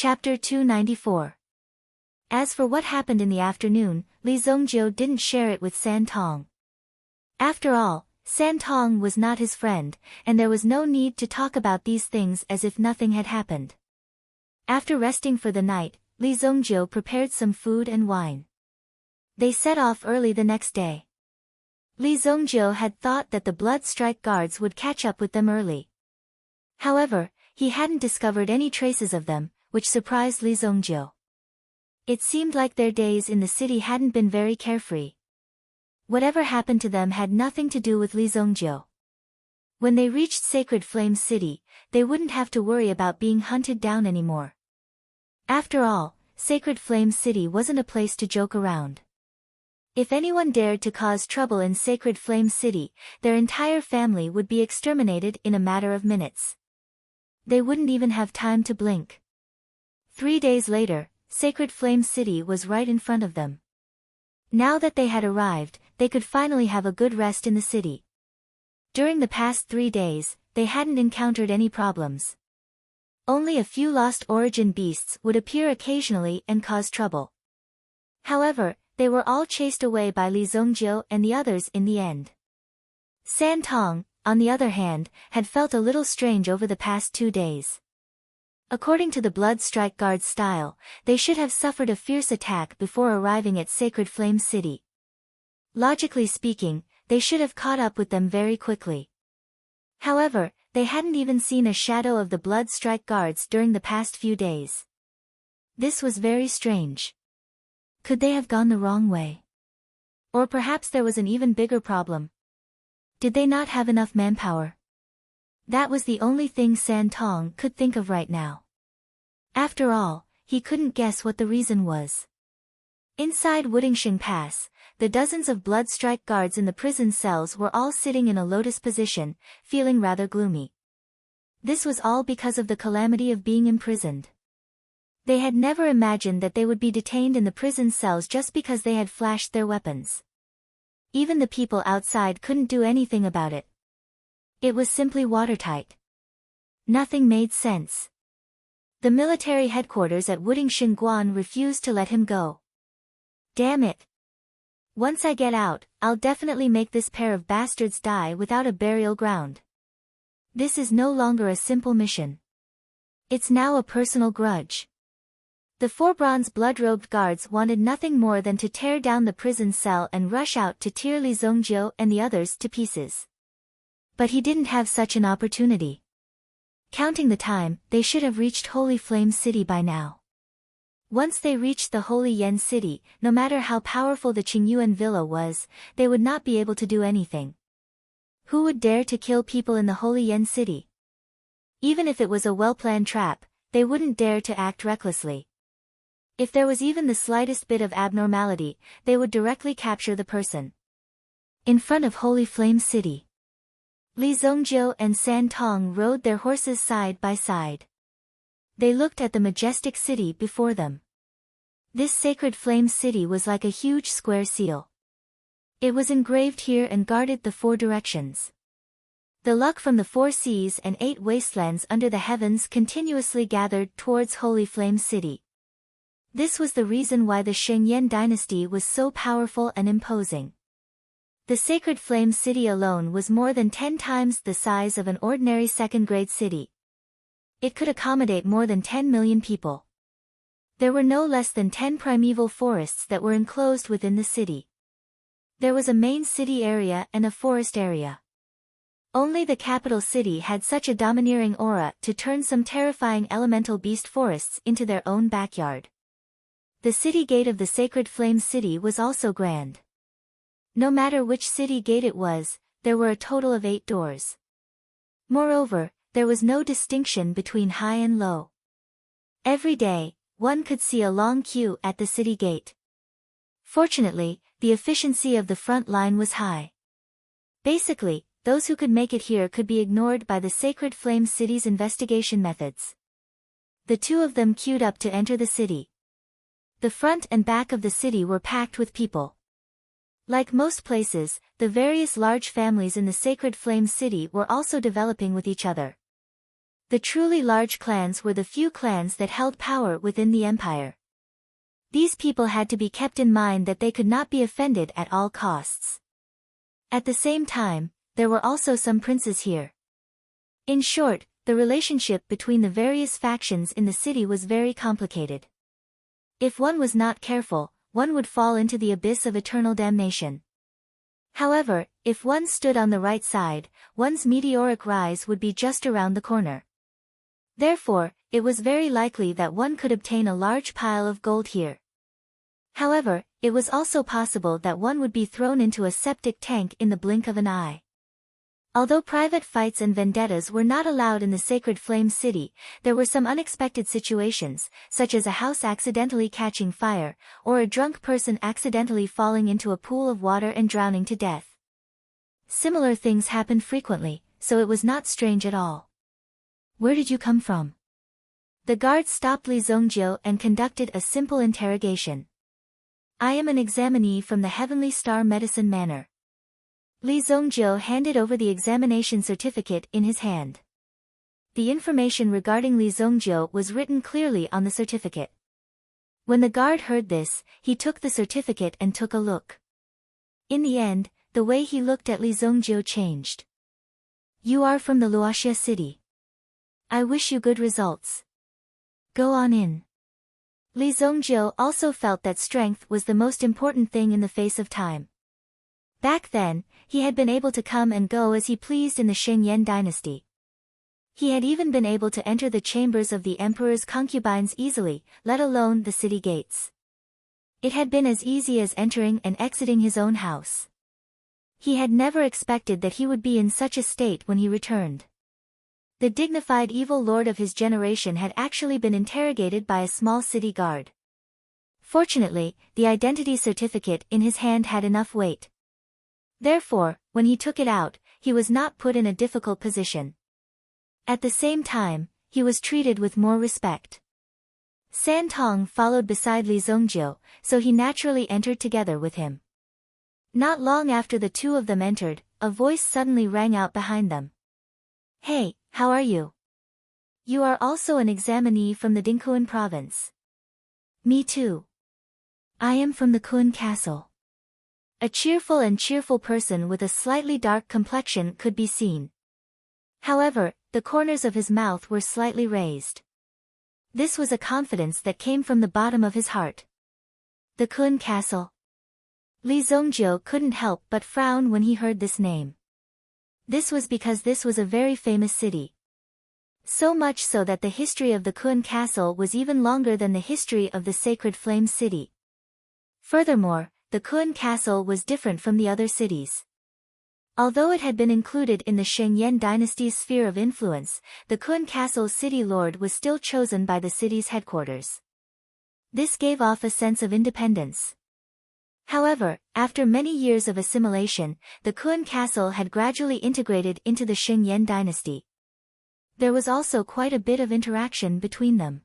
Chapter 294. As for what happened in the afternoon, Li Zongjiu didn't share it with San Tong. After all, San Tong was not his friend, and there was no need to talk about these things as if nothing had happened. After resting for the night, Li Zongjiu prepared some food and wine. They set off early the next day. Li Zongjiu had thought that the blood strike guards would catch up with them early. However, he hadn't discovered any traces of them, which surprised Li Zongjiu. It seemed like their days in the city hadn't been very carefree. Whatever happened to them had nothing to do with Li Zongjiu. When they reached Sacred Flame City, they wouldn't have to worry about being hunted down anymore. After all, Sacred Flame City wasn't a place to joke around. If anyone dared to cause trouble in Sacred Flame City, their entire family would be exterminated in a matter of minutes. They wouldn't even have time to blink. 3 days later, Sacred Flame City was right in front of them. Now that they had arrived, they could finally have a good rest in the city. During the past 3 days, they hadn't encountered any problems. Only a few lost origin beasts would appear occasionally and cause trouble. However, they were all chased away by Li Zongjiu and the others in the end. San Tong, on the other hand, had felt a little strange over the past 2 days. According to the Blood Strike Guard's style, they should have suffered a fierce attack before arriving at Sacred Flame City. Logically speaking, they should have caught up with them very quickly. However, they hadn't even seen a shadow of the Blood Strike Guards during the past few days. This was very strange. Could they have gone the wrong way? Or perhaps there was an even bigger problem. Did they not have enough manpower? That was the only thing San Tong could think of right now. After all, he couldn't guess what the reason was. Inside Wudingxing Pass, the dozens of Blood Strike Guards in the prison cells were all sitting in a lotus position, feeling rather gloomy. This was all because of the calamity of being imprisoned. They had never imagined that they would be detained in the prison cells just because they had flashed their weapons. Even the people outside couldn't do anything about it. It was simply watertight. Nothing made sense. The military headquarters at Wudingxing Guan refused to let him go. Damn it. Once I get out, I'll definitely make this pair of bastards die without a burial ground. This is no longer a simple mission. It's now a personal grudge. The 4 bronze blood-robed guards wanted nothing more than to tear down the prison cell and rush out to tear Li Zongjiu and the others to pieces. But he didn't have such an opportunity. Counting the time, they should have reached Holy Flame City by now. Once they reached the Holy Yen City, no matter how powerful the Qingyuan Villa was, they would not be able to do anything. Who would dare to kill people in the Holy Yen City? Even if it was a well-planned trap, they wouldn't dare to act recklessly. If there was even the slightest bit of abnormality, they would directly capture the person. In front of Holy Flame City, Li Zongjiu and San Tong rode their horses side by side. They looked at the majestic city before them. This Sacred Flame City was like a huge square seal. It was engraved here and guarded the 4 directions. The luck from the 4 seas and 8 wastelands under the heavens continuously gathered towards Holy Flame City. This was the reason why the Shengyan dynasty was so powerful and imposing. The Sacred Flame City alone was more than 10 times the size of an ordinary second-grade city. It could accommodate more than 10 million people. There were no less than 10 primeval forests that were enclosed within the city. There was a main city area and a forest area. Only the capital city had such a domineering aura to turn some terrifying elemental beast forests into their own backyard. The city gate of the Sacred Flame City was also grand. No matter which city gate it was, there were a total of 8 doors. Moreover, there was no distinction between high and low. Every day, one could see a long queue at the city gate. Fortunately, the efficiency of the front line was high. Basically, those who could make it here could be ignored by the Sacred Flame City's investigation methods. The 2 of them queued up to enter the city. The front and back of the city were packed with people. Like most places, the various large families in the Sacred Flame City were also developing with each other. The truly large clans were the few clans that held power within the empire. These people had to be kept in mind that they could not be offended at all costs. At the same time, there were also some princes here. In short, the relationship between the various factions in the city was very complicated. If one was not careful, one would fall into the abyss of eternal damnation. However, if one stood on the right side, one's meteoric rise would be just around the corner. Therefore, it was very likely that one could obtain a large pile of gold here. However, it was also possible that one would be thrown into a septic tank in the blink of an eye. Although private fights and vendettas were not allowed in the sacred flame city, there were some unexpected situations, such as a house accidentally catching fire, or a drunk person accidentally falling into a pool of water and drowning to death. Similar things happened frequently, so it was not strange at all. Where did you come from? The guard stopped Li Zongjio and conducted a simple interrogation. I am an examinee from the Heavenly Star Medicine Manor. Li Zongjio handed over the examination certificate in his hand. The information regarding Li Zongjio was written clearly on the certificate. When the guard heard this, he took the certificate and took a look. In the end, the way he looked at Li Zongjio changed. You are from the Luoxia city. I wish you good results. Go on in. Li Zongjio also felt that strength was the most important thing in the face of time. Back then, he had been able to come and go as he pleased in the Shengyan dynasty. He had even been able to enter the chambers of the emperor's concubines easily, let alone the city gates. It had been as easy as entering and exiting his own house. He had never expected that he would be in such a state when he returned. The dignified evil lord of his generation had actually been interrogated by a small city guard. Fortunately, the identity certificate in his hand had enough weight. Therefore, when he took it out, he was not put in a difficult position. At the same time, he was treated with more respect. San Tong followed beside Li Zongjio, so he naturally entered together with him. Not long after the two of them entered, a voice suddenly rang out behind them. Hey, how are you? You are also an examinee from the Dingkuan province. Me too. I am from the Kun Castle. A cheerful person with a slightly dark complexion could be seen. However, the corners of his mouth were slightly raised. This was a confidence that came from the bottom of his heart. The Kun Castle. Li Zongjio couldn't help but frown when he heard this name. This was because this was a very famous city. So much so that the history of the Kun Castle was even longer than the history of the Sacred Flame City. Furthermore, the Kun Castle was different from the other cities. Although it had been included in the Shengyan dynasty's sphere of influence, the Kun Castle's city lord was still chosen by the city's headquarters. This gave off a sense of independence. However, after many years of assimilation, the Kun Castle had gradually integrated into the Shengyan dynasty. There was also quite a bit of interaction between them.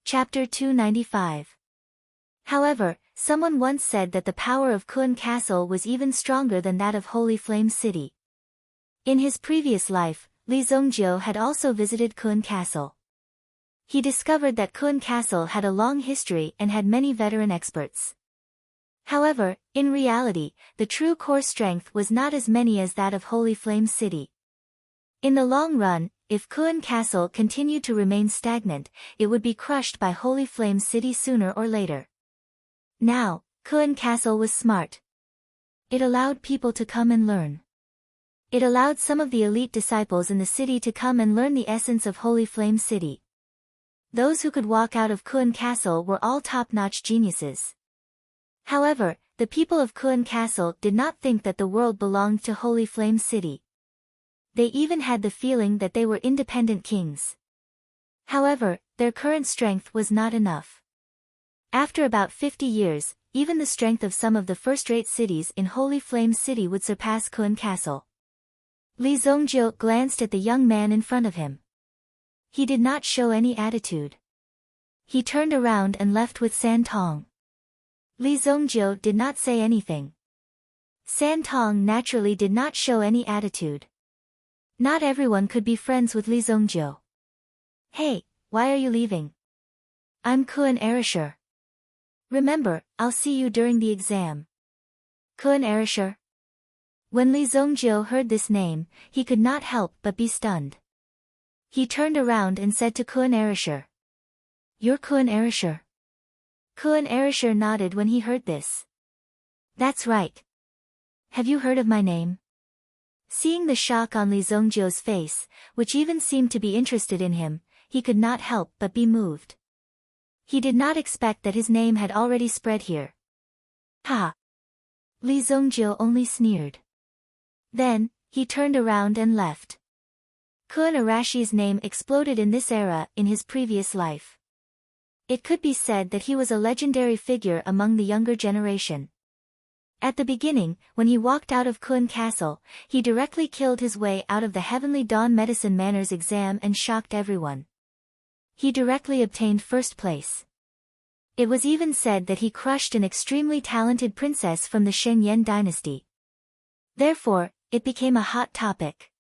Chapter 295. However, someone once said that the power of Kun Castle was even stronger than that of Holy Flame City. In his previous life, Li Zongjio had also visited Kun Castle. He discovered that Kun Castle had a long history and had many veteran experts. However, in reality, the true core strength was not as many as that of Holy Flame City. In the long run, if Kun Castle continued to remain stagnant, it would be crushed by Holy Flame City sooner or later. Now, Kun Castle was smart. It allowed people to come and learn. It allowed some of the elite disciples in the city to come and learn the essence of Holy Flame City. Those who could walk out of Kun Castle were all top-notch geniuses. However, the people of Kun Castle did not think that the world belonged to Holy Flame City. They even had the feeling that they were independent kings. However, their current strength was not enough. After about 50 years, even the strength of some of the first-rate cities in Holy Flame City would surpass Kun Castle. Li Zongjio glanced at the young man in front of him. He did not show any attitude. He turned around and left with San Tong. Li Zongjio did not say anything. San Tong naturally did not show any attitude. Not everyone could be friends with Lee Zongjiu. Hey, why are you leaving? I'm Kun Erasure. Remember, I'll see you during the exam. Kun Erasure. When Lee Zongjiu heard this name, he could not help but be stunned. He turned around and said to Kun Erasure. You're Kun Erasure. Kun Erasure nodded when he heard this. That's right. Have you heard of my name? Seeing the shock on Lee Zongjiu's face, which even seemed to be interested in him, he could not help but be moved. He did not expect that his name had already spread here. Ha! Lee Zongjiu only sneered. Then, he turned around and left. Kun Arashi's name exploded in this era in his previous life. It could be said that he was a legendary figure among the younger generation. At the beginning, when he walked out of Kun Castle, he directly killed his way out of the Heavenly Dawn Medicine Manners exam and shocked everyone. He directly obtained first place. It was even said that he crushed an extremely talented princess from the Shengyan dynasty. Therefore, it became a hot topic.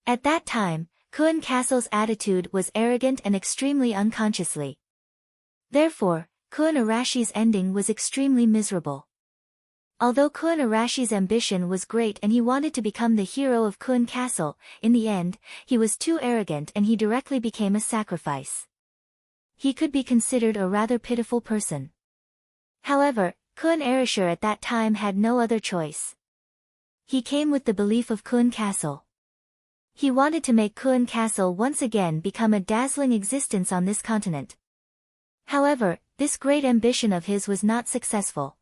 At that time, Kun Castle's attitude was arrogant and extremely unconsciously. Therefore, Kun Arashi's ending was extremely miserable. Although Kun Arashi's ambition was great and he wanted to become the hero of Kun Castle, in the end, he was too arrogant and he directly became a sacrifice. He could be considered a rather pitiful person. However, Kun Erasure at that time had no other choice. He came with the belief of Kun Castle. He wanted to make Kun Castle once again become a dazzling existence on this continent. However, this great ambition of his was not successful.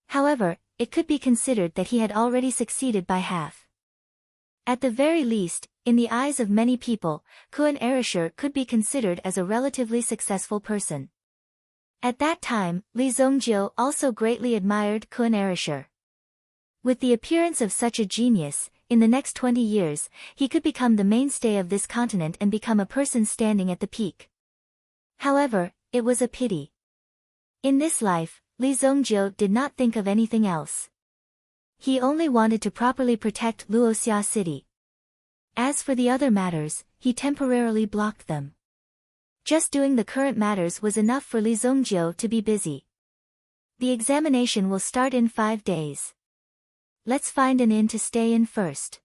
However, it could be considered that he had already succeeded by half. At the very least, in the eyes of many people, Kun Erasure could be considered as a relatively successful person. At that time, Lee Zongjiu also greatly admired Kun Erasure. With the appearance of such a genius, in the next 20 years, he could become the mainstay of this continent and become a person standing at the peak. However, it was a pity. In this life, Lee Zongjiu did not think of anything else. He only wanted to properly protect Luoxia City. As for the other matters, he temporarily blocked them. Just doing the current matters was enough for Lee Zongjiu to be busy. The examination will start in 5 days. Let's find an inn to stay in first.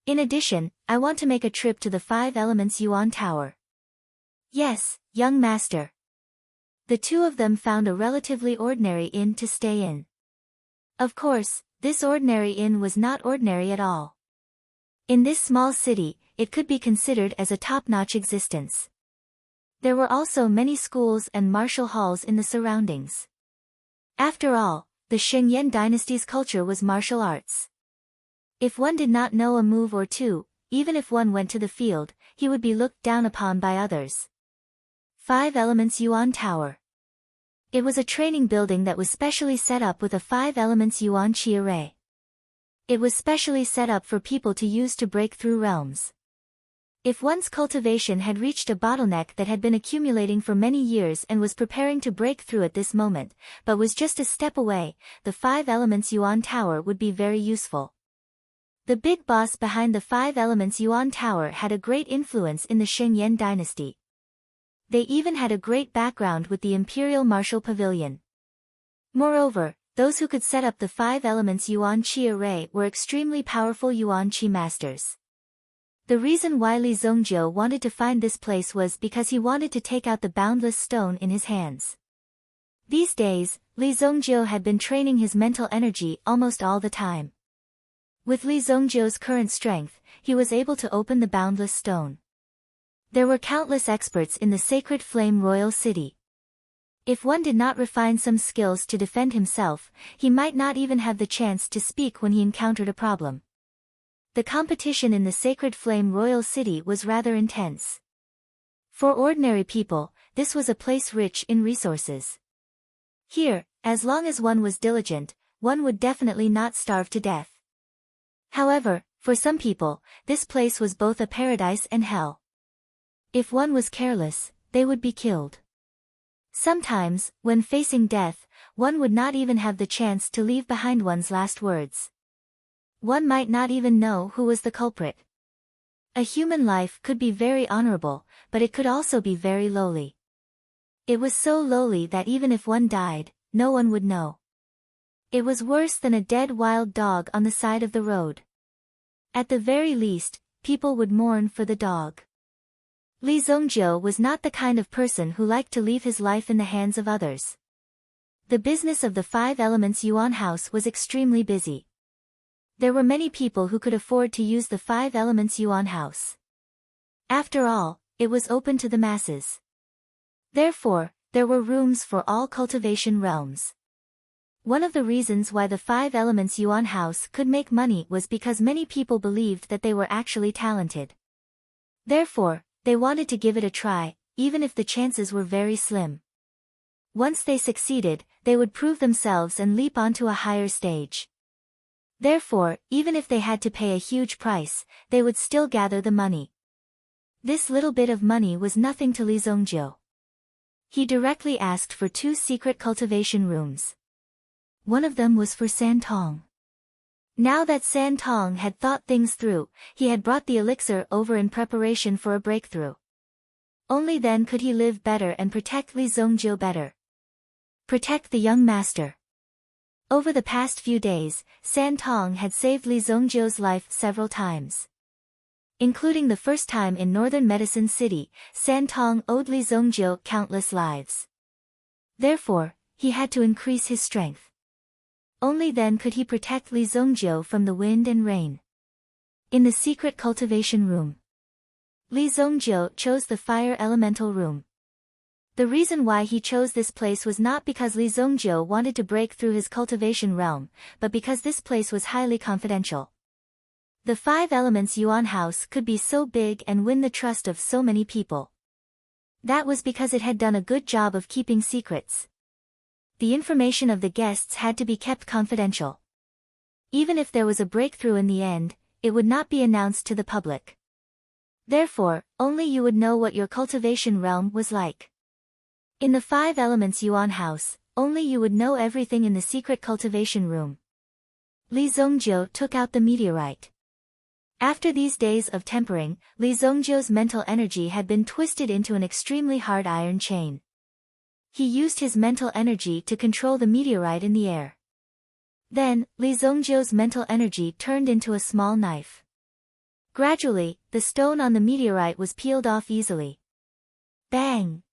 In addition, I want to make a trip to the 5 Elements Yuan Tower. Yes, young master. The two of them found a relatively ordinary inn to stay in. Of course, this ordinary inn was not ordinary at all. In this small city, it could be considered as a top-notch existence. There were also many schools and martial halls in the surroundings. After all, the Shengyan dynasty's culture was martial arts. If one did not know a move or two, even if one went to the field, he would be looked down upon by others. 5 Elements Yuan Tower. It was a training building that was specially set up with a 5 Elements Yuan Qi array. It was specially set up for people to use to break through realms. If one's cultivation had reached a bottleneck that had been accumulating for many years and was preparing to break through at this moment, but was just a step away, the 5 Elements Yuan Tower would be very useful. The big boss behind the 5 Elements Yuan Tower had a great influence in the Shengyan dynasty. They even had a great background with the Imperial Martial Pavilion. Moreover, those who could set up the 5 Elements Yuan Qi array were extremely powerful Yuan Qi masters. The reason why Lee Zongjiu wanted to find this place was because he wanted to take out the boundless stone in his hands. These days, Lee Zongjiu had been training his mental energy almost all the time. With Lee Zongjiu's current strength, he was able to open the boundless stone. There were countless experts in the Sacred Flame Royal City. If one did not refine some skills to defend himself, he might not even have the chance to speak when he encountered a problem. The competition in the Sacred Flame Royal City was rather intense. For ordinary people, this was a place rich in resources. Here, as long as one was diligent, one would definitely not starve to death. However, for some people, this place was both a paradise and hell. If one was careless, they would be killed. Sometimes, when facing death, one would not even have the chance to leave behind one's last words. One might not even know who was the culprit. A human life could be very honorable, but it could also be very lowly. It was so lowly that even if one died, no one would know. It was worse than a dead wild dog on the side of the road. At the very least, people would mourn for the dog. Li Zongjiu was not the kind of person who liked to leave his life in the hands of others. The business of the Five Elements Yuan House was extremely busy. There were many people who could afford to use the Five Elements Yuan House. After all, it was open to the masses. Therefore, there were rooms for all cultivation realms. One of the reasons why the Five Elements Yuan House could make money was because many people believed that they were actually talented. Therefore, they wanted to give it a try, even if the chances were very slim. Once they succeeded, they would prove themselves and leap onto a higher stage. Therefore, even if they had to pay a huge price, they would still gather the money. This little bit of money was nothing to Li Zongjiu. He directly asked for 2 secret cultivation rooms. One of them was for San Tong. Now that San Tong had thought things through, he had brought the elixir over in preparation for a breakthrough. Only then could he live better and protect Li Zongjiu better. Protect the young master. Over the past few days, San Tong had saved Li Zongjiu's life several times. Including the first time in northern Medicine City, San Tong owed Li Zongjiu countless lives. Therefore, he had to increase his strength. Only then could he protect Li Zongjiu from the wind and rain. In the secret cultivation room, Li Zongjiu chose the fire elemental room. The reason why he chose this place was not because Li Zongjiu wanted to break through his cultivation realm, but because this place was highly confidential. The Five Elements Yuan House could be so big and win the trust of so many people. That was because it had done a good job of keeping secrets. The information of the guests had to be kept confidential. Even if there was a breakthrough in the end, it would not be announced to the public. Therefore, only you would know what your cultivation realm was like. In the Five Elements Yuan House, only you would know everything in the secret cultivation room. Li Zongjiu took out the meteorite. After these days of tempering, Li Zongjiu's mental energy had been twisted into an extremely hard iron chain. He used his mental energy to control the meteorite in the air. Then, Li Zongjiu's mental energy turned into a small knife. Gradually, the stone on the meteorite was peeled off easily. Bang!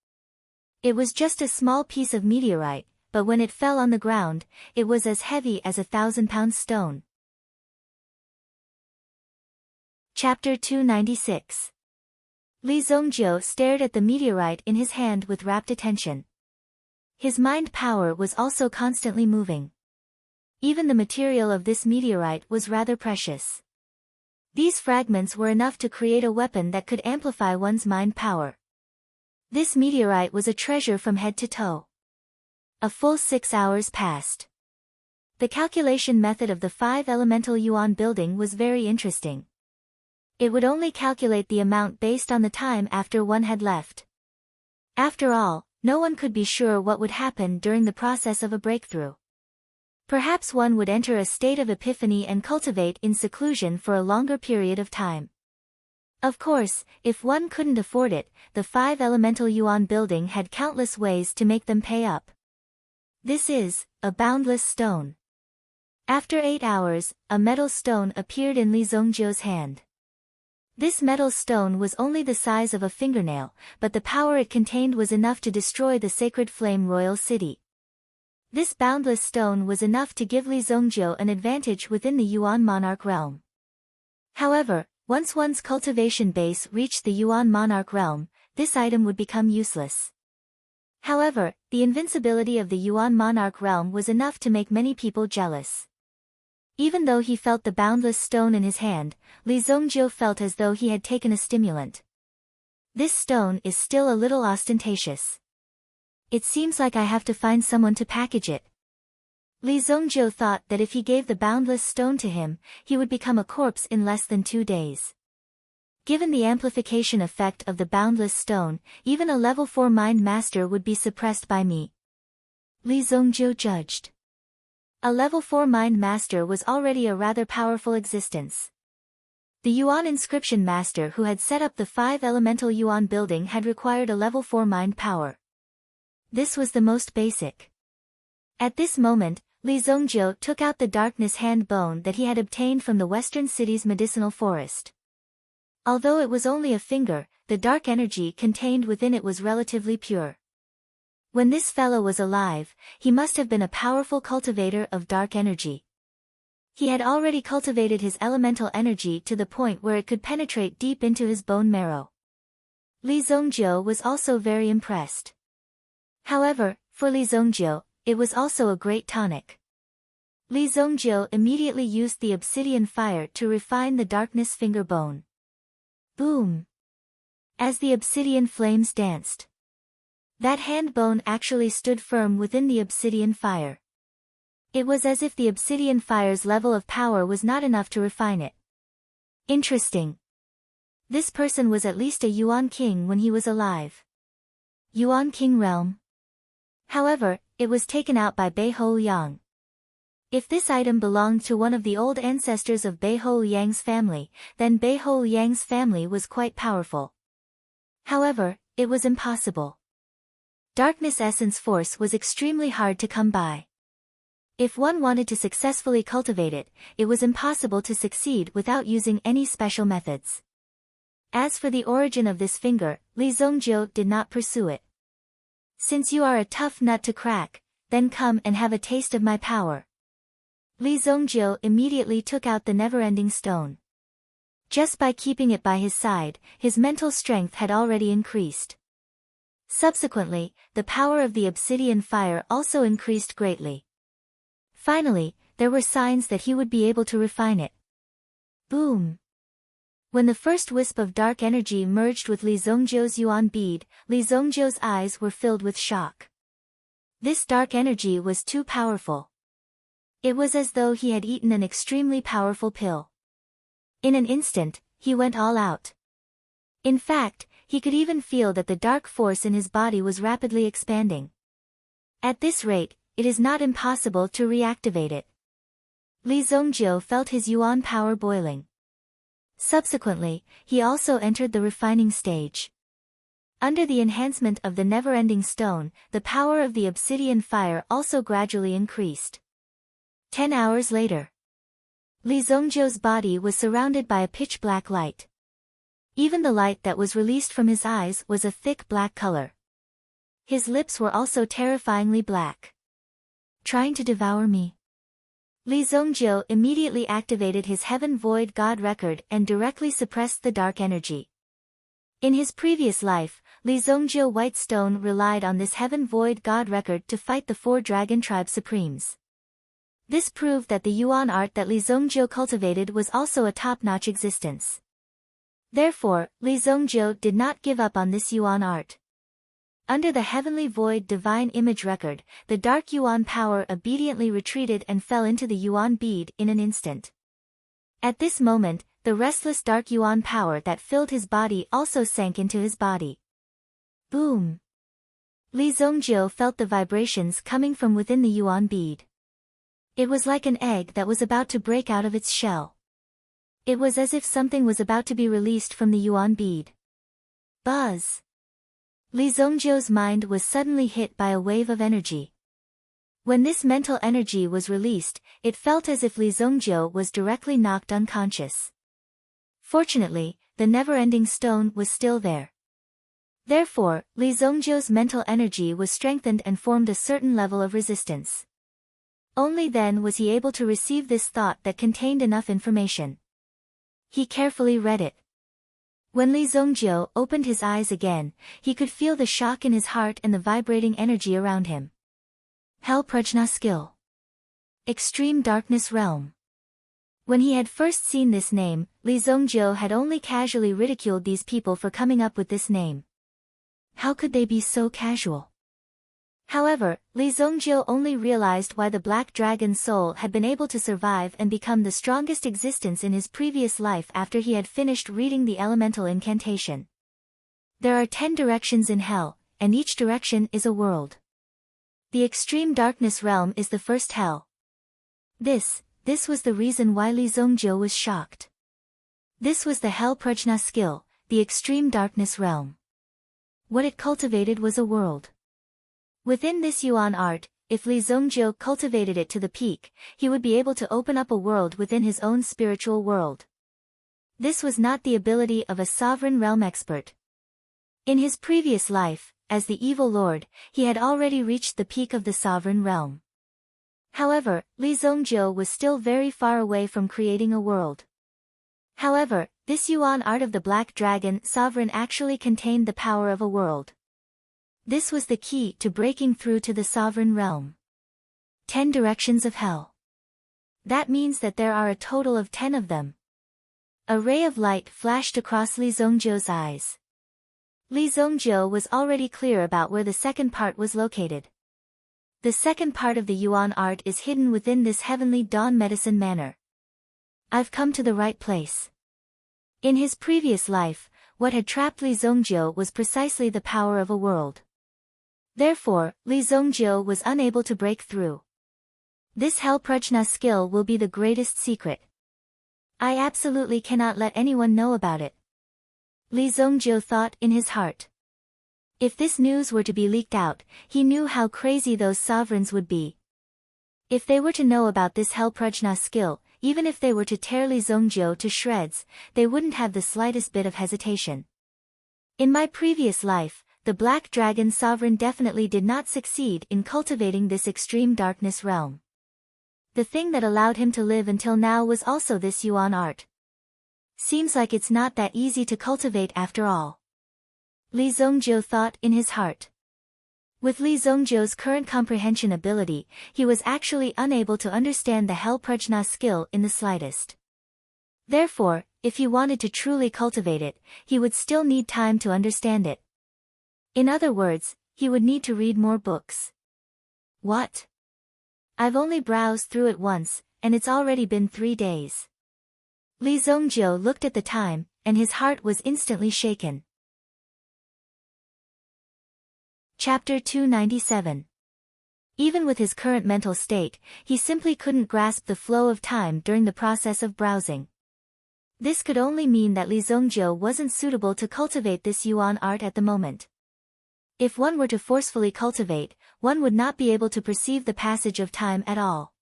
It was just a small piece of meteorite, but when it fell on the ground, it was as heavy as a 1,000-pound stone. Chapter 296. Li Zongjiu stared at the meteorite in his hand with rapt attention. His mind power was also constantly moving. Even the material of this meteorite was rather precious. These fragments were enough to create a weapon that could amplify one's mind power. This meteorite was a treasure from head to toe. A full 6 hours passed. The calculation method of the Five Elemental Yuan building was very interesting. It would only calculate the amount based on the time after one had left. After all, no one could be sure what would happen during the process of a breakthrough. Perhaps one would enter a state of epiphany and cultivate in seclusion for a longer period of time. Of course, if one couldn't afford it, the Five Elemental Yuan building had countless ways to make them pay up. This is a boundless stone. After 8 hours, a metal stone appeared in Li Zongjiu's hand. This metal stone was only the size of a fingernail, but the power it contained was enough to destroy the sacred flame royal city. This boundless stone was enough to give Li Zongjiu an advantage within the Yuan monarch realm. However, once one's cultivation base reached the Yuan monarch realm, this item would become useless. However, the invincibility of the Yuan monarch realm was enough to make many people jealous. Even though he felt the boundless stone in his hand, Li Zongjiu felt as though he had taken a stimulant. This stone is still a little ostentatious. It seems like I have to find someone to package it. Li Zongjiu thought that if he gave the boundless stone to him, he would become a corpse in less than 2 days. Given the amplification effect of the boundless stone, even a level 4 mind master would be suppressed by me. Li Zongjiu judged. A level 4 mind master was already a rather powerful existence. The Yuan inscription master who had set up the 5 elemental Yuan building had required a level 4 mind power. This was the most basic. At this moment, Li Zongjiu took out the darkness hand bone that he had obtained from the western city's medicinal forest. Although it was only a finger, the dark energy contained within it was relatively pure. When this fellow was alive, he must have been a powerful cultivator of dark energy. He had already cultivated his elemental energy to the point where it could penetrate deep into his bone marrow. Li Zongjiu was also very impressed. However, for Li Zongjiu, it was also a great tonic. Li Zongjiu immediately used the obsidian fire to refine the darkness finger bone. Boom! As the obsidian flames danced, that hand bone actually stood firm within the obsidian fire. It was as if the obsidian fire's level of power was not enough to refine it. Interesting. This person was at least a Yuan king when he was alive. Yuan king realm. However, it was taken out by Beihou Liang. If this item belonged to one of the old ancestors of Beihou Liang's family, then Beihou Liang's family was quite powerful. However, it was impossible. Darkness essence force was extremely hard to come by. If one wanted to successfully cultivate it, it was impossible to succeed without using any special methods. As for the origin of this finger, Li Zongjiu did not pursue it. Since you are a tough nut to crack, then come and have a taste of my power. Li Zongjiu immediately took out the never-ending stone. Just by keeping it by his side, his mental strength had already increased. Subsequently, the power of the obsidian fire also increased greatly. Finally, there were signs that he would be able to refine it. Boom! When the first wisp of dark energy merged with Li Zongjiu's Yuan bead, Li Zongjiu's eyes were filled with shock. This dark energy was too powerful. It was as though he had eaten an extremely powerful pill. In an instant, he went all out. In fact, he could even feel that the dark force in his body was rapidly expanding. At this rate, it is not impossible to reactivate it. Li Zongjiu felt his Yuan power boiling. Subsequently, he also entered the refining stage. Under the enhancement of the never-ending stone, the power of the obsidian fire also gradually increased. 10 hours later, Li Zongjiu's body was surrounded by a pitch-black light. Even the light that was released from his eyes was a thick black color. His lips were also terrifyingly black. Trying to devour me. Li Zongjiu immediately activated his Heaven Void God record and directly suppressed the dark energy. In his previous life, Li Zongjiu Whitestone relied on this Heaven Void God record to fight the 4 dragon tribe supremes. This proved that the Yuan art that Li Zongjiu cultivated was also a top-notch existence. Therefore, Li Zongjiu did not give up on this Yuan art. Under the Heavenly Void Divine Image record, the dark Yuan power obediently retreated and fell into the Yuan bead in an instant. At this moment, the restless dark Yuan power that filled his body also sank into his body. Boom! Li Zongjiu felt the vibrations coming from within the Yuan bead. It was like an egg that was about to break out of its shell. It was as if something was about to be released from the Yuan bead. Buzz! Li Zongjiu's mind was suddenly hit by a wave of energy. When this mental energy was released, it felt as if Li Zongjiu was directly knocked unconscious. Fortunately, the never-ending stone was still there. Therefore, Li Zongjiu's mental energy was strengthened and formed a certain level of resistance. Only then was he able to receive this thought that contained enough information. He carefully read it. When Li Zongjiu opened his eyes again, he could feel the shock in his heart and the vibrating energy around him. Hell Prajna skill. Extreme Darkness Realm. When he had first seen this name, Li Zongjiu had only casually ridiculed these people for coming up with this name. How could they be so casual? However, Li Zongjiu only realized why the Black Dragon's soul had been able to survive and become the strongest existence in his previous life after he had finished reading the elemental incantation. There are 10 directions in hell, and each direction is a world. The extreme darkness realm is the first hell. This was the reason why Li Zongjiu was shocked. This was the Hell Prajna skill, the extreme darkness realm. What it cultivated was a world. Within this Yuan art, if Li Zongjiu cultivated it to the peak, he would be able to open up a world within his own spiritual world. This was not the ability of a sovereign realm expert. In his previous life, as the evil lord, he had already reached the peak of the sovereign realm. However, Li Zongjiu was still very far away from creating a world. However, this Yuan art of the Black Dragon sovereign actually contained the power of a world. This was the key to breaking through to the sovereign realm. 10 directions of hell. That means that there are a total of 10 of them. A ray of light flashed across Li Zongjiu's eyes. Li Zongjiu was already clear about where the second part was located. The second part of the Yuan art is hidden within this heavenly dawn medicine manor. I've come to the right place. In his previous life, what had trapped Li Zongjiu was precisely the power of a world. Therefore, Li Zongjiu was unable to break through. This Hell Prajna skill will be the greatest secret. I absolutely cannot let anyone know about it. Li Zongjiu thought in his heart. If this news were to be leaked out, he knew how crazy those sovereigns would be. If they were to know about this Hell Prajna skill, even if they were to tear Li Zongjiu to shreds, they wouldn't have the slightest bit of hesitation. In my previous life, the Black Dragon sovereign definitely did not succeed in cultivating this extreme darkness realm. The thing that allowed him to live until now was also this Yuan art. Seems like it's not that easy to cultivate after all. Li Zongjiu thought in his heart. With Li Zongjiu's current comprehension ability, he was actually unable to understand the Hell Prajna skill in the slightest. Therefore, if he wanted to truly cultivate it, he would still need time to understand it. In other words, he would need to read more books. What? I've only browsed through it once, and it's already been 3 days. Li Zongjiu looked at the time, and his heart was instantly shaken. Chapter 297. Even with his current mental state, he simply couldn't grasp the flow of time during the process of browsing. This could only mean that Li Zongjiu wasn't suitable to cultivate this Yuan art at the moment. If one were to forcefully cultivate, one would not be able to perceive the passage of time at all.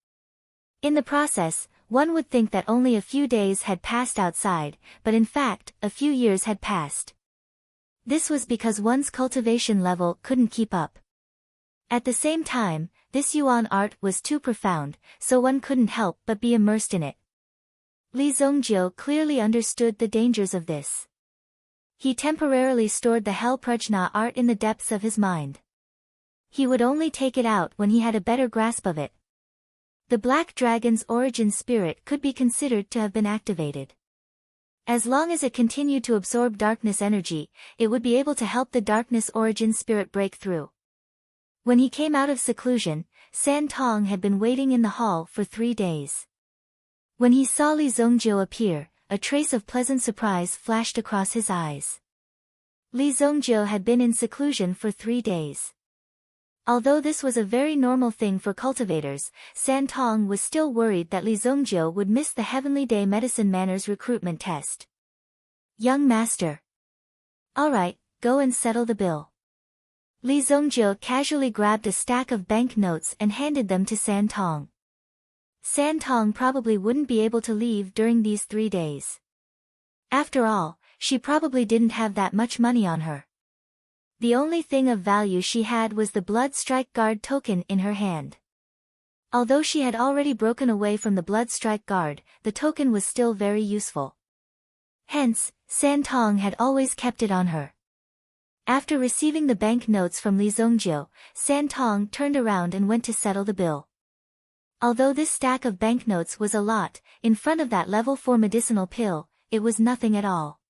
In the process, one would think that only a few days had passed outside, but in fact, a few years had passed. This was because one's cultivation level couldn't keep up. At the same time, this Yuan art was too profound, so one couldn't help but be immersed in it. Li Zongjiu clearly understood the dangers of this. He temporarily stored the Hell Prajna art in the depths of his mind. He would only take it out when he had a better grasp of it. The Black Dragon's origin spirit could be considered to have been activated. As long as it continued to absorb darkness energy, it would be able to help the darkness origin spirit break through. When he came out of seclusion, San Tong had been waiting in the hall for 3 days. When he saw Li Zongjiu appear, a trace of pleasant surprise flashed across his eyes. Li Zongjiu had been in seclusion for 3 days. Although this was a very normal thing for cultivators, San Tong was still worried that Li Zongjiu would miss the Heavenly Day Medicine Manor's recruitment test. Young master. Alright, go and settle the bill. Li Zongjiu casually grabbed a stack of bank notes and handed them to San Tong. San Tong probably wouldn't be able to leave during these 3 days. After all, she probably didn't have that much money on her. The only thing of value she had was the Blood Strike Guard token in her hand. Although she had already broken away from the Blood Strike Guard, the token was still very useful. Hence, San Tong had always kept it on her. After receiving the bank notes from Li Zongjiu, San Tong turned around and went to settle the bill. Although this stack of banknotes was a lot, in front of that level 4 medicinal pill, it was nothing at all.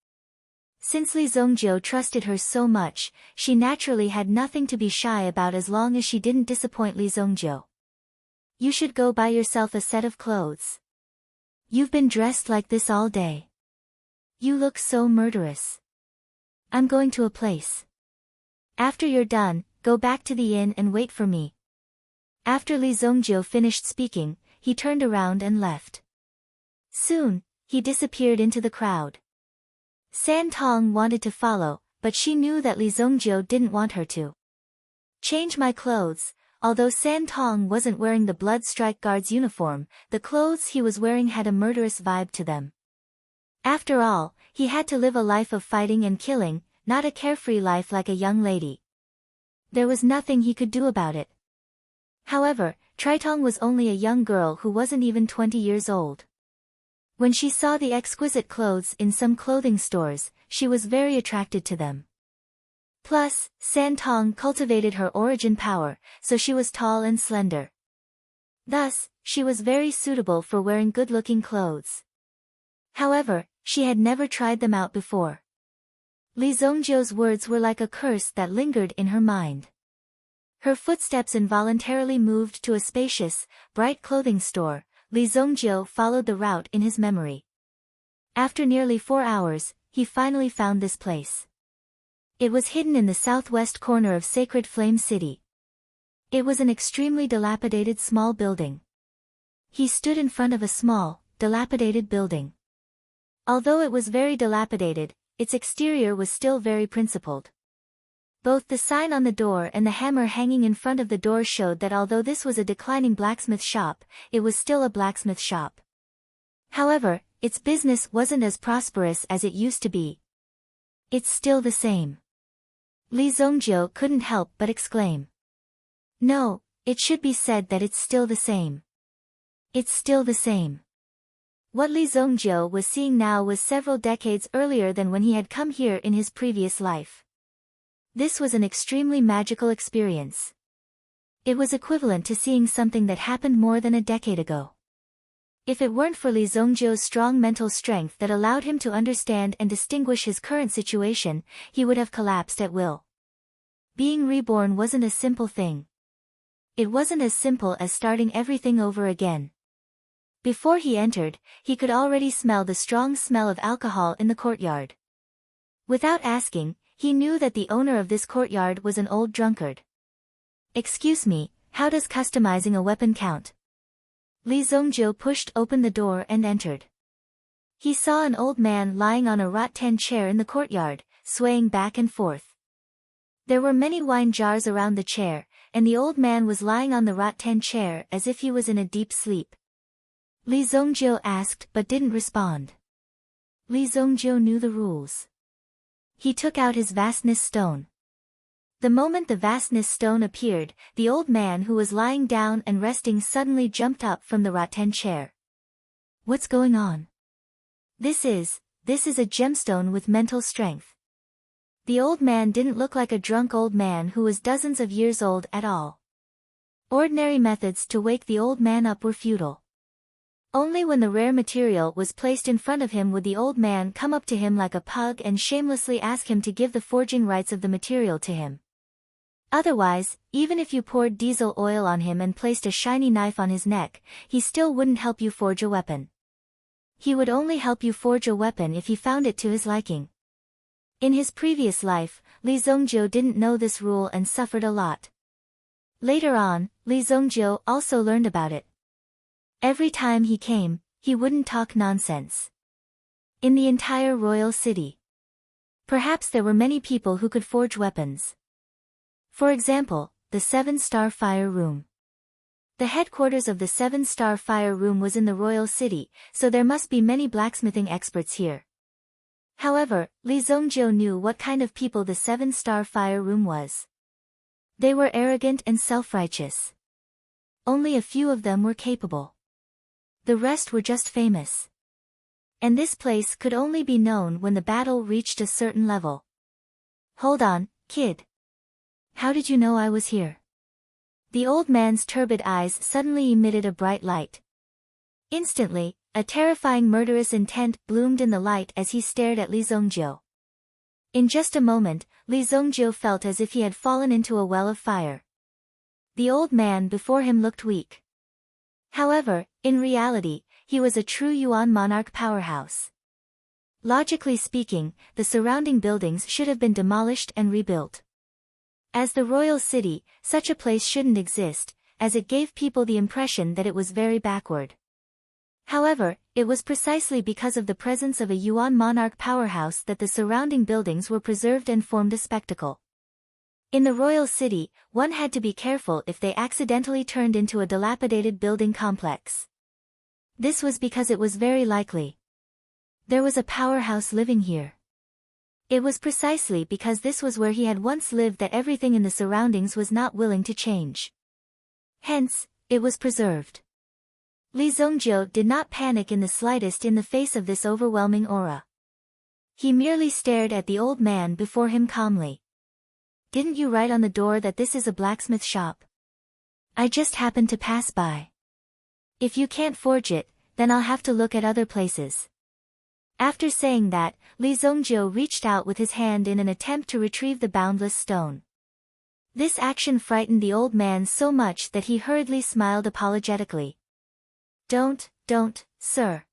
Since Li Zongjiu trusted her so much, she naturally had nothing to be shy about as long as she didn't disappoint Li Zongjiu. You should go buy yourself a set of clothes. You've been dressed like this all day. You look so murderous. I'm going to a place. After you're done, go back to the inn and wait for me. After Li Zongjiu finished speaking, he turned around and left. Soon, he disappeared into the crowd. San Tong wanted to follow, but she knew that Li Zongjiu didn't want her to. Change my clothes. Although San Tong wasn't wearing the Blood Strike Guard's uniform, the clothes he was wearing had a murderous vibe to them. After all, he had to live a life of fighting and killing, not a carefree life like a young lady. There was nothing he could do about it. However, Tritong was only a young girl who wasn't even 20 years old. When she saw the exquisite clothes in some clothing stores, she was very attracted to them. Plus, San Tong cultivated her origin power, so she was tall and slender. Thus, she was very suitable for wearing good-looking clothes. However, she had never tried them out before. Li Zongjiu's words were like a curse that lingered in her mind. Her footsteps involuntarily moved to a spacious, bright clothing store. Li Zongjiu followed the route in his memory. After nearly 4 hours, he finally found this place. It was hidden in the southwest corner of Sacred Flame City. It was an extremely dilapidated small building. He stood in front of a small, dilapidated building. Although it was very dilapidated, its exterior was still very principled. Both the sign on the door and the hammer hanging in front of the door showed that although this was a declining blacksmith shop, it was still a blacksmith shop. However, its business wasn't as prosperous as it used to be. It's still the same. Li Zongjiu couldn't help but exclaim. No, it should be said that it's still the same. It's still the same. What Li Zongjiu was seeing now was several decades earlier than when he had come here in his previous life. This was an extremely magical experience. It was equivalent to seeing something that happened more than a decade ago. If it weren't for Li Zongjiu's strong mental strength that allowed him to understand and distinguish his current situation, he would have collapsed at will. Being reborn wasn't a simple thing. It wasn't as simple as starting everything over again. Before he entered, he could already smell the strong smell of alcohol in the courtyard. Without asking, he knew that the owner of this courtyard was an old drunkard. Excuse me, how does customizing a weapon count? Li Zongjiu pushed open the door and entered. He saw an old man lying on a rattan chair in the courtyard, swaying back and forth. There were many wine jars around the chair, and the old man was lying on the rattan chair as if he was in a deep sleep. Li Zongjiu asked but didn't respond. Li Zongjiu knew the rules. He took out his vastness stone. The moment the vastness stone appeared, the old man who was lying down and resting suddenly jumped up from the rattan chair. What's going on? This is a gemstone with mental strength. The old man didn't look like a drunk old man who was dozens of years old at all. Ordinary methods to wake the old man up were futile. Only when the rare material was placed in front of him would the old man come up to him like a pug and shamelessly ask him to give the forging rights of the material to him. Otherwise, even if you poured diesel oil on him and placed a shiny knife on his neck, he still wouldn't help you forge a weapon. He would only help you forge a weapon if he found it to his liking. In his previous life, Li Zongjiu didn't know this rule and suffered a lot. Later on, Li Zongjiu also learned about it. Every time he came, he wouldn't talk nonsense. In the entire royal city, perhaps there were many people who could forge weapons. For example, the 7-Star Fire Room. The headquarters of the 7-Star Fire Room was in the royal city, so there must be many blacksmithing experts here. However, Li Zongjiu knew what kind of people the 7-Star Fire Room was. They were arrogant and self-righteous. Only a few of them were capable. The rest were just famous. And this place could only be known when the battle reached a certain level. Hold on, kid. How did you know I was here? The old man's turbid eyes suddenly emitted a bright light. Instantly, a terrifying murderous intent bloomed in the light as he stared at Li Zongjiu. In just a moment, Li Zongjiu felt as if he had fallen into a well of fire. The old man before him looked weak. However, in reality, he was a true Yuan monarch powerhouse. Logically speaking, the surrounding buildings should have been demolished and rebuilt. As the royal city, such a place shouldn't exist, as it gave people the impression that it was very backward. However, It was precisely because of the presence of a Yuan monarch powerhouse that the surrounding buildings were preserved and formed a spectacle. In the royal city, one had to be careful if they accidentally turned into a dilapidated building complex. This was because it was very likely there was a powerhouse living here. It was precisely because this was where he had once lived that everything in the surroundings was not willing to change. Hence, it was preserved. Li Zhongjiu did not panic in the slightest in the face of this overwhelming aura. He merely stared at the old man before him calmly. "Didn't you write on the door that this is a blacksmith shop? I just happened to pass by. If you can't forge it, then I'll have to look at other places." After saying that, Li Zhongjiu reached out with his hand in an attempt to retrieve the boundless stone. This action frightened the old man so much that he hurriedly smiled apologetically. Don't, sir.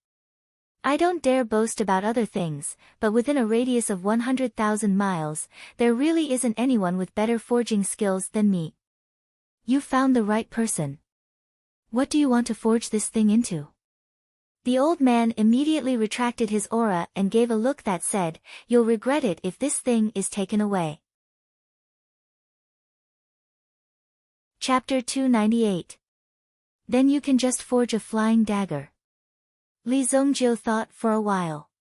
I don't dare boast about other things, but within a radius of 100,000 miles, there really isn't anyone with better forging skills than me. You found the right person. What do you want to forge this thing into?" The old man immediately retracted his aura and gave a look that said, "You'll regret it if this thing is taken away." Chapter 298. Then you can just forge a flying dagger. Li Zhongjiu thought for a while.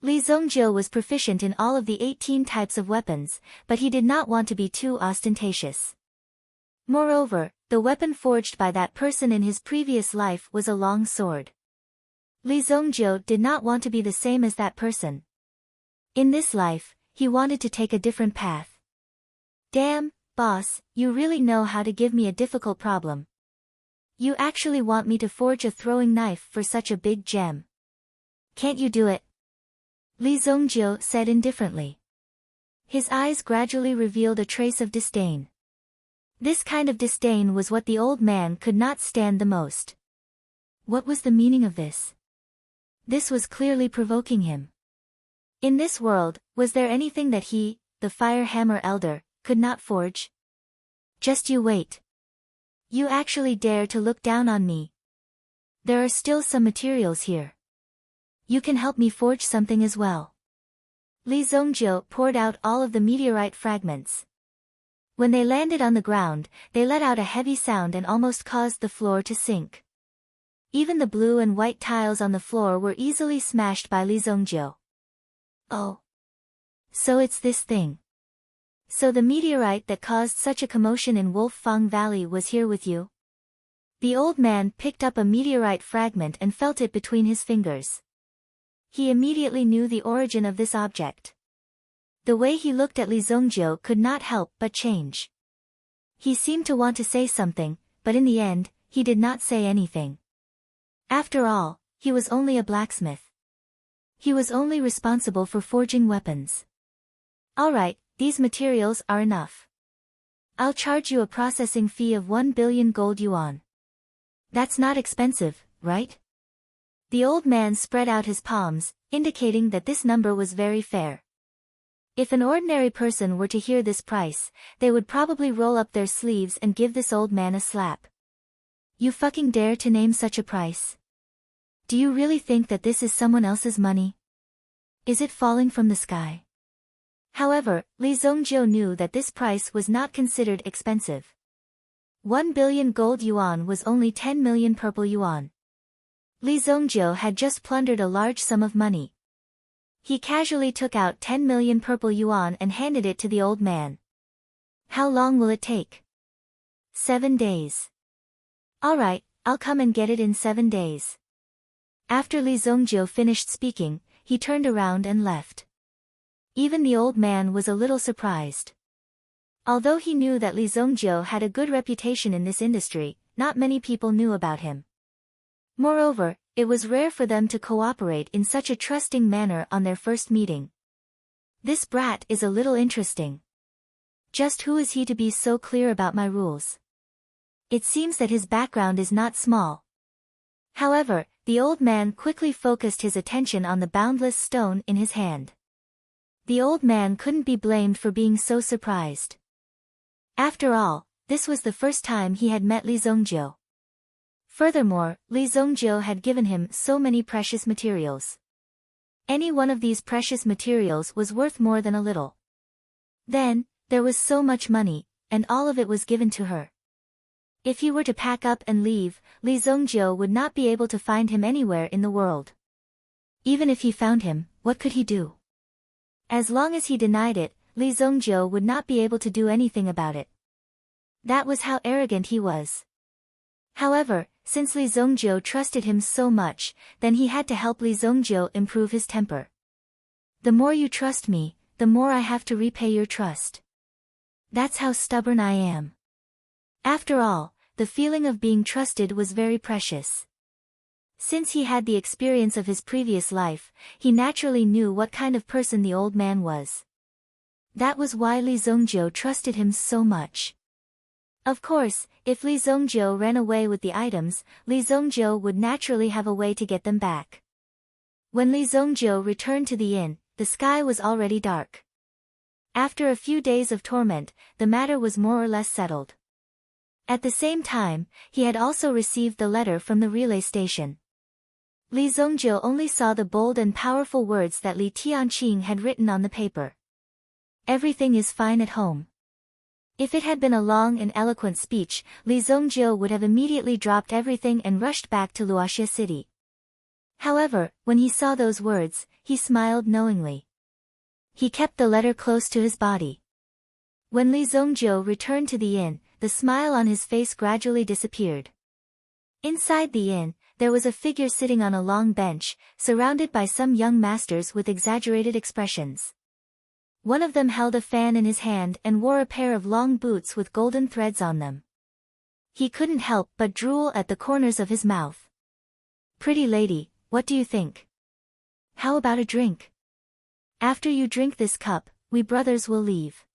Li Zhongjiu was proficient in all of the 18 types of weapons, but he did not want to be too ostentatious. Moreover, the weapon forged by that person in his previous life was a long sword. Li Zhongjiu did not want to be the same as that person. In this life, he wanted to take a different path. "Damn, boss, you really know how to give me a difficult problem. You actually want me to forge a throwing knife for such a big gem. Can't you do it?" Li Zhongjiu said indifferently. His eyes gradually revealed a trace of disdain. This kind of disdain was what the old man could not stand the most. What was the meaning of this? This was clearly provoking him. In this world, was there anything that he, the Fire Hammer Elder, could not forge? Just you wait. You actually dare to look down on me. There are still some materials here. You can help me forge something as well. Li Zhongjiu poured out all of the meteorite fragments. When they landed on the ground, they let out a heavy sound and almost caused the floor to sink. Even the blue and white tiles on the floor were easily smashed by Li Zhongjiu. "Oh. So it's this thing. So the meteorite that caused such a commotion in Wolf Fang Valley was here with you?" The old man picked up a meteorite fragment and felt it between his fingers. He immediately knew the origin of this object. The way he looked at Li Zhongjiu could not help but change. He seemed to want to say something, but in the end, he did not say anything. After all, he was only a blacksmith. He was only responsible for forging weapons. "All right. These materials are enough. I'll charge you a processing fee of 1 billion gold yuan. That's not expensive, right?" The old man spread out his palms, indicating that this number was very fair. If an ordinary person were to hear this price, they would probably roll up their sleeves and give this old man a slap. "You fucking dare to name such a price? Do you really think that this is someone else's money? Is it falling from the sky?" However, Li Zhongjiu knew that this price was not considered expensive. 1 billion gold yuan was only 10 million purple yuan. Li Zhongjiu had just plundered a large sum of money. He casually took out 10 million purple yuan and handed it to the old man. "How long will it take?" 7 days. "All right, I'll come and get it in 7 days." After Li Zhongjiu finished speaking, he turned around and left. Even the old man was a little surprised. Although he knew that Li Zhongjiu had a good reputation in this industry, not many people knew about him. Moreover, it was rare for them to cooperate in such a trusting manner on their first meeting. This brat is a little interesting. Just who is he to be so clear about my rules? It seems that his background is not small. However, the old man quickly focused his attention on the boundless stone in his hand. The old man couldn't be blamed for being so surprised. After all, this was the first time he had met Li Zhongjiu. Furthermore, Li Zongjiu had given him so many precious materials. Any one of these precious materials was worth more than a little. Then, there was so much money, and all of it was given to her. If he were to pack up and leave, Li Zongjiu would not be able to find him anywhere in the world. Even if he found him, what could he do? As long as he denied it, Li Zongjiu would not be able to do anything about it. That was how arrogant he was. However, since Li Zongjiu trusted him so much, then he had to help Li Zongjiu improve his temper. The more you trust me, the more I have to repay your trust. That's how stubborn I am. After all, the feeling of being trusted was very precious. Since he had the experience of his previous life, he naturally knew what kind of person the old man was. That was why Li Zongjiu trusted him so much. Of course, if Li Zongjiu ran away with the items, Li Zongjiu would naturally have a way to get them back. When Li Zongjiu returned to the inn, the sky was already dark. After a few days of torment, the matter was more or less settled. At the same time, he had also received the letter from the relay station. Li Zongjiu only saw the bold and powerful words that Li Tianqing had written on the paper. Everything is fine at home. If it had been a long and eloquent speech, Li Zongjiu would have immediately dropped everything and rushed back to Luoxia City. However, when he saw those words, he smiled knowingly. He kept the letter close to his body. When Li Zongjiu returned to the inn, the smile on his face gradually disappeared. Inside the inn, there was a figure sitting on a long bench, surrounded by some young masters with exaggerated expressions. One of them held a fan in his hand and wore a pair of long boots with golden threads on them. He couldn't help but drool at the corners of his mouth. "Pretty lady, what do you think? How about a drink? After you drink this cup, we brothers will leave.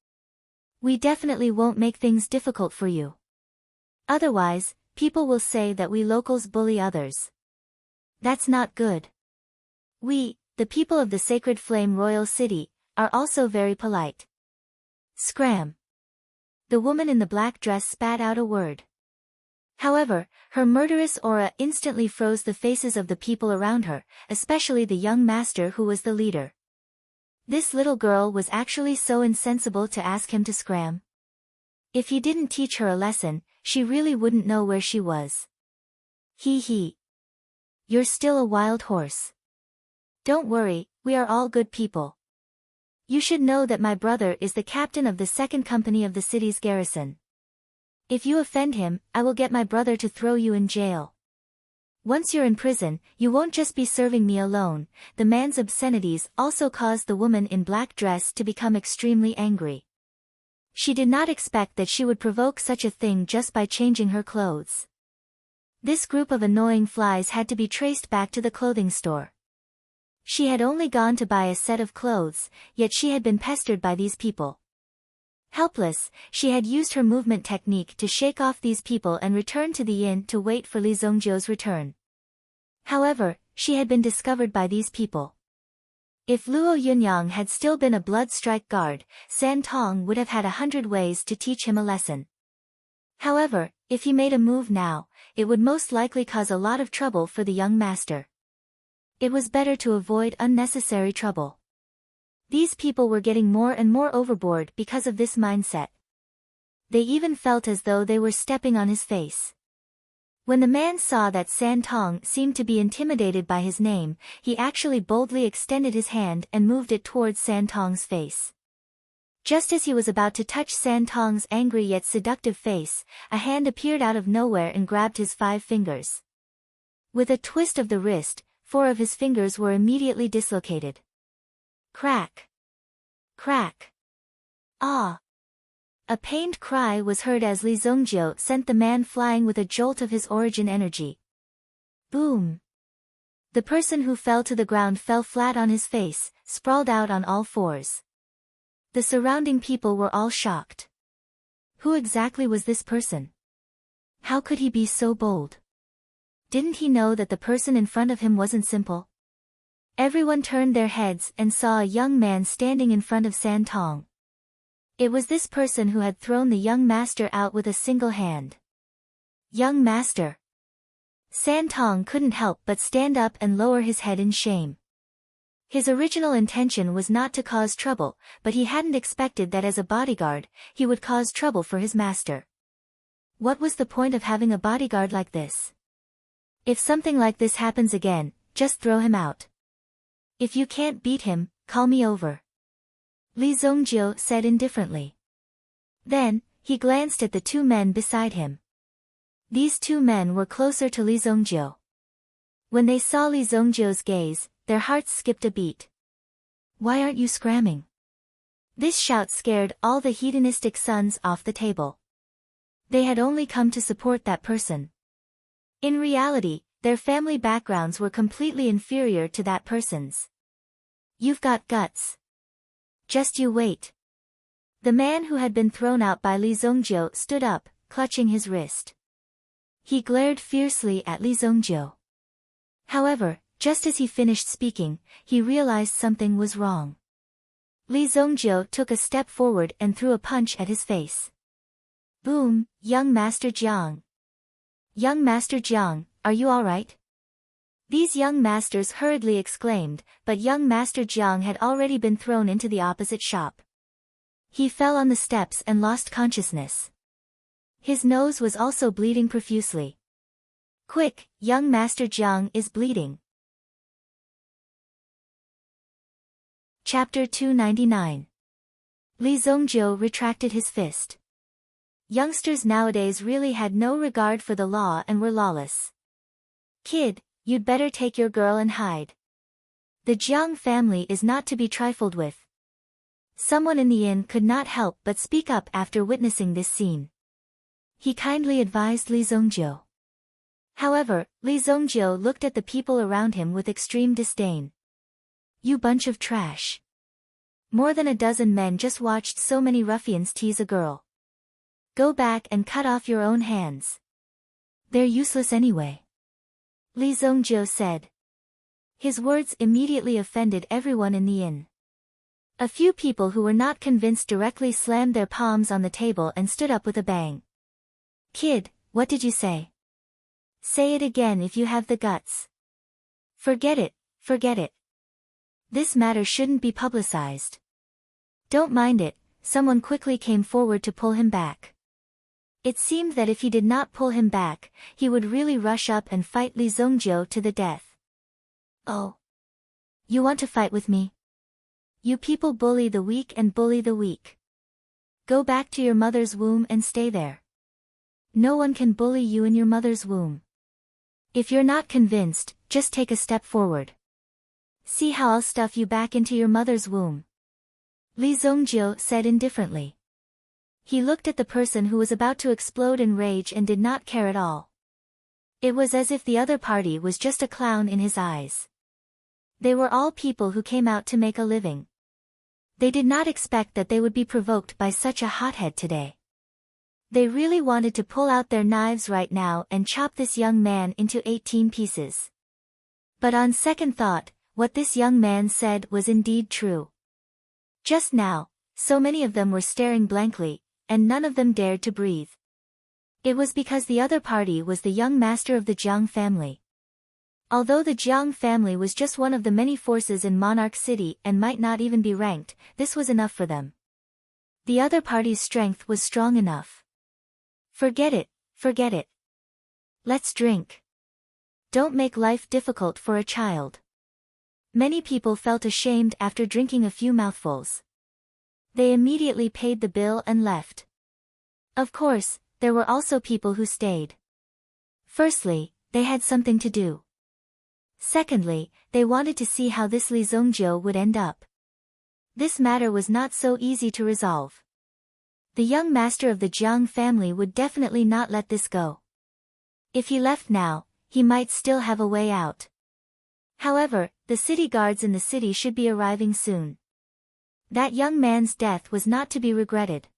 We definitely won't make things difficult for you. Otherwise, people will say that we locals bully others. That's not good. We, the people of the Sacred Flame Royal City, are also very polite." Scram. The woman in the black dress spat out a word. However, her murderous aura instantly froze the faces of the people around her, especially the young master who was the leader. This little girl was actually so insensible to ask him to scram. If he didn't teach her a lesson, she really wouldn't know where she was. He. You're still a wild horse. Don't worry, we are all good people. You should know that my brother is the captain of the second company of the city's garrison. If you offend him, I will get my brother to throw you in jail. Once you're in prison, you won't just be serving me alone. The man's obscenities also caused the woman in black dress to become extremely angry. She did not expect that she would provoke such a thing just by changing her clothes. This group of annoying flies had to be traced back to the clothing store. She had only gone to buy a set of clothes, yet she had been pestered by these people. Helpless, she had used her movement technique to shake off these people and returned to the inn to wait for Li Zongjiu's return. However, she had been discovered by these people. If Luo Yunyang had still been a blood strike guard, San Tong would have had 100 ways to teach him a lesson. However, if he made a move now, it would most likely cause a lot of trouble for the young master. It was better to avoid unnecessary trouble. These people were getting more and more overboard because of this mindset. They even felt as though they were stepping on his face. When the man saw that San Tong seemed to be intimidated by his name, he actually boldly extended his hand and moved it towards San Tong's face. Just as he was about to touch San Tong's angry yet seductive face, a hand appeared out of nowhere and grabbed his 5 fingers. With a twist of the wrist, 4 of his fingers were immediately dislocated. Crack! Crack! Ah! A pained cry was heard as Li Zongjiu sent the man flying with a jolt of his origin energy. Boom! The person who fell to the ground fell flat on his face, sprawled out on all 4s. The surrounding people were all shocked. Who exactly was this person? How could he be so bold? Didn't he know that the person in front of him wasn't simple? Everyone turned their heads and saw a young man standing in front of San Tong. It was this person who had thrown the young master out with a single hand. Young master! Tong couldn't help but stand up and lower his head in shame. His original intention was not to cause trouble, but he hadn't expected that as a bodyguard, he would cause trouble for his master. What was the point of having a bodyguard like this? If something like this happens again, just throw him out. If you can't beat him, call me over. Li Zongjiu said indifferently. Then, he glanced at the two men beside him. These two men were closer to Li Zongjiu. When they saw Li Zongjiu's gaze, their hearts skipped a beat. Why aren't you scramming? This shout scared all the hedonistic sons off the table. They had only come to support that person. In reality, their family backgrounds were completely inferior to that person's. You've got guts. Just you wait. The man who had been thrown out by Li Zongjiu stood up, clutching his wrist. He glared fiercely at Li Zongjiu. However, just as he finished speaking, he realized something was wrong. Li Zongjiu took a step forward and threw a punch at his face. Boom, young Master Jiang. Young Master Jiang, are you all right? These young masters hurriedly exclaimed, but young Master Jiang had already been thrown into the opposite shop. He fell on the steps and lost consciousness. His nose was also bleeding profusely. Quick, young Master Jiang is bleeding. Chapter 299. Li Zongjiu retracted his fist. Youngsters nowadays really had no regard for the law and were lawless. Kid, you'd better take your girl and hide. The Jiang family is not to be trifled with. Someone in the inn could not help but speak up after witnessing this scene. He kindly advised Li Zongjiu. However, Li Zongjiu looked at the people around him with extreme disdain. You bunch of trash. More than a dozen men just watched so many ruffians tease a girl. Go back and cut off your own hands. They're useless anyway. Li Zongjiu said. His words immediately offended everyone in the inn. A few people who were not convinced directly slammed their palms on the table and stood up with a bang. Kid, what did you say? Say it again if you have the guts. Forget it, forget it. This matter shouldn't be publicized. Don't mind it, someone quickly came forward to pull him back. It seemed that if he did not pull him back, he would really rush up and fight Li Zongjiu to the death. Oh. You want to fight with me? You people bully the weak and bully the weak. Go back to your mother's womb and stay there. No one can bully you in your mother's womb. If you're not convinced, just take a step forward. See how I'll stuff you back into your mother's womb. Li Zongjiu said indifferently. He looked at the person who was about to explode in rage and did not care at all. It was as if the other party was just a clown in his eyes. They were all people who came out to make a living. They did not expect that they would be provoked by such a hothead today. They really wanted to pull out their knives right now and chop this young man into 18 pieces. But on second thought, what this young man said was indeed true. Just now, so many of them were staring blankly, and none of them dared to breathe. It was because the other party was the young master of the Jiang family. Although the Jiang family was just one of the many forces in Monarch City and might not even be ranked, this was enough for them. The other party's strength was strong enough. Forget it, forget it. Let's drink. Don't make life difficult for a child. Many people felt ashamed after drinking a few mouthfuls. They immediately paid the bill and left. Of course, there were also people who stayed. Firstly, they had something to do. Secondly, they wanted to see how this Li Zongjiu would end up. This matter was not so easy to resolve. The young master of the Jiang family would definitely not let this go. If he left now, he might still have a way out. However, the city guards in the city should be arriving soon. That young man's death was not to be regretted.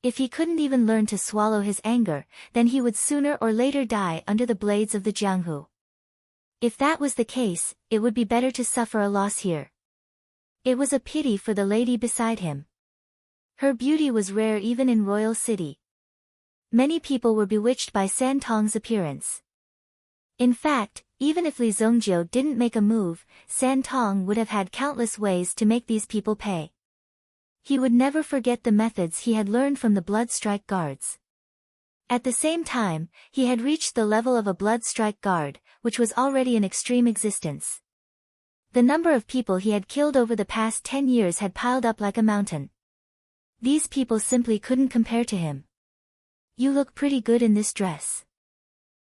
If he couldn't even learn to swallow his anger, then he would sooner or later die under the blades of the Jianghu. If that was the case, it would be better to suffer a loss here. It was a pity for the lady beside him. Her beauty was rare even in Royal City. Many people were bewitched by Tong's appearance. In fact, even if Li Zongjiu didn't make a move, San Tong would have had countless ways to make these people pay. He would never forget the methods he had learned from the blood strike guards. At the same time, he had reached the level of a blood strike guard, which was already an extreme existence. The number of people he had killed over the past 10 years had piled up like a mountain. These people simply couldn't compare to him. "You look pretty good in this dress."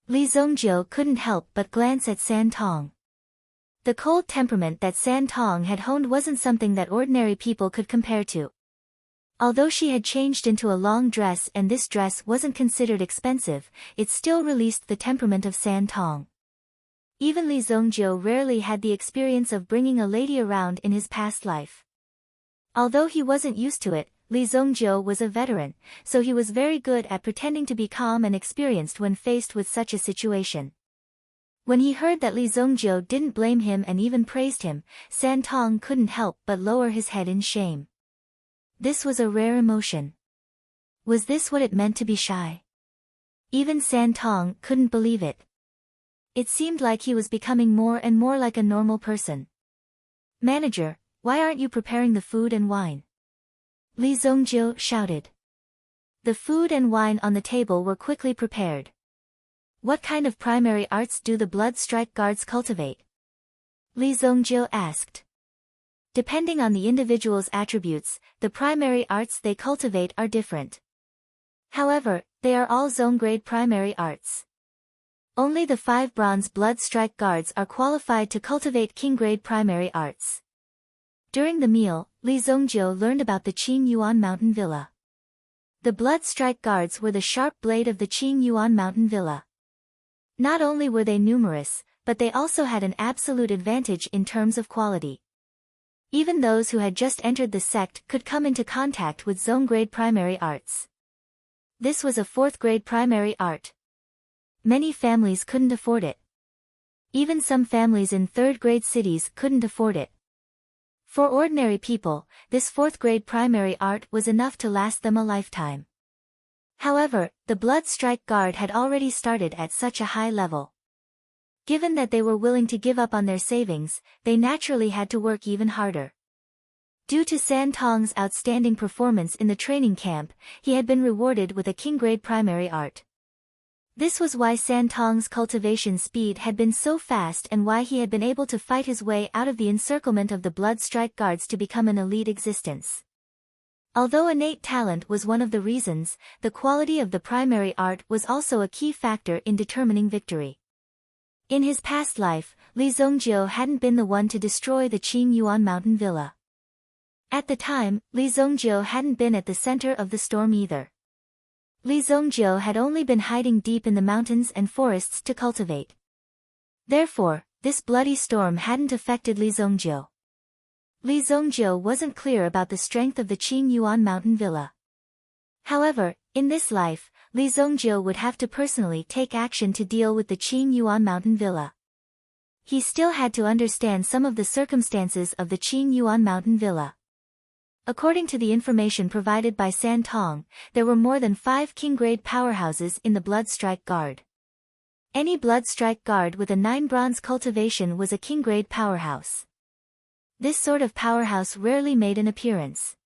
Li Zongjiu couldn't help but glance at San Tong. The cold temperament that San Tong had honed wasn't something that ordinary people could compare to. Although she had changed into a long dress and this dress wasn't considered expensive, it still released the temperament of San Tong. Even Li Zongjiu rarely had the experience of bringing a lady around in his past life. Although he wasn't used to it, Li Zongjiu was a veteran, so he was very good at pretending to be calm and experienced when faced with such a situation. When he heard that Li Zongjiu didn't blame him and even praised him, San Tong couldn't help but lower his head in shame. This was a rare emotion. Was this what it meant to be shy? Even San Tong couldn't believe it. It seemed like he was becoming more and more like a normal person. "Manager, why aren't you preparing the food and wine?" Li Zongjiu shouted. The food and wine on the table were quickly prepared. "What kind of primary arts do the blood strike guards cultivate?" Li Zongjiu asked. Depending on the individual's attributes, the primary arts they cultivate are different. However, they are all zone-grade primary arts. Only the 5 bronze blood strike guards are qualified to cultivate king-grade primary arts. During the meal, Li Zongjiu learned about the Qing Yuan Mountain Villa. The blood strike guards were the sharp blade of the Qing Yuan Mountain Villa. Not only were they numerous, but they also had an absolute advantage in terms of quality. Even those who had just entered the sect could come into contact with zone-grade primary arts. This was a 4th-grade primary art. Many families couldn't afford it. Even some families in 3rd-grade cities couldn't afford it. For ordinary people, this 4th-grade primary art was enough to last them a lifetime. However, the blood strike guard had already started at such a high level. Given that they were willing to give up on their savings, they naturally had to work even harder. Due to San Tong's outstanding performance in the training camp, he had been rewarded with a king-grade primary art. This was why San Tong's cultivation speed had been so fast and why he had been able to fight his way out of the encirclement of the blood strike guards to become an elite existence. Although innate talent was one of the reasons, the quality of the primary art was also a key factor in determining victory. In his past life, Li Zongjiu hadn't been the one to destroy the Qing Yuan Mountain Villa. At the time, Li Zongjiu hadn't been at the center of the storm either. Li Zongjiu had only been hiding deep in the mountains and forests to cultivate. Therefore, this bloody storm hadn't affected Li Zongjiu. Li Zongjiu wasn't clear about the strength of the Qing Yuan Mountain Villa. However, in this life, Li Zongjiu would have to personally take action to deal with the Qing Yuan Mountain Villa. He still had to understand some of the circumstances of the Qing Yuan Mountain Villa. According to the information provided by San Tong, there were more than 5 king-grade powerhouses in the blood strike guard. Any blood strike guard with a 9 bronze cultivation was a king-grade powerhouse. This sort of powerhouse rarely made an appearance.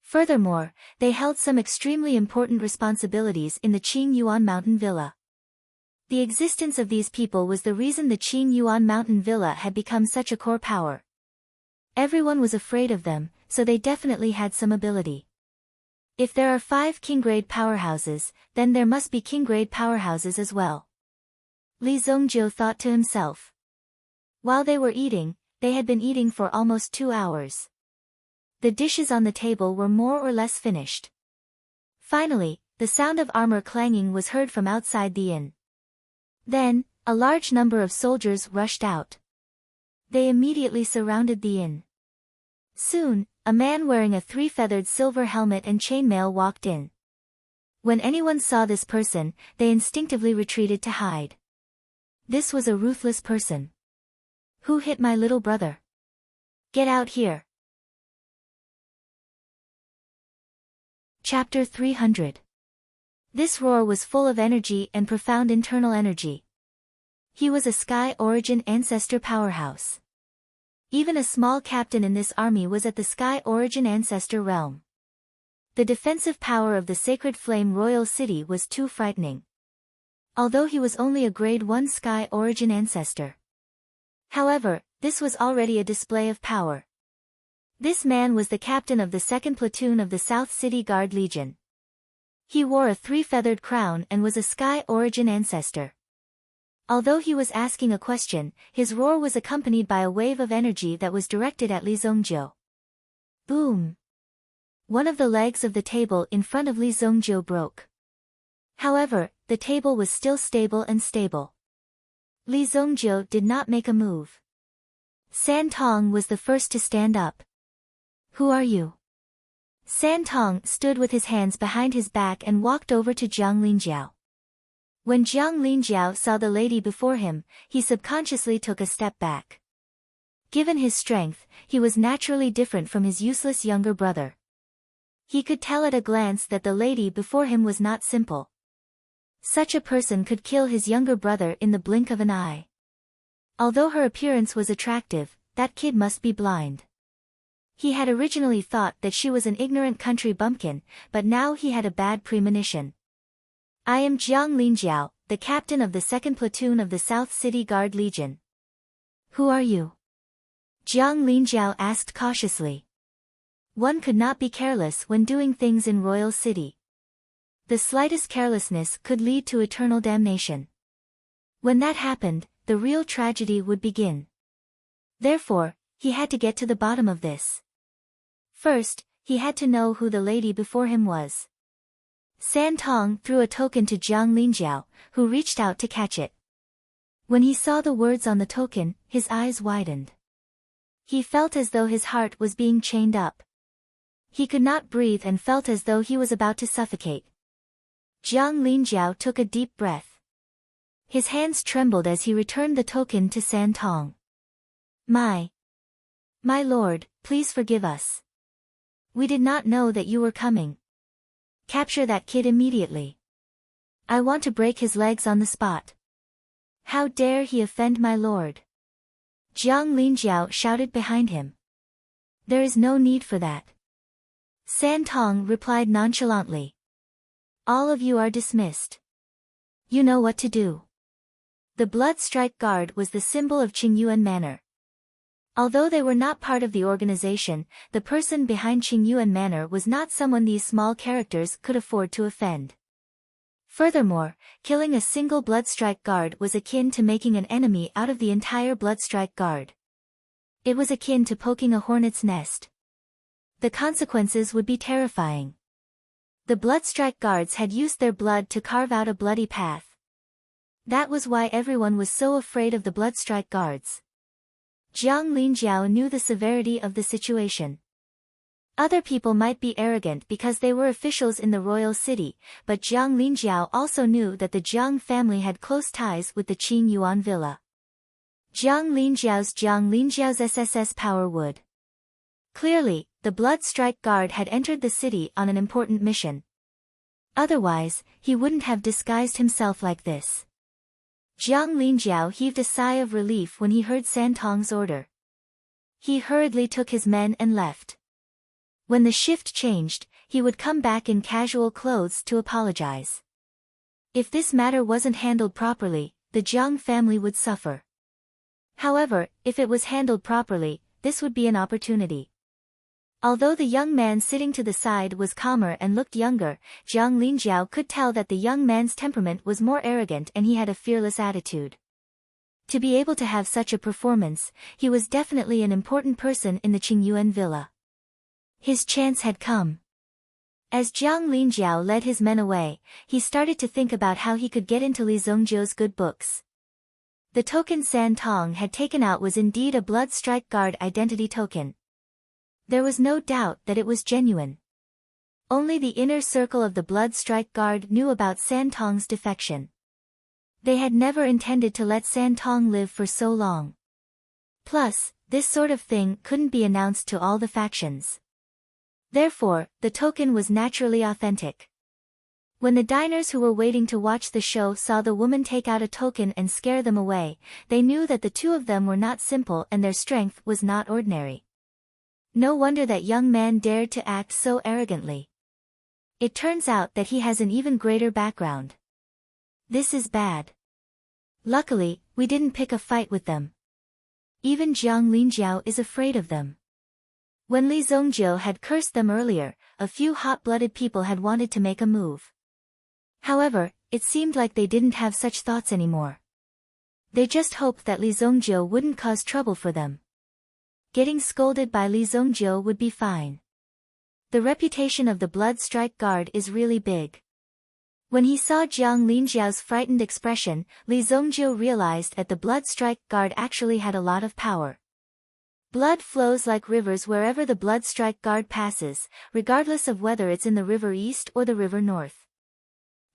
Furthermore, they held some extremely important responsibilities in the Qing Yuan Mountain Villa. The existence of these people was the reason the Qing Yuan Mountain Villa had become such a core power. Everyone was afraid of them, so they definitely had some ability. If there are 5 king-grade powerhouses, then there must be king-grade powerhouses as well. Li Zongjiu thought to himself. While they were eating, they had been eating for almost 2 hours. The dishes on the table were more or less finished. Finally, the sound of armor clanging was heard from outside the inn. Then, a large number of soldiers rushed out. They immediately surrounded the inn. Soon, a man wearing a 3-feathered silver helmet and chainmail walked in. When anyone saw this person, they instinctively retreated to hide. This was a ruthless person. "Who hit my little brother? Get out here." Chapter 300. This roar was full of energy and profound internal energy. He was a Sky Origin Ancestor powerhouse. Even a small captain in this army was at the Sky Origin Ancestor realm. The defensive power of the Sacred Flame Royal City was too frightening. Although he was only a Grade 1 Sky Origin Ancestor. However, this was already a display of power. This man was the captain of the 2nd Platoon of the South City Guard Legion. He wore a 3-feathered crown and was a Sky Origin Ancestor. Although he was asking a question, his roar was accompanied by a wave of energy that was directed at Li Zongjiu. Boom! One of the legs of the table in front of Li Zongjiu broke. However, the table was still stable and stable. Li Zongjiu did not make a move. San Tong was the first to stand up. Who are you? San Tong stood with his hands behind his back and walked over to Jiang Linjiao. When Jiang Linjiao saw the lady before him, he subconsciously took a step back. Given his strength, he was naturally different from his useless younger brother. He could tell at a glance that the lady before him was not simple. Such a person could kill his younger brother in the blink of an eye. Although her appearance was attractive, that kid must be blind. He had originally thought that she was an ignorant country bumpkin, but now he had a bad premonition. I am Jiang Linjiao, the captain of the 2nd Platoon of the South City Guard Legion. Who are you? Jiang Linjiao asked cautiously. One could not be careless when doing things in Royal City. The slightest carelessness could lead to eternal damnation. When that happened, the real tragedy would begin. Therefore, he had to get to the bottom of this. First, he had to know who the lady before him was. San Tong threw a token to Jiang Linjiao, who reached out to catch it. When he saw the words on the token, his eyes widened. He felt as though his heart was being chained up. He could not breathe and felt as though he was about to suffocate. Jiang Linjiao took a deep breath. His hands trembled as he returned the token to San Tong. My lord, please forgive us. We did not know that you were coming. Capture that kid immediately. I want to break his legs on the spot. How dare he offend my lord? Jiang Linjiao shouted behind him. There is no need for that. San Tong replied nonchalantly. All of you are dismissed. You know what to do. The Blood Strike Guard was the symbol of Qingyuan Manor. Although they were not part of the organization, the person behind Qingyuan Manor was not someone these small characters could afford to offend. Furthermore, killing a single Bloodstrike Guard was akin to making an enemy out of the entire Bloodstrike Guard. It was akin to poking a hornet's nest. The consequences would be terrifying. The Bloodstrike Guards had used their blood to carve out a bloody path. That was why everyone was so afraid of the Bloodstrike Guards. Jiang Linjiao knew the severity of the situation. Other people might be arrogant because they were officials in the royal city, but Jiang Linjiao also knew that the Jiang family had close ties with the Qing Yuan villa. Jiang Linjiao's SSS power would. Clearly, the Blood Strike Guard had entered the city on an important mission. Otherwise, he wouldn't have disguised himself like this. Jiang Linjiao heaved a sigh of relief when he heard San Tong's order. He hurriedly took his men and left. When the shift changed, he would come back in casual clothes to apologize. If this matter wasn't handled properly, the Jiang family would suffer. However, if it was handled properly, this would be an opportunity. Although the young man sitting to the side was calmer and looked younger, Jiang Linjiao could tell that the young man's temperament was more arrogant and he had a fearless attitude. To be able to have such a performance, he was definitely an important person in the Qingyuan villa. His chance had come. As Jiang Linjiao led his men away, he started to think about how he could get into Li Zongjiu's good books. The token San Tong had taken out was indeed a Blood Strike Guard identity token. There was no doubt that it was genuine. Only the inner circle of the Blood Strike Guard knew about San Tong's defection. They had never intended to let San Tong live for so long. Plus, this sort of thing couldn't be announced to all the factions. Therefore, the token was naturally authentic. When the diners who were waiting to watch the show saw the woman take out a token and scare them away, they knew that the two of them were not simple and their strength was not ordinary. No wonder that young man dared to act so arrogantly. It turns out that he has an even greater background. This is bad. Luckily, we didn't pick a fight with them. Even Jiang Linjiao is afraid of them. When Li Zongjiu had cursed them earlier, a few hot-blooded people had wanted to make a move. However, it seemed like they didn't have such thoughts anymore. They just hoped that Li Zongjiu wouldn't cause trouble for them. Getting scolded by Li Zongjiu would be fine. The reputation of the Blood Strike Guard is really big. When he saw Jiang Linjiao's frightened expression, Li Zongjiu realized that the Blood Strike Guard actually had a lot of power. Blood flows like rivers wherever the Blood Strike Guard passes, regardless of whether it's in the river east or the river north.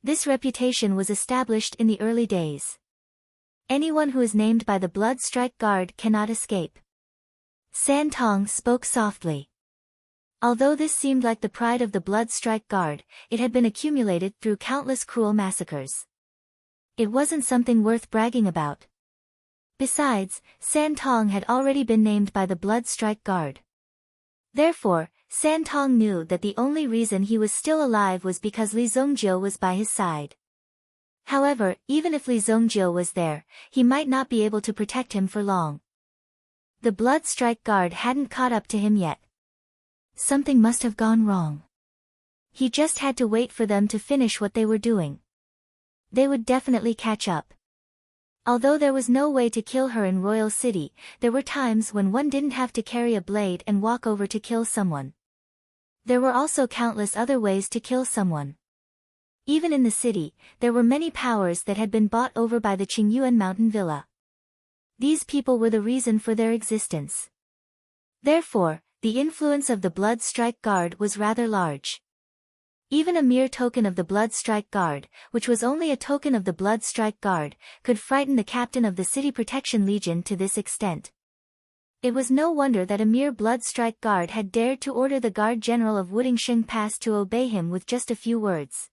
This reputation was established in the early days. Anyone who is named by the Blood Strike Guard cannot escape. San Tong spoke softly. Although this seemed like the pride of the Blood Strike Guard, it had been accumulated through countless cruel massacres. It wasn't something worth bragging about. Besides, San Tong had already been named by the Blood Strike Guard. Therefore, San Tong knew that the only reason he was still alive was because Li Zongjiu was by his side. However, even if Li Zongjiu was there, he might not be able to protect him for long. The Blood Strike Guard hadn't caught up to him yet. Something must have gone wrong. He just had to wait for them to finish what they were doing. They would definitely catch up. Although there was no way to kill her in Royal City, there were times when one didn't have to carry a blade and walk over to kill someone. There were also countless other ways to kill someone. Even in the city, there were many powers that had been bought over by the Qingyuan mountain villa. These people were the reason for their existence. Therefore, the influence of the Blood Strike Guard was rather large. Even a mere token of the Blood Strike Guard, which was only a token of the Blood Strike Guard, could frighten the captain of the City Protection Legion to this extent. It was no wonder that a mere Blood Strike Guard had dared to order the Guard General of Wudingsheng Pass to obey him with just a few words.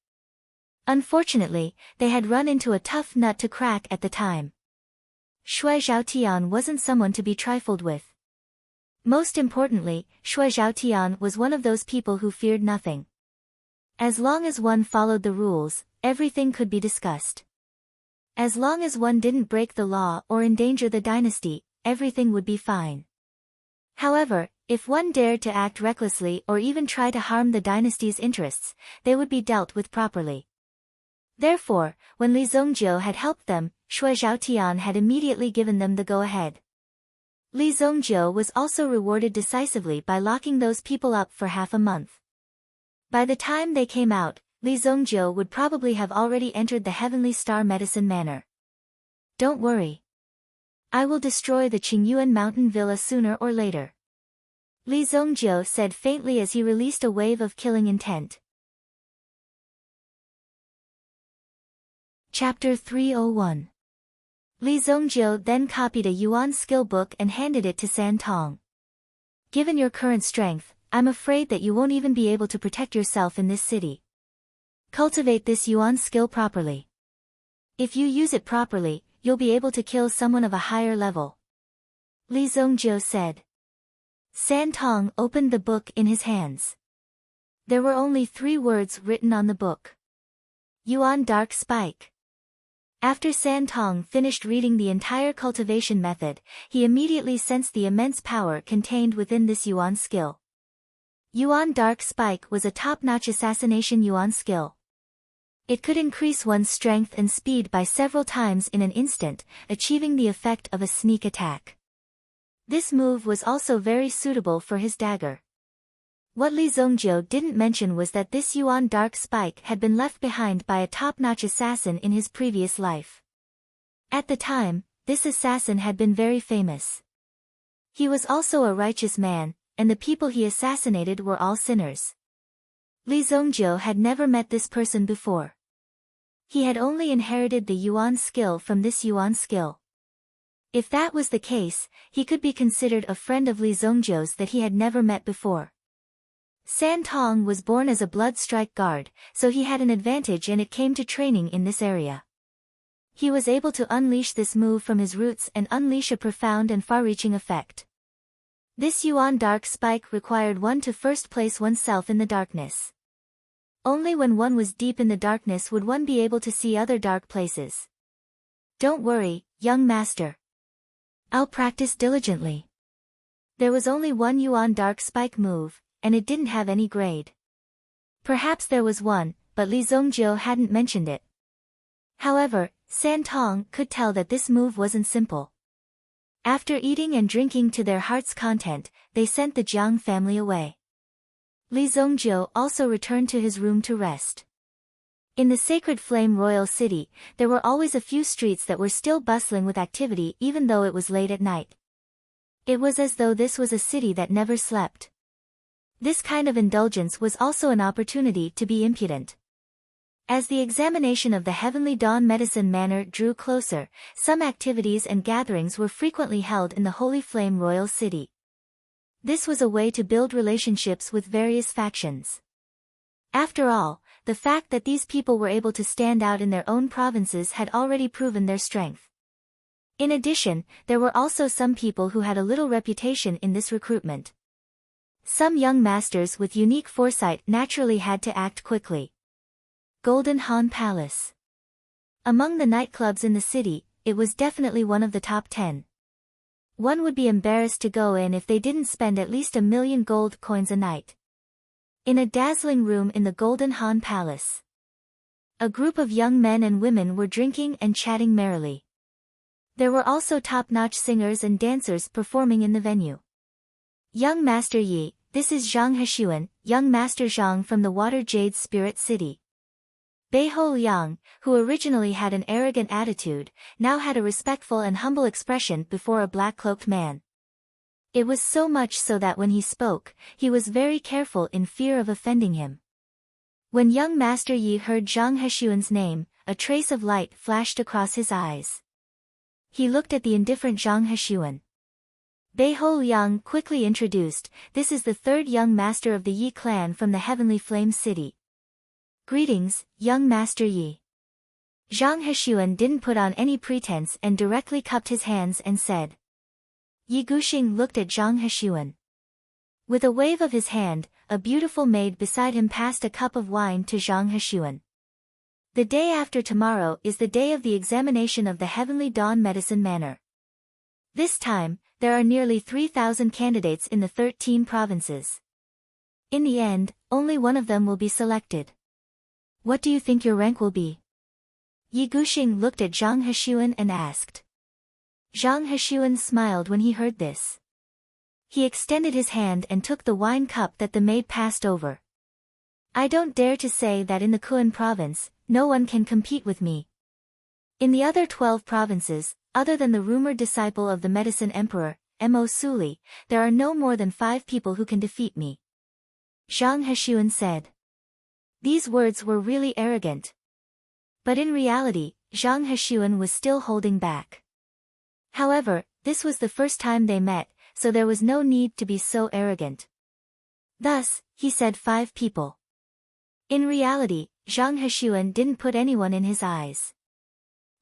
Unfortunately, they had run into a tough nut to crack at the time. Shui Zhaotian wasn't someone to be trifled with. Most importantly, Shui Zhaotian was one of those people who feared nothing. As long as one followed the rules, everything could be discussed. As long as one didn't break the law or endanger the dynasty, everything would be fine. However, if one dared to act recklessly or even try to harm the dynasty's interests, they would be dealt with properly. Therefore, when Li Zongjiu had helped them, Shui Zhaotian had immediately given them the go-ahead. Li Zongjiu was also rewarded decisively by locking those people up for half a month. By the time they came out, Li Zongjiu would probably have already entered the Heavenly Star Medicine Manor. Don't worry. I will destroy the Qingyuan mountain villa sooner or later. Li Zongjiu said faintly as he released a wave of killing intent. Chapter 301. Li Zongjiu then copied a Yuan skill book and handed it to San Tong. Given your current strength, I'm afraid that you won't even be able to protect yourself in this city. Cultivate this Yuan skill properly. If you use it properly, you'll be able to kill someone of a higher level. Li Zongjiu said. San Tong opened the book in his hands. There were only 3 words written on the book. Yuan Dark Spike. After San Tong finished reading the entire cultivation method, he immediately sensed the immense power contained within this Yuan skill. Yuan Dark Spike was a top-notch assassination Yuan skill. It could increase one's strength and speed by several times in an instant, achieving the effect of a sneak attack. This move was also very suitable for his dagger. What Li Zongjiu didn't mention was that this Yuan Dark Spike had been left behind by a top-notch assassin in his previous life. At the time, this assassin had been very famous. He was also a righteous man, and the people he assassinated were all sinners. Li Zongjiu had never met this person before. He had only inherited the Yuan skill from this Yuan skill. If that was the case, he could be considered a friend of Li Zongjiu's that he had never met before. San Tong was born as a blood strike guard, so he had an advantage and it came to training in this area. He was able to unleash this move from his roots and unleash a profound and far-reaching effect. This Yuan dark spike required one to first place oneself in the darkness. Only when one was deep in the darkness would one be able to see other dark places. Don't worry, young master. I'll practice diligently. There was only one Yuan dark spike move, and it didn't have any grade. Perhaps there was one, but Li Zongjiu hadn't mentioned it. However, San Tong could tell that this move wasn't simple. After eating and drinking to their heart's content, they sent the Jiang family away. Li Zongjiu also returned to his room to rest. In the Sacred Flame Royal City, there were always a few streets that were still bustling with activity even though it was late at night. It was as though this was a city that never slept. This kind of indulgence was also an opportunity to be impudent. As the examination of the Heavenly Dawn Medicine Manor drew closer, some activities and gatherings were frequently held in the Holy Flame Royal City. This was a way to build relationships with various factions. After all, the fact that these people were able to stand out in their own provinces had already proven their strength. In addition, there were also some people who had a little reputation in this recruitment. Some young masters with unique foresight naturally had to act quickly. Golden Han Palace. Among the nightclubs in the city, it was definitely one of the top 10. One would be embarrassed to go in if they didn't spend at least 1,000,000 gold coins a night. In a dazzling room in the Golden Han Palace, a group of young men and women were drinking and chatting merrily. There were also top-notch singers and dancers performing in the venue. Young Master Yi, this is Zhang Heshuan, young Master Zhang from the Water Jade Spirit City. Beiho Liang, who originally had an arrogant attitude, now had a respectful and humble expression before a black-cloaked man. It was so much so that when he spoke, he was very careful in fear of offending him. When young Master Yi heard Zhang Heshuan's name, a trace of light flashed across his eyes. He looked at the indifferent Zhang Heshuan. Beiho Liang quickly introduced, this is the third young master of the Yi clan from the Heavenly Flame City. Greetings, young Master Yi. Zhang Heshuan didn't put on any pretense and directly cupped his hands and said. Yi Guxing looked at Zhang Heshuan. With a wave of his hand, a beautiful maid beside him passed a cup of wine to Zhang Heshuan. The day after tomorrow is the day of the examination of the Heavenly Dawn Medicine Manor. This time, there are nearly 3,000 candidates in the 13 provinces. In the end, only one of them will be selected. What do you think your rank will be? Yi Guxing looked at Zhang Heshuan and asked. Zhang Heshuan smiled when he heard this. He extended his hand and took the wine cup that the maid passed over. I don't dare to say that in the Kuan province, no one can compete with me. In the other 12 provinces, other than the rumored disciple of the Medicine Emperor, Mo Suli, there are no more than 5 people who can defeat me. Zhang Heshuan said. These words were really arrogant. But in reality, Zhang Heshuan was still holding back. However, this was the first time they met, so there was no need to be so arrogant. Thus, he said 5 people. In reality, Zhang Heshuan didn't put anyone in his eyes.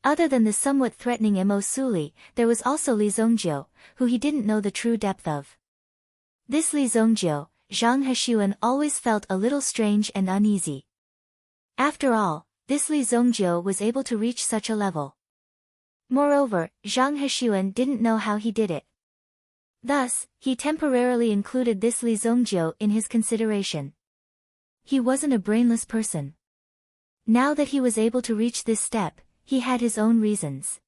Other than the somewhat threatening Mo Suli, there was also Li Zongjiu, who he didn't know the true depth of. This Li Zongjiu, Zhang Heshuan always felt a little strange and uneasy. After all, this Li Zongjiu was able to reach such a level. Moreover, Zhang Heshuan didn't know how he did it. Thus, he temporarily included this Li Zongjiu in his consideration. He wasn't a brainless person. Now that he was able to reach this step, he had his own reasons.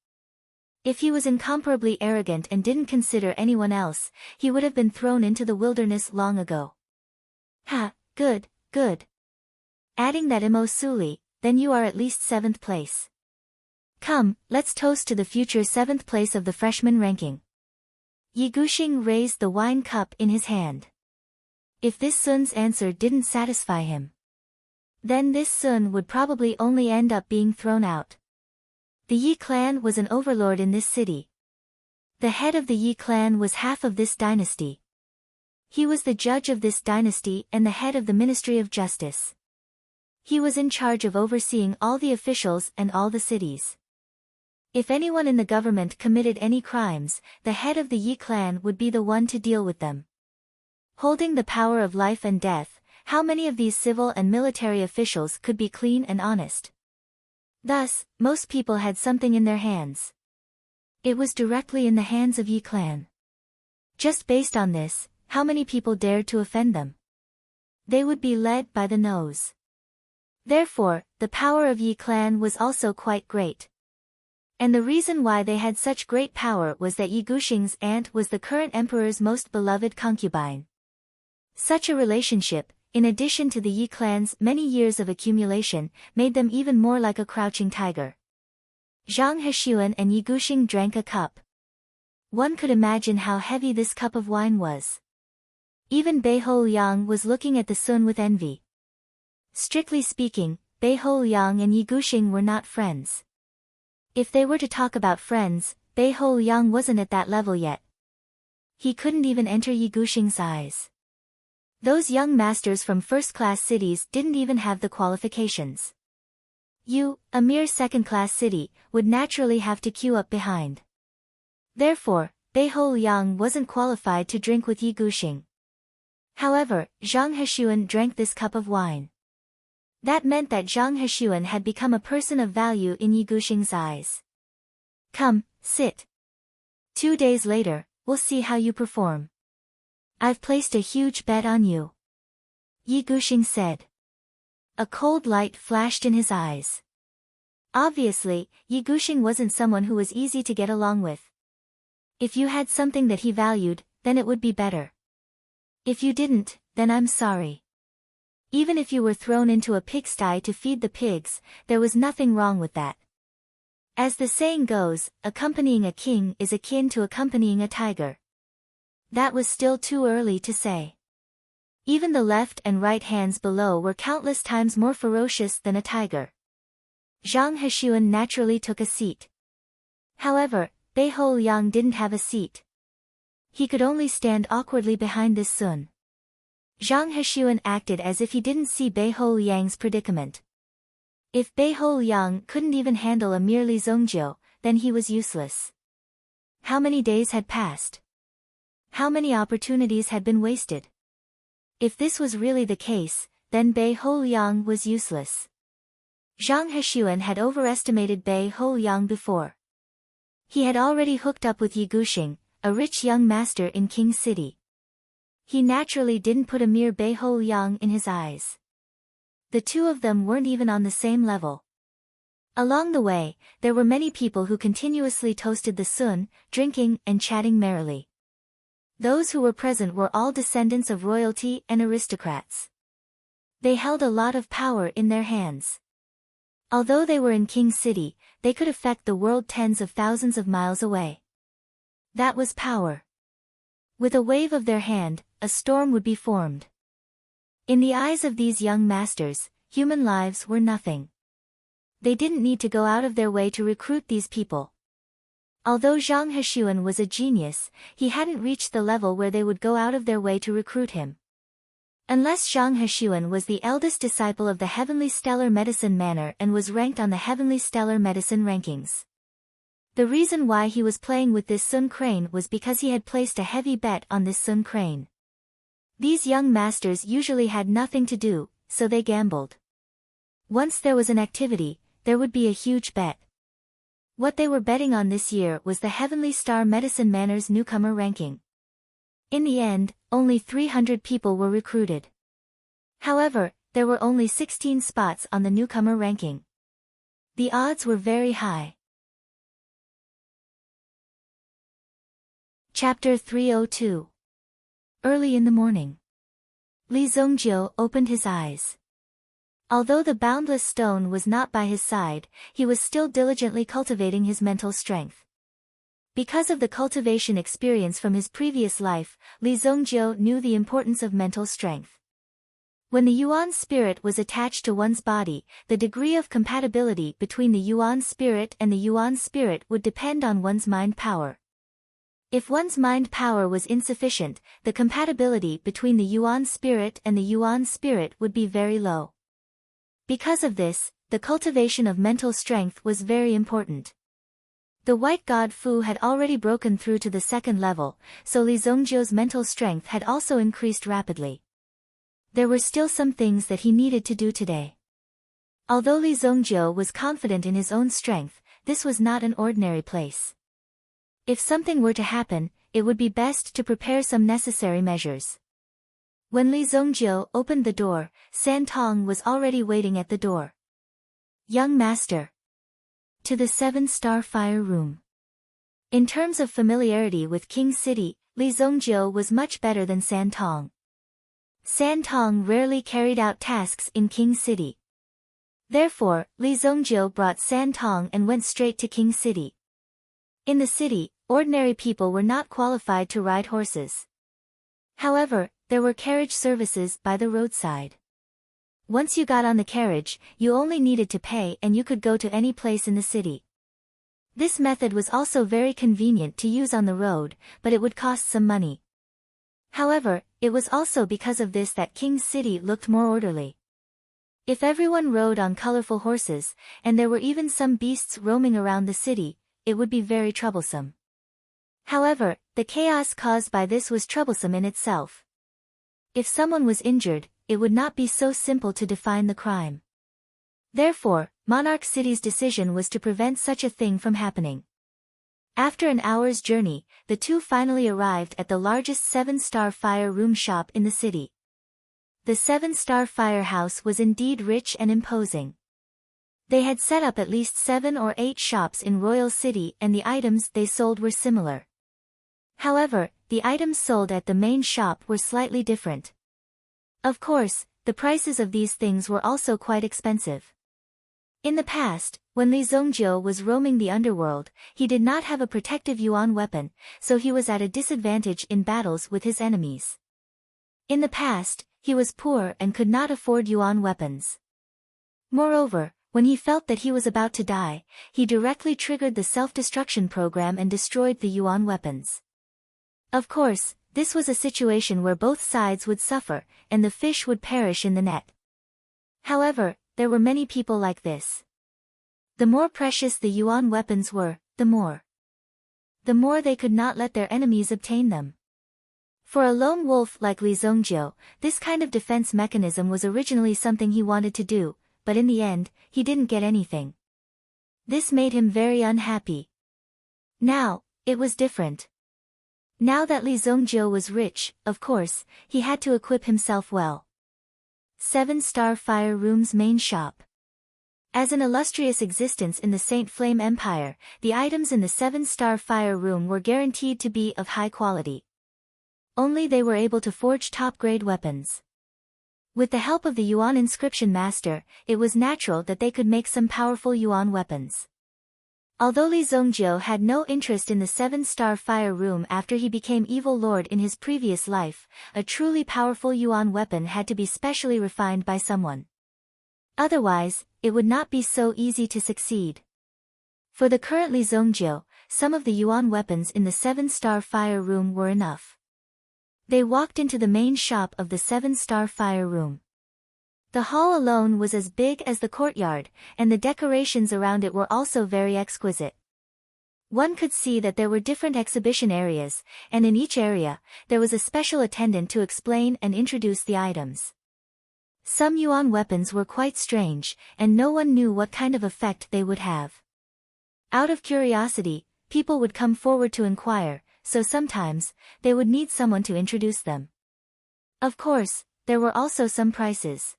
If he was incomparably arrogant and didn't consider anyone else, he would have been thrown into the wilderness long ago. Ha, good, good. Adding that Mo Suli, then you are at least 7th place. Come, let's toast to the future 7th place of the freshman ranking. Yi Guxing raised the wine cup in his hand. If this Sun's answer didn't satisfy him, then this Sun would probably only end up being thrown out. The Yi clan was an overlord in this city. The head of the Yi clan was half of this dynasty. He was the judge of this dynasty and the head of the Ministry of Justice. He was in charge of overseeing all the officials and all the cities. If anyone in the government committed any crimes, the head of the Yi clan would be the one to deal with them. Holding the power of life and death, how many of these civil and military officials could be clean and honest? Thus, most people had something in their hands. It was directly in the hands of Yi clan. Just based on this, how many people dared to offend them? They would be led by the nose. Therefore, the power of Yi clan was also quite great. And the reason why they had such great power was that Yi Guxing's aunt was the current emperor's most beloved concubine. Such a relationship, in addition to the Yi clan's many years of accumulation, made them even more like a crouching tiger. Zhang Hexuan and Yi Guxing drank a cup. One could imagine how heavy this cup of wine was. Even Bei Ho Liang was looking at the sun with envy. Strictly speaking, Bei Ho Liang and Yi Guxing were not friends. If they were to talk about friends, Bei Ho Liang wasn't at that level yet. He couldn't even enter Yi Guxing's eyes. Those young masters from first-class cities didn't even have the qualifications. You, a mere second-class city, would naturally have to queue up behind. Therefore, Bei Ho Liang wasn't qualified to drink with Yi Guxing. However, Zhang Hexuan drank this cup of wine. That meant that Zhang Hexuan had become a person of value in Yi Guxing's eyes. Come, sit. 2 days later, we'll see how you perform. I've placed a huge bet on you. Yi Guxing said. A cold light flashed in his eyes. Obviously, Yi Guxing wasn't someone who was easy to get along with. If you had something that he valued, then it would be better. If you didn't, then I'm sorry. Even if you were thrown into a pigsty to feed the pigs, there was nothing wrong with that. As the saying goes, accompanying a king is akin to accompanying a tiger. That was still too early to say. Even the left and right hands below were countless times more ferocious than a tiger. Zhang Hexuan naturally took a seat. However, Bei Ho Liang didn't have a seat. He could only stand awkwardly behind this sun. Zhang Hexuan acted as if he didn't see Bei Ho Liang's predicament. If Bei Ho Liang couldn't even handle a mere Li Zongjiu, then he was useless. How many days had passed? How many opportunities had been wasted? If this was really the case, then Bei Ho Liang was useless. Zhang Hexuan had overestimated Bei Ho Liang before. He had already hooked up with Yi Guxing, a rich young master in King City. He naturally didn't put a mere Bei Ho Liang in his eyes. The two of them weren't even on the same level. Along the way, there were many people who continuously toasted the sun, drinking and chatting merrily. Those who were present were all descendants of royalty and aristocrats. They held a lot of power in their hands. Although they were in King City, they could affect the world tens of thousands of miles away. That was power. With a wave of their hand, a storm would be formed. In the eyes of these young masters, human lives were nothing. They didn't need to go out of their way to recruit these people. Although Zhang Hexuan was a genius, he hadn't reached the level where they would go out of their way to recruit him. Unless Zhang Hexuan was the eldest disciple of the Heavenly Stellar Medicine Manor and was ranked on the Heavenly Stellar Medicine rankings. The reason why he was playing with this Sun Crane was because he had placed a heavy bet on this Sun Crane. These young masters usually had nothing to do, so they gambled. Once there was an activity, there would be a huge bet. What they were betting on this year was the Heavenly Star Medicine Manor's newcomer ranking. In the end, only 300 people were recruited. However, there were only 16 spots on the newcomer ranking. The odds were very high. Chapter 302. Early in the morning. Li Zongjiu opened his eyes. Although the boundless stone was not by his side, he was still diligently cultivating his mental strength. Because of the cultivation experience from his previous life, Li Zongjiu knew the importance of mental strength. When the Yuan spirit was attached to one's body, the degree of compatibility between the Yuan spirit and the Yuan spirit would depend on one's mind power. If one's mind power was insufficient, the compatibility between the Yuan spirit and the Yuan spirit would be very low. Because of this, the cultivation of mental strength was very important. The white god Fu had already broken through to the second level, so Li Zongjiu's mental strength had also increased rapidly. There were still some things that he needed to do today. Although Li Zongjiu was confident in his own strength, this was not an ordinary place. If something were to happen, it would be best to prepare some necessary measures. When Li Zongjiu opened the door, San Tong was already waiting at the door. Young master. To the 7-star fire room. In terms of familiarity with King City, Li Zongjiu was much better than San Tong. San Tong rarely carried out tasks in King City. Therefore, Li Zongjiu brought San Tong and went straight to King City. In the city, ordinary people were not qualified to ride horses. However, there were carriage services by the roadside. Once you got on the carriage, you only needed to pay and you could go to any place in the city. This method was also very convenient to use on the road, but it would cost some money. However, it was also because of this that King's City looked more orderly. If everyone rode on colorful horses, and there were even some beasts roaming around the city, it would be very troublesome. However, the chaos caused by this was troublesome in itself. If someone was injured, it would not be so simple to define the crime. Therefore, Monarch City's decision was to prevent such a thing from happening. After an hour's journey, the two finally arrived at the largest 7-star fire room shop in the city. The 7-star firehouse was indeed rich and imposing. They had set up at least 7 or 8 shops in Royal City and the items they sold were similar. However, the items sold at the main shop were slightly different. Of course, the prices of these things were also quite expensive. In the past, when Li Zongjiu was roaming the underworld, he did not have a protective yuan weapon, so he was at a disadvantage in battles with his enemies. In the past, he was poor and could not afford yuan weapons. Moreover, when he felt that he was about to die, he directly triggered the self-destruction program and destroyed the yuan weapons. Of course, this was a situation where both sides would suffer, and the fish would perish in the net. However, there were many people like this. The more precious the yuan weapons were, the more they could not let their enemies obtain them. For a lone wolf like Li Zongjiu, this kind of defense mechanism was originally something he wanted to do, but in the end, he didn't get anything. This made him very unhappy. Now, it was different. Now that Li Zongjiu was rich, of course, he had to equip himself well. 7-star fire room's main shop. As an illustrious existence in the Saint Flame Empire, the items in the 7-star fire room were guaranteed to be of high quality. Only they were able to forge top-grade weapons. With the help of the Yuan inscription master, it was natural that they could make some powerful Yuan weapons. Although Li Zongjiu had no interest in the 7-star fire room after he became evil lord in his previous life, a truly powerful Yuan weapon had to be specially refined by someone. Otherwise, it would not be so easy to succeed. For the current Li Zongjiu, some of the Yuan weapons in the 7-star fire room were enough. They walked into the main shop of the 7-star fire room. The hall alone was as big as the courtyard, and the decorations around it were also very exquisite. One could see that there were different exhibition areas, and in each area, there was a special attendant to explain and introduce the items. Some yuan weapons were quite strange, and no one knew what kind of effect they would have. Out of curiosity, people would come forward to inquire, so sometimes, they would need someone to introduce them. Of course, there were also some prices.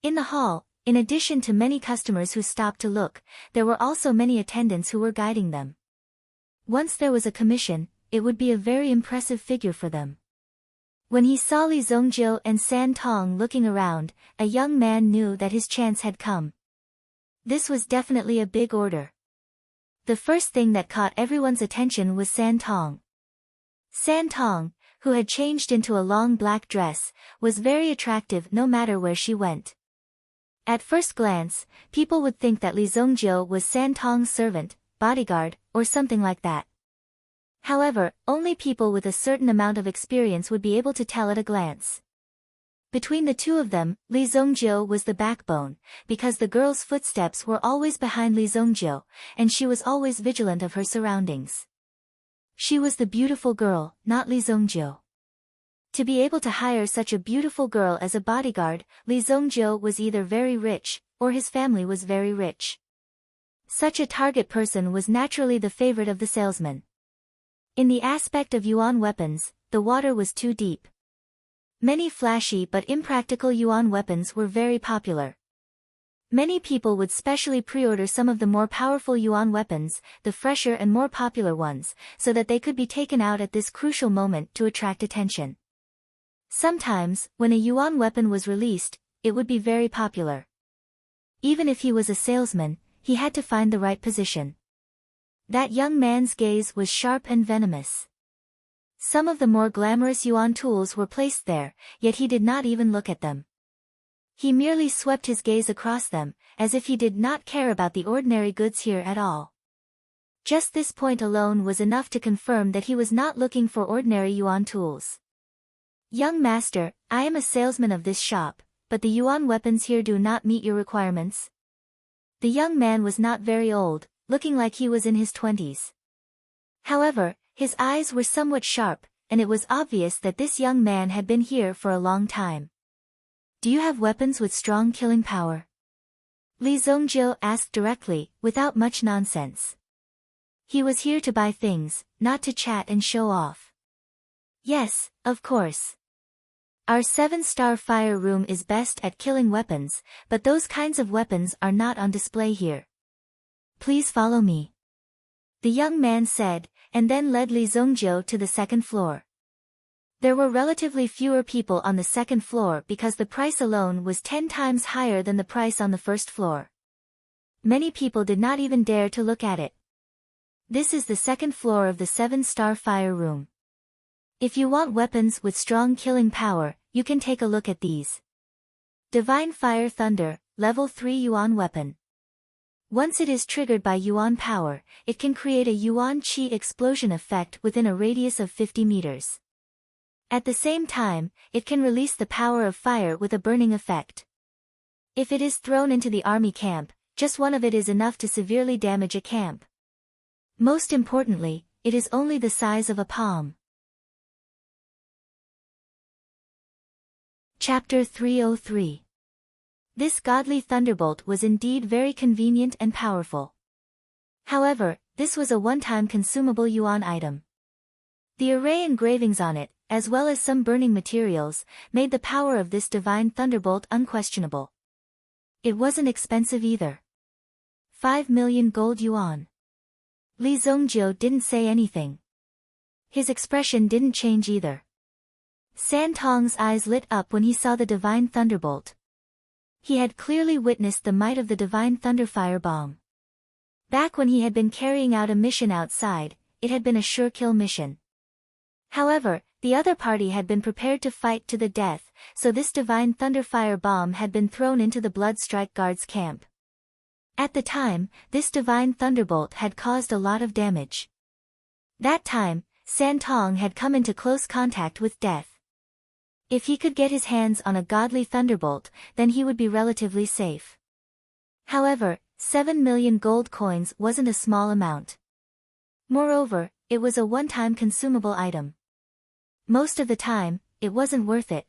In the hall, in addition to many customers who stopped to look, there were also many attendants who were guiding them. Once there was a commission, it would be a very impressive figure for them. When he saw Li Zongjiu and San Tong looking around, a young man knew that his chance had come. This was definitely a big order. The first thing that caught everyone's attention was San Tong. San Tong, who had changed into a long black dress, was very attractive no matter where she went. At first glance, people would think that Li Zongjiu was San Tong's servant, bodyguard, or something like that. However, only people with a certain amount of experience would be able to tell at a glance. Between the two of them, Li Zongjiu was the backbone, because the girl's footsteps were always behind Li Zongjiu, and she was always vigilant of her surroundings. She was the beautiful girl, not Li Zongjiu. To be able to hire such a beautiful girl as a bodyguard, Li Zongjiu was either very rich, or his family was very rich. Such a target person was naturally the favorite of the salesman. In the aspect of yuan weapons, the water was too deep. Many flashy but impractical yuan weapons were very popular. Many people would specially pre-order some of the more powerful yuan weapons, the fresher and more popular ones, so that they could be taken out at this crucial moment to attract attention. Sometimes, when a yuan weapon was released, it would be very popular. Even if he was a salesman, he had to find the right position. That young man's gaze was sharp and venomous. Some of the more glamorous yuan tools were placed there, yet he did not even look at them. He merely swept his gaze across them, as if he did not care about the ordinary goods here at all. Just this point alone was enough to confirm that he was not looking for ordinary yuan tools. "Young master, I am a salesman of this shop, but the yuan weapons here do not meet your requirements." The young man was not very old, looking like he was in his 20s. However, his eyes were somewhat sharp, and it was obvious that this young man had been here for a long time. "Do you have weapons with strong killing power?" Li Zongjiu asked directly, without much nonsense. He was here to buy things, not to chat and show off. "Yes, of course. Our 7-star fire room is best at killing weapons, but those kinds of weapons are not on display here. Please follow me," the young man said, and then led Li Zongjiu to the second floor. There were relatively fewer people on the second floor because the price alone was 10 times higher than the price on the first floor. Many people did not even dare to look at it. This is the second floor of the 7-star fire room. If you want weapons with strong killing power, you can take a look at these. Divine Fire Thunder, Level 3 Yuan Weapon. Once it is triggered by yuan power, it can create a yuan qi explosion effect within a radius of 50 meters. At the same time, it can release the power of fire with a burning effect. If it is thrown into the army camp, just one of it is enough to severely damage a camp. Most importantly, it is only the size of a palm. Chapter 303. This godly thunderbolt was indeed very convenient and powerful. However, this was a one-time consumable yuan item. The array engravings on it, as well as some burning materials, made the power of this divine thunderbolt unquestionable. It wasn't expensive either. 5 million gold yuan. Li Zongjiu didn't say anything. His expression didn't change either. San Tong's eyes lit up when he saw the divine thunderbolt. He had clearly witnessed the might of the divine thunderfire bomb. Back when he had been carrying out a mission outside, it had been a sure kill mission. However, the other party had been prepared to fight to the death, so this divine thunderfire bomb had been thrown into the Bloodstrike Guards camp. At the time, this divine thunderbolt had caused a lot of damage. That time, San Tong had come into close contact with death. If he could get his hands on a godly thunderbolt, then he would be relatively safe. However, 7 million gold coins wasn't a small amount. Moreover, it was a one-time consumable item. Most of the time, it wasn't worth it.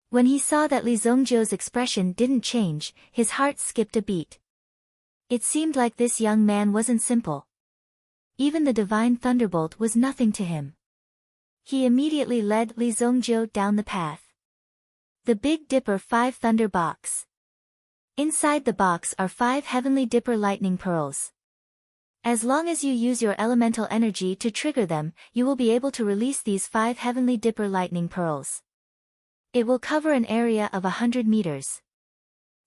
When he saw that Li Zongjiu's expression didn't change, his heart skipped a beat. It seemed like this young man wasn't simple. Even the divine thunderbolt was nothing to him. He immediately led Li Zongjiu down the path. The Big Dipper 5 Thunder Box. Inside the box are 5 Heavenly Dipper lightning pearls. As long as you use your elemental energy to trigger them, you will be able to release these 5 Heavenly Dipper lightning pearls. It will cover an area of 100 meters.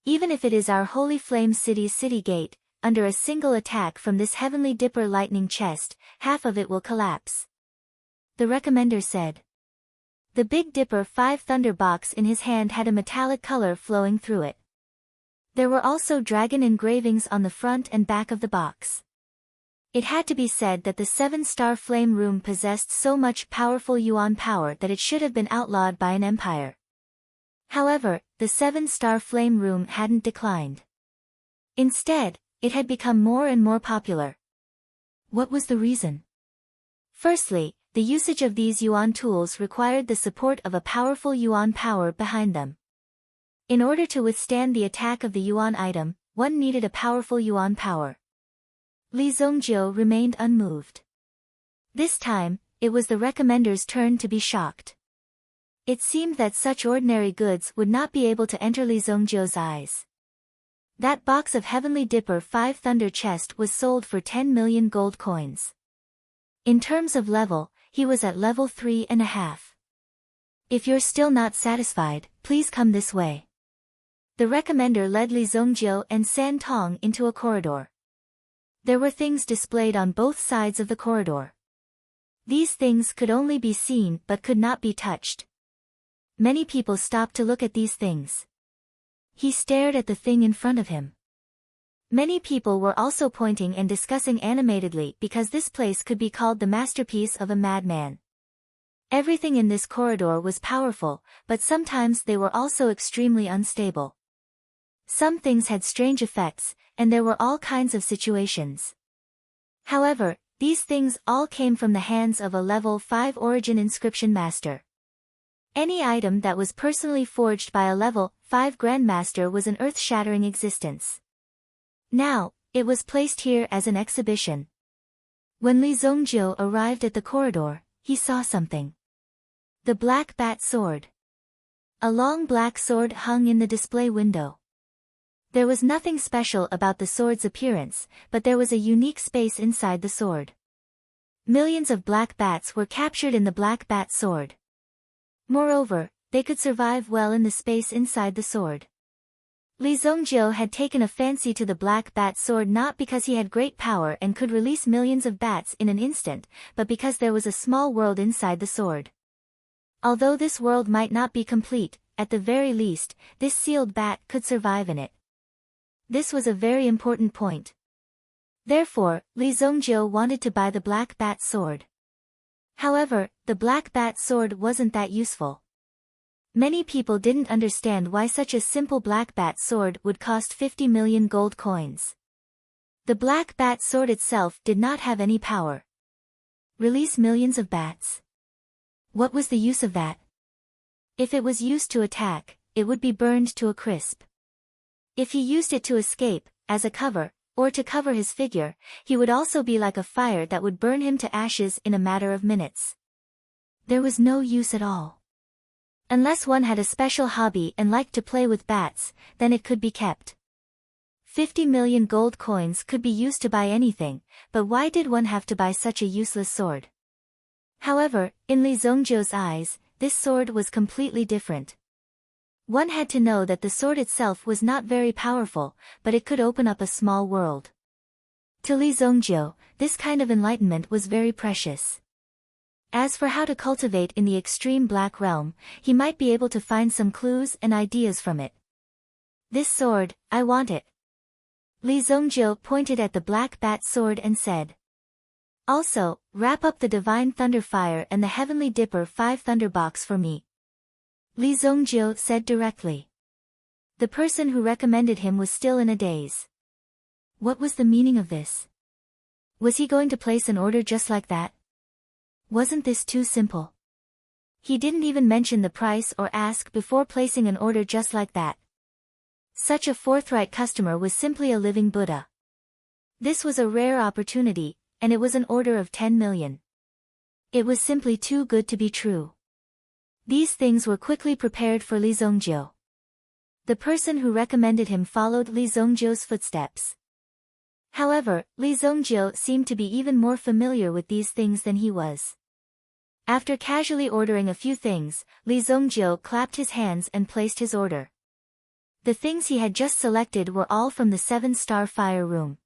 Even if it is our Holy Flame City's city gate, under a single attack from this Heavenly Dipper lightning chest, half of it will collapse. The recommender said. The Big Dipper 5 Thunder Box in his hand had a metallic color flowing through it. There were also dragon engravings on the front and back of the box. It had to be said that the 7-star flame room possessed so much powerful yuan power that it should have been outlawed by an empire. However, the 7-star flame room hadn't declined. Instead, it had become more and more popular. What was the reason? Firstly, the usage of these yuan tools required the support of a powerful yuan power behind them. In order to withstand the attack of the yuan item, one needed a powerful yuan power. Li Zongjiu remained unmoved. This time, it was the recommender's turn to be shocked. It seemed that such ordinary goods would not be able to enter Li Zongjiu's eyes. That box of Heavenly Dipper 5 Thunder chest was sold for 10 million gold coins. In terms of level, he was at level 3.5. If you're still not satisfied, please come this way. The recommender led Li Zongjiu and San Tong into a corridor. There were things displayed on both sides of the corridor. These things could only be seen but could not be touched. Many people stopped to look at these things. He stared at the thing in front of him. Many people were also pointing and discussing animatedly because this place could be called the masterpiece of a madman. Everything in this corridor was powerful, but sometimes they were also extremely unstable. Some things had strange effects, and there were all kinds of situations. However, these things all came from the hands of a level 5 origin inscription master. Any item that was personally forged by a level 5 grandmaster was an earth-shattering existence. Now, it was placed here as an exhibition. When Li Zongjiu arrived at the corridor, he saw something. The black bat sword. A long black sword hung in the display window. There was nothing special about the sword's appearance, but there was a unique space inside the sword. Millions of black bats were captured in the black bat sword. Moreover, they could survive well in the space inside the sword. Li Zongjiu had taken a fancy to the black bat sword not because he had great power and could release millions of bats in an instant, but because there was a small world inside the sword. Although this world might not be complete, at the very least, this sealed bat could survive in it. This was a very important point. Therefore, Li Zongjiu wanted to buy the black bat sword. However, the black bat sword wasn't that useful. Many people didn't understand why such a simple black bat sword would cost 50 million gold coins. The black bat sword itself did not have any power. Release millions of bats. What was the use of that? If it was used to attack, it would be burned to a crisp. If he used it to escape, as a cover, or to cover his figure, he would also be like a fire that would burn him to ashes in a matter of minutes. There was no use at all. Unless one had a special hobby and liked to play with bats, then it could be kept. 50 million gold coins could be used to buy anything, but why did one have to buy such a useless sword? However, in Li Zongjiu's eyes, this sword was completely different. One had to know that the sword itself was not very powerful, but it could open up a small world. To Li Zongjiu, this kind of enlightenment was very precious. As for how to cultivate in the extreme black realm, he might be able to find some clues and ideas from it. This sword, I want it. Li Zongjiu pointed at the black bat sword and said. Also, wrap up the Divine Thunder Fire and the Heavenly Dipper 5 Thunder Box for me. Li Zongjiu said directly. The person who recommended him was still in a daze. What was the meaning of this? Was he going to place an order just like that? Wasn't this too simple? He didn't even mention the price or ask before placing an order just like that. Such a forthright customer was simply a living Buddha. This was a rare opportunity, and it was an order of 10 million. It was simply too good to be true. These things were quickly prepared for Li Zongjiu. The person who recommended him followed Li Zongjiu's footsteps. However, Li Zongjiu seemed to be even more familiar with these things than he was. After casually ordering a few things, Li Zongjiu clapped his hands and placed his order. The things he had just selected were all from the 7-star fire room.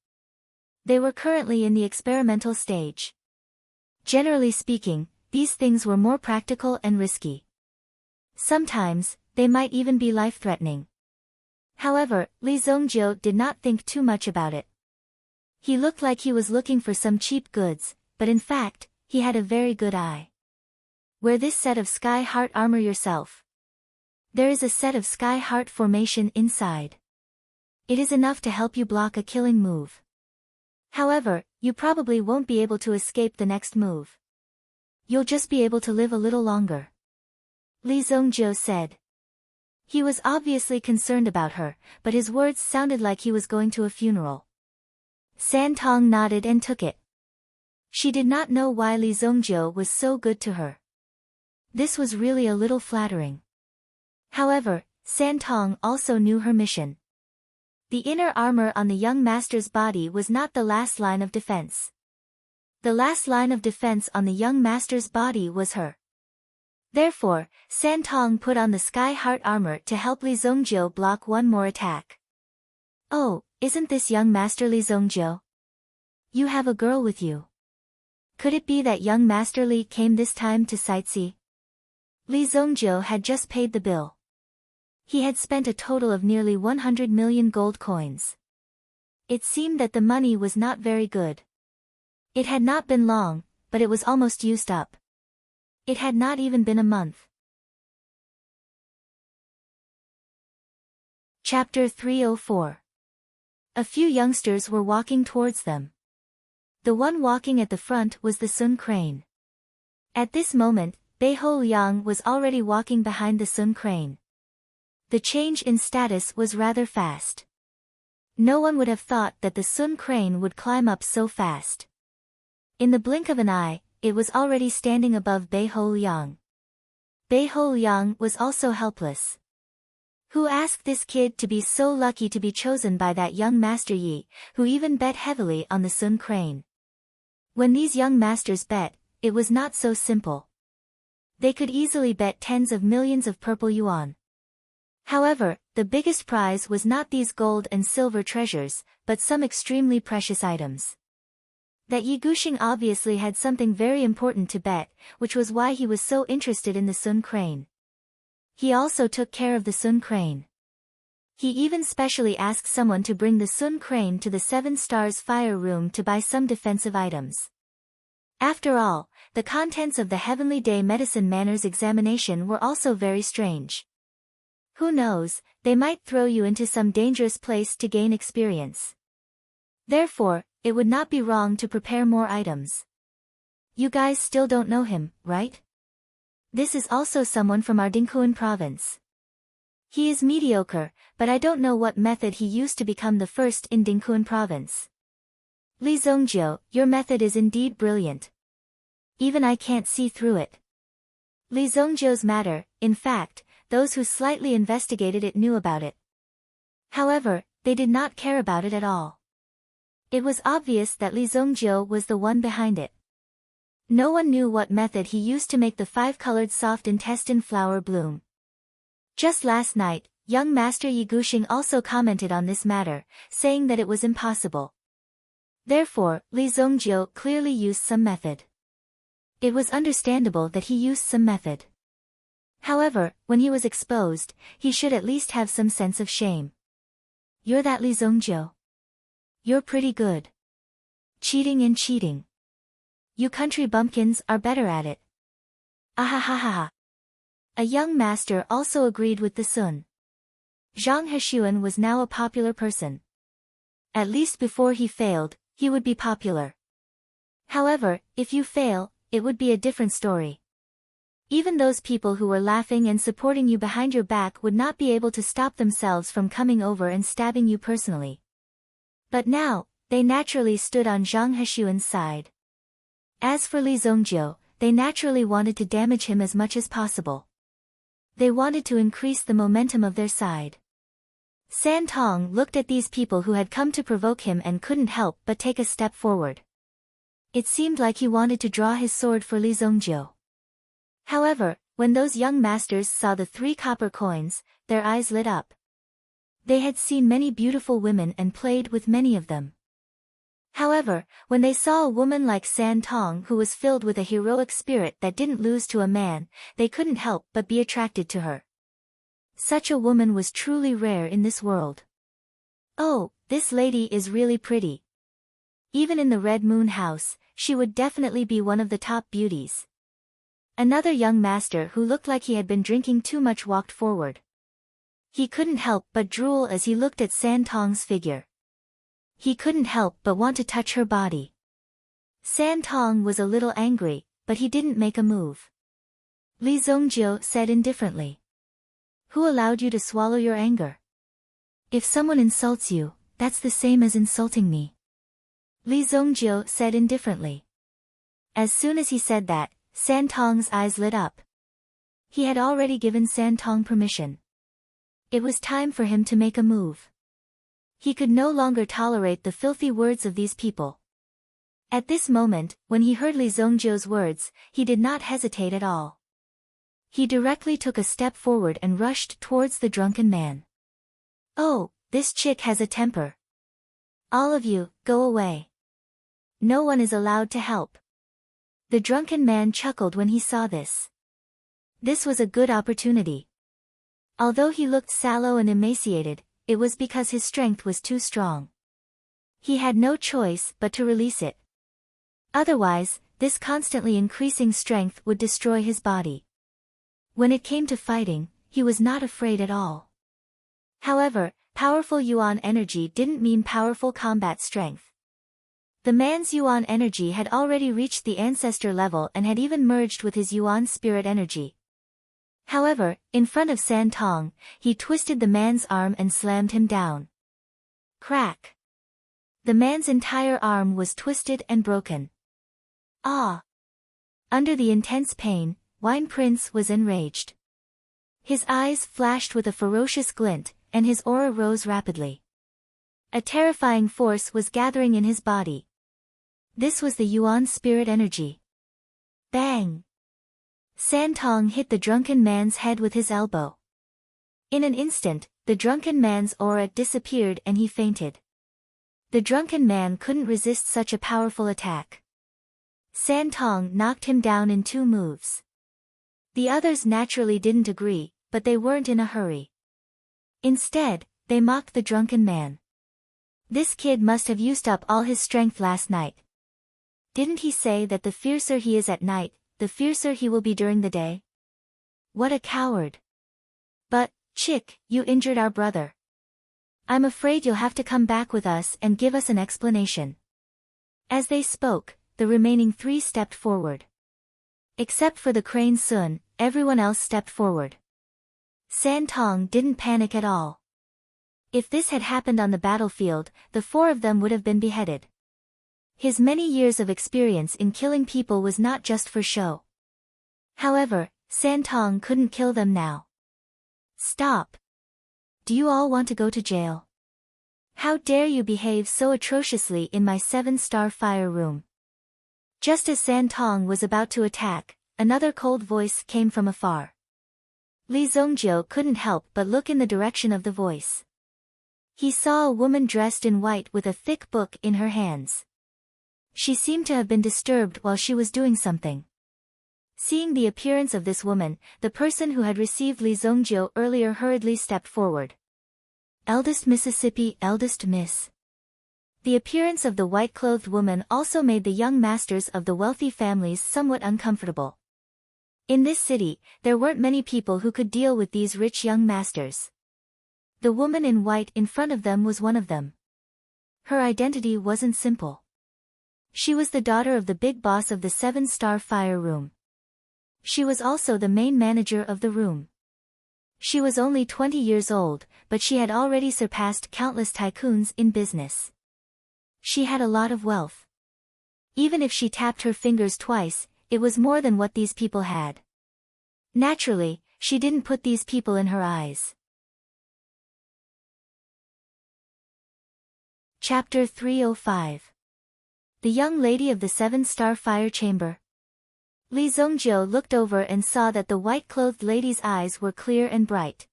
They were currently in the experimental stage. Generally speaking, these things were more practical and risky. Sometimes, they might even be life-threatening. However, Li Zongjiu did not think too much about it. He looked like he was looking for some cheap goods, but in fact, he had a very good eye. Wear this set of sky heart armor yourself. There is a set of sky heart formation inside. It is enough to help you block a killing move. However, you probably won't be able to escape the next move. You'll just be able to live a little longer. Li Zongjiu said. He was obviously concerned about her, but his words sounded like he was going to a funeral. San Tong nodded and took it. She did not know why Li Zongjiu was so good to her. This was really a little flattering. However, San Tong also knew her mission. The inner armor on the young master's body was not the last line of defense. The last line of defense on the young master's body was her. Therefore, San Tong put on the sky heart armor to help Li Zongjiu block one more attack. Oh, isn't this young master Li Zongjiu? You have a girl with you. Could it be that young master Li came this time to sightsee? Li Zongjiu had just paid the bill. He had spent a total of nearly 100 million gold coins. It seemed that the money was not very good. It had not been long, but it was almost used up. It had not even been a month. Chapter 304. A few youngsters were walking towards them. The one walking at the front was the Sun Crane. At this moment, Beiho Liang was already walking behind the Sun Crane. The change in status was rather fast. No one would have thought that the Sun Crane would climb up so fast. In the blink of an eye, it was already standing above Beiho Liang. Beiho Liang was also helpless. Who asked this kid to be so lucky to be chosen by that young Master Yi, who even bet heavily on the Sun Crane? When these young masters bet, it was not so simple. They could easily bet tens of millions of purple yuan. However, the biggest prize was not these gold and silver treasures, but some extremely precious items. That Yi Gushing obviously had something very important to bet, which was why he was so interested in the Sun Crane. He also took care of the Sun Crane. He even specially asked someone to bring the Sun Crane to the 7 Stars Fire Room to buy some defensive items. After all, the contents of the Heavenly Day Medicine Manners examination were also very strange. Who knows, they might throw you into some dangerous place to gain experience. Therefore, it would not be wrong to prepare more items. You guys still don't know him, right? This is also someone from our Dinghuan province. He is mediocre, but I don't know what method he used to become the first in Dinghuan province. Li Zongjiu, your method is indeed brilliant. Even I can't see through it. Li Zongjiu's matter, in fact, those who slightly investigated it knew about it. However, they did not care about it at all. It was obvious that Li Zongjiu was the one behind it. No one knew what method he used to make the 5-colored soft intestine flower bloom. Just last night, young Master Yi Gushing also commented on this matter, saying that it was impossible. Therefore, Li Zongjiu clearly used some method. It was understandable that he used some method. However, when he was exposed, he should at least have some sense of shame. You're that Li Zongjiu? You're pretty good. Cheating and cheating. You country bumpkins are better at it. Ahahaha. A young master also agreed with the Sun. Zhang Heshuan was now a popular person. At least before he failed, he would be popular. However, if you fail, it would be a different story. Even those people who were laughing and supporting you behind your back would not be able to stop themselves from coming over and stabbing you personally. But now, they naturally stood on Zhang Heshuan's side. As for Li Zongjiu, they naturally wanted to damage him as much as possible. They wanted to increase the momentum of their side. San Tong looked at these people who had come to provoke him and couldn't help but take a step forward. It seemed like he wanted to draw his sword for Li Zongjiu. However, when those young masters saw the 3 copper coins, their eyes lit up. They had seen many beautiful women and played with many of them. However, when they saw a woman like San Tong who was filled with a heroic spirit that didn't lose to a man, they couldn't help but be attracted to her. Such a woman was truly rare in this world. Oh, this lady is really pretty. Even in the Red Moon House, she would definitely be one of the top beauties. Another young master who looked like he had been drinking too much walked forward. He couldn't help but drool as he looked at San Tong's figure. He couldn't help but want to touch her body. San Tong was a little angry, but he didn't make a move. Li Zongjiu said indifferently. Who allowed you to swallow your anger? If someone insults you, that's the same as insulting me. Li Zongjiu said indifferently. As soon as he said that, San Tong's eyes lit up. He had already given San Tong permission. It was time for him to make a move. He could no longer tolerate the filthy words of these people. At this moment, when he heard Li Zongjiu's words, he did not hesitate at all. He directly took a step forward and rushed towards the drunken man. Oh, this chick has a temper. All of you, go away. No one is allowed to help. The drunken man chuckled when he saw this. This was a good opportunity. Although he looked sallow and emaciated, it was because his strength was too strong. He had no choice but to release it. Otherwise, this constantly increasing strength would destroy his body. When it came to fighting, he was not afraid at all. However, powerful Yuan energy didn't mean powerful combat strength. The man's Yuan energy had already reached the ancestor level and had even merged with his Yuan spirit energy. However, in front of San Tong, he twisted the man's arm and slammed him down. Crack! The man's entire arm was twisted and broken. Ah! Under the intense pain, Wine Prince was enraged. His eyes flashed with a ferocious glint, and his aura rose rapidly. A terrifying force was gathering in his body. This was the Yuan spirit energy. Bang! San Tong hit the drunken man's head with his elbow. In an instant, the drunken man's aura disappeared and he fainted. The drunken man couldn't resist such a powerful attack. San Tong knocked him down in 2 moves. The others naturally didn't agree, but they weren't in a hurry. Instead, they mocked the drunken man. This kid must have used up all his strength last night. Didn't he say that the fiercer he is at night, the fiercer he will be during the day? What a coward. But, chick, you injured our brother. I'm afraid you'll have to come back with us and give us an explanation. As they spoke, the remaining 3 stepped forward. Except for the Crane Sun, everyone else stepped forward. San Tong didn't panic at all. If this had happened on the battlefield, the 4 of them would have been beheaded. His many years of experience in killing people was not just for show. However, San Tong couldn't kill them now. Stop! Do you all want to go to jail? How dare you behave so atrociously in my 7-star fire room? Just as San Tong was about to attack, another cold voice came from afar. Li Zongjiu couldn't help but look in the direction of the voice. He saw a woman dressed in white with a thick book in her hands. She seemed to have been disturbed while she was doing something. Seeing the appearance of this woman, the person who had received Li Zongjiu earlier hurriedly stepped forward. Eldest Mississippi, eldest Miss. The appearance of the white-clothed woman also made the young masters of the wealthy families somewhat uncomfortable. In this city, there weren't many people who could deal with these rich young masters. The woman in white in front of them was one of them. Her identity wasn't simple. She was the daughter of the big boss of the 7-star fire room. She was also the main manager of the room. She was only 20 years old, but she had already surpassed countless tycoons in business. She had a lot of wealth. Even if she tapped her fingers twice, it was more than what these people had. Naturally, she didn't put these people in her eyes. Chapter 305. The young lady of the 7-star fire chamber. Li Zongjiu looked over and saw that the white-clothed lady's eyes were clear and bright.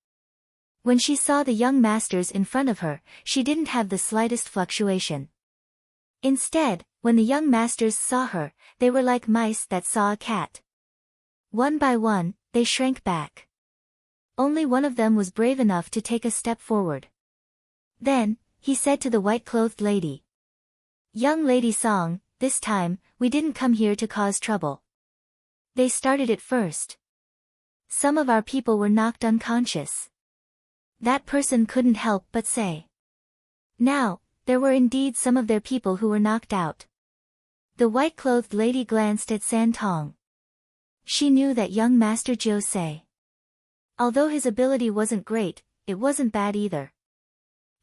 When she saw the young masters in front of her, she didn't have the slightest fluctuation. Instead, when the young masters saw her, they were like mice that saw a cat. One by one, they shrank back. Only one of them was brave enough to take a step forward. Then, he said to the white-clothed lady, Young lady Song, this time, we didn't come here to cause trouble. They started it first. Some of our people were knocked unconscious. That person couldn't help but say. Now, there were indeed some of their people who were knocked out. The white-clothed lady glanced at San Tong. She knew that young Master Jiu say. Although his ability wasn't great, it wasn't bad either.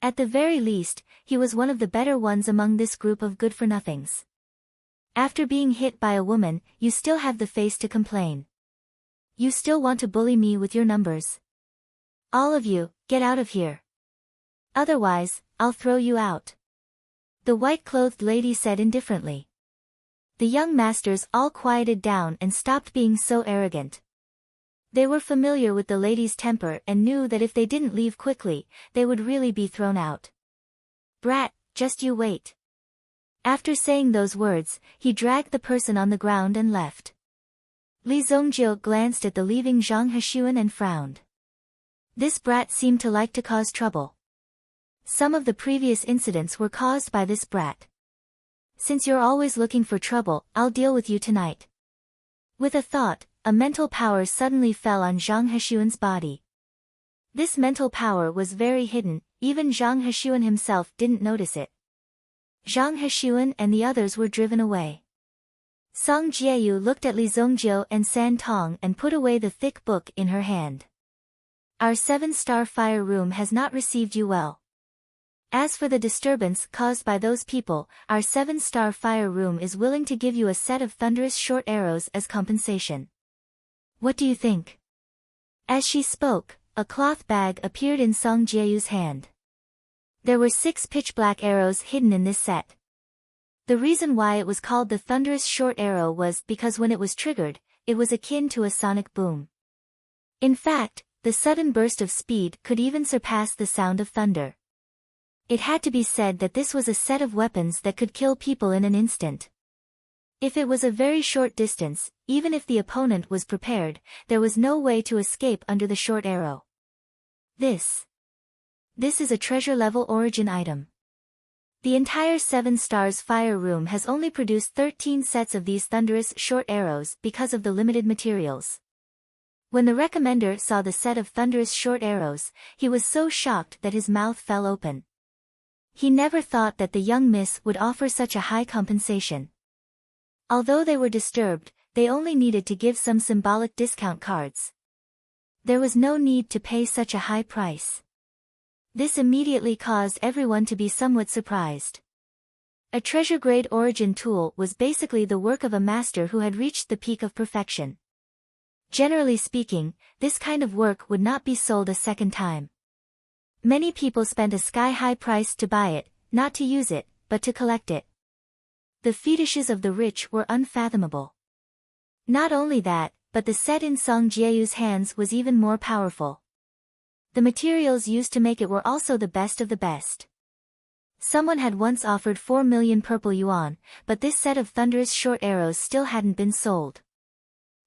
At the very least, he was one of the better ones among this group of good-for-nothings. After being hit by a woman, you still have the face to complain. You still want to bully me with your numbers. All of you, get out of here. Otherwise, I'll throw you out. The white-clothed lady said indifferently. The young masters all quieted down and stopped being so arrogant. They were familiar with the lady's temper and knew that if they didn't leave quickly, they would really be thrown out. Brat, just you wait. After saying those words, he dragged the person on the ground and left. Li Zongjie glanced at the leaving Zhang Heshuan and frowned. This brat seemed to like to cause trouble. Some of the previous incidents were caused by this brat. Since you're always looking for trouble, I'll deal with you tonight. With a thought, a mental power suddenly fell on Zhang Heshuan's body. This mental power was very hidden, even Zhang Heshuan himself didn't notice it. Zhang Heshuan and the others were driven away. Song Jieyu looked at Li Zongjie and San Tong and put away the thick book in her hand. Our 7-star fire room has not received you well. As for the disturbance caused by those people, our 7-star fire room is willing to give you a set of thunderous short arrows as compensation. What do you think? As she spoke, a cloth bag appeared in Song Jieyu's hand. There were 6 pitch-black arrows hidden in this set. The reason why it was called the thunderous short arrow was because when it was triggered, it was akin to a sonic boom. In fact, the sudden burst of speed could even surpass the sound of thunder. It had to be said that this was a set of weapons that could kill people in an instant. If it was a very short distance, even if the opponent was prepared, there was no way to escape under the short arrow. This is a treasure-level origin item. The entire 7 stars fire room has only produced 13 sets of these thunderous short arrows because of the limited materials. When the recommender saw the set of thunderous short arrows, he was so shocked that his mouth fell open. He never thought that the young miss would offer such a high compensation. Although they were disturbed, they only needed to give some symbolic discount cards. There was no need to pay such a high price. This immediately caused everyone to be somewhat surprised. A treasure-grade origin tool was basically the work of a master who had reached the peak of perfection. Generally speaking, this kind of work would not be sold a second time. Many people spent a sky-high price to buy it, not to use it, but to collect it. The fetishes of the rich were unfathomable. Not only that, but the set in Song Jieyu's hands was even more powerful. The materials used to make it were also the best of the best. Someone had once offered 4 million purple yuan, but this set of thunderous short arrows still hadn't been sold.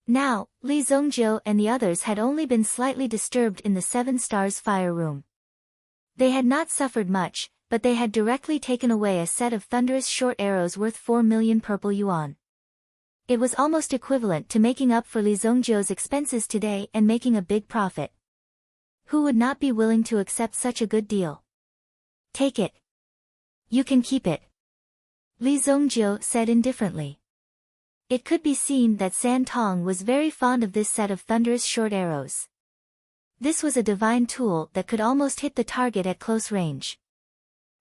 Now, Li Zongjie and the others had only been slightly disturbed in the 7 stars fire room. They had not suffered much, but they had directly taken away a set of thunderous short arrows worth 4 million purple yuan. It was almost equivalent to making up for Li Zongjie's expenses today and making a big profit. Who would not be willing to accept such a good deal? Take it. You can keep it. Li Zongjie said indifferently. It could be seen that San Tong was very fond of this set of thunderous short arrows. This was a divine tool that could almost hit the target at close range.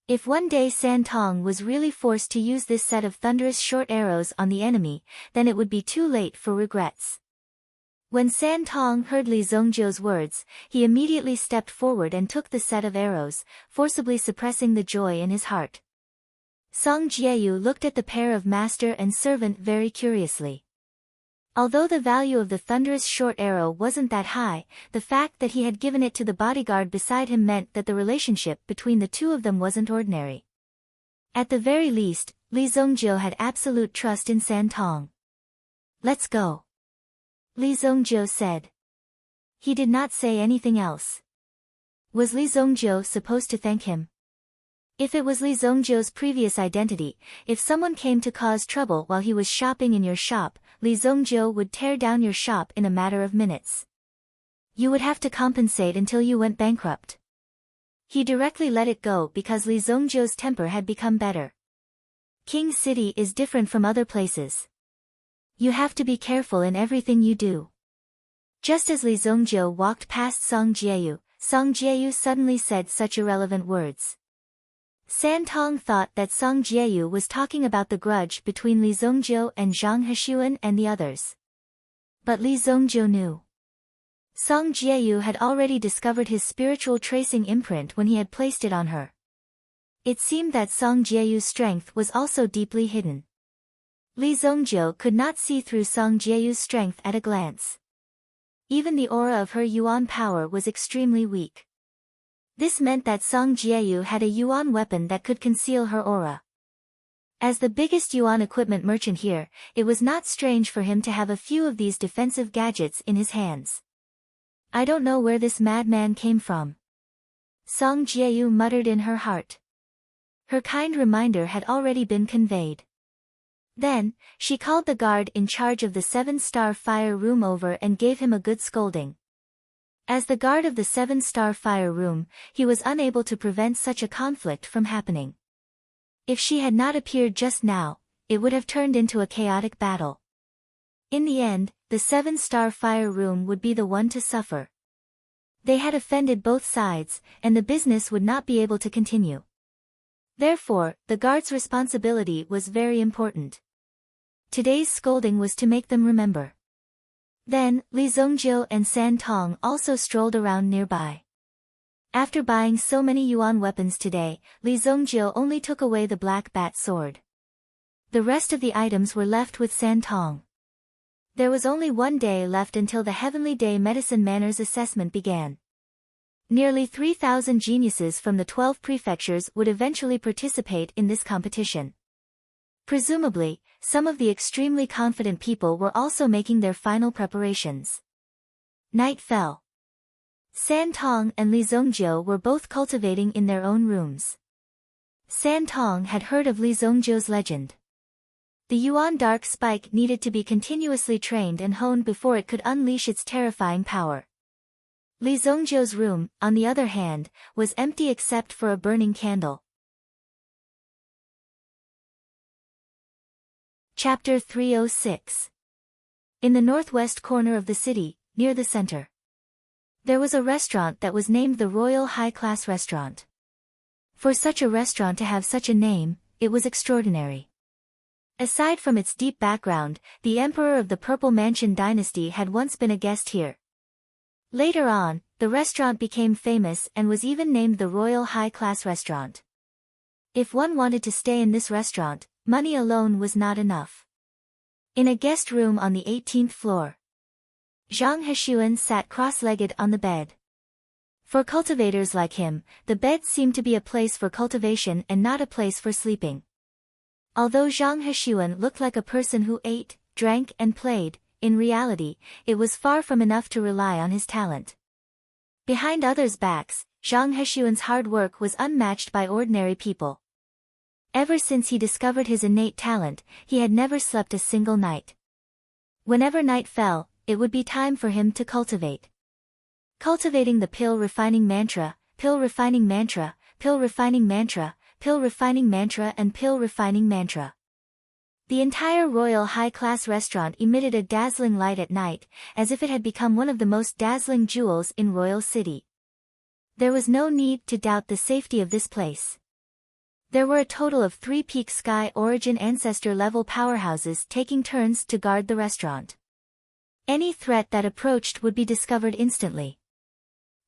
If one day San Tong was really forced to use this set of thunderous short arrows on the enemy, then it would be too late for regrets. When San Tong heard Li Zongjie's words, he immediately stepped forward and took the set of arrows, forcibly suppressing the joy in his heart. Song Jieyu looked at the pair of master and servant very curiously. Although the value of the thunderous short arrow wasn't that high, the fact that he had given it to the bodyguard beside him meant that the relationship between the two of them wasn't ordinary. At the very least, Li Zongjie had absolute trust in San Tong. Let's go. Li Zongjie said. He did not say anything else. Was Li Zongjie supposed to thank him? If it was Li Zongjiu's previous identity, if someone came to cause trouble while he was shopping in your shop, Li Zongjiu would tear down your shop in a matter of minutes. You would have to compensate until you went bankrupt. He directly let it go because Li Zongjiu's temper had become better. King City is different from other places. You have to be careful in everything you do. Just as Li Zongjiu walked past Song Jieyu suddenly said such irrelevant words. San Tong thought that Song Jieyu was talking about the grudge between Li Zongjiu and Zhang Hexuan and the others. But Li Zongjiu knew. Song Jieyu had already discovered his spiritual tracing imprint when he had placed it on her. It seemed that Song Jieyu's strength was also deeply hidden. Li Zongjiu could not see through Song Jieyu's strength at a glance. Even the aura of her yuan power was extremely weak. This meant that Song Jieyu had a yuan weapon that could conceal her aura. As the biggest yuan equipment merchant here, it was not strange for him to have a few of these defensive gadgets in his hands. I don't know where this madman came from. Song Jieyu muttered in her heart. Her kind reminder had already been conveyed. Then, she called the guard in charge of the 7-star fire room over and gave him a good scolding. As the guard of the 7-star fire room, he was unable to prevent such a conflict from happening. If she had not appeared just now, it would have turned into a chaotic battle. In the end, the 7-star fire room would be the one to suffer. They had offended both sides, and the business would not be able to continue. Therefore, the guard's responsibility was very important. Today's scolding was to make them remember. Then, Li Zongjiu and San Tong also strolled around nearby. After buying so many yuan weapons today, Li Zongjiu only took away the black bat sword. The rest of the items were left with San Tong. There was only one day left until the Heavenly Day Medicine Manners assessment began. Nearly 3,000 geniuses from the 12 prefectures would eventually participate in this competition. Presumably, some of the extremely confident people were also making their final preparations. Night fell. San Tong and Li Zongjiu were both cultivating in their own rooms. San Tong had heard of Li Zongjiu's legend. The Yuan Dark Spike needed to be continuously trained and honed before it could unleash its terrifying power. Li Zongjiu's room, on the other hand, was empty except for a burning candle. Chapter 306. In the northwest corner of the city, near the center, there was a restaurant that was named the Royal High Class Restaurant. For such a restaurant to have such a name, it was extraordinary. Aside from its deep background, the emperor of the Purple Mansion dynasty had once been a guest here. Later on, the restaurant became famous and was even named the Royal High Class Restaurant. If one wanted to stay in this restaurant, money alone was not enough. In a guest room on the 18th floor, Zhang Hexuan sat cross-legged on the bed. For cultivators like him, the bed seemed to be a place for cultivation and not a place for sleeping. Although Zhang Hexuan looked like a person who ate, drank and played, in reality, it was far from enough to rely on his talent. Behind others' backs, Zhang Hexuan's hard work was unmatched by ordinary people. Ever since he discovered his innate talent, he had never slept a single night. Whenever night fell, it would be time for him to cultivate. Cultivating the pill refining mantra, pill refining mantra, pill refining mantra, pill refining mantra and pill refining mantra. The entire Royal High Class Restaurant emitted a dazzling light at night, as if it had become one of the most dazzling jewels in Royal City. There was no need to doubt the safety of this place. There were a total of 3 Peak Sky Origin Ancestor level powerhouses taking turns to guard the restaurant. Any threat that approached would be discovered instantly.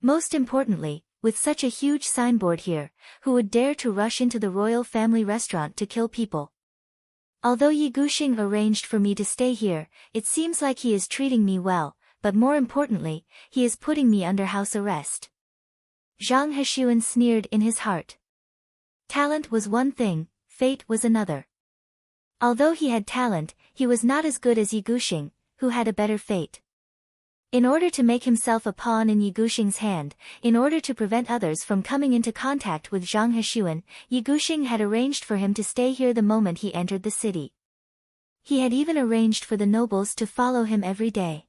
Most importantly, with such a huge signboard here, who would dare to rush into the royal family restaurant to kill people? Although Yi Guxing arranged for me to stay here, it seems like he is treating me well, but more importantly, he is putting me under house arrest. Zhang Hexuan sneered in his heart. Talent was one thing, fate was another. Although he had talent, he was not as good as Yi Guxing, who had a better fate. In order to make himself a pawn in Yi Guxing's hand, in order to prevent others from coming into contact with Zhang Hexuan, Yi Guxing had arranged for him to stay here the moment he entered the city. He had even arranged for the nobles to follow him every day.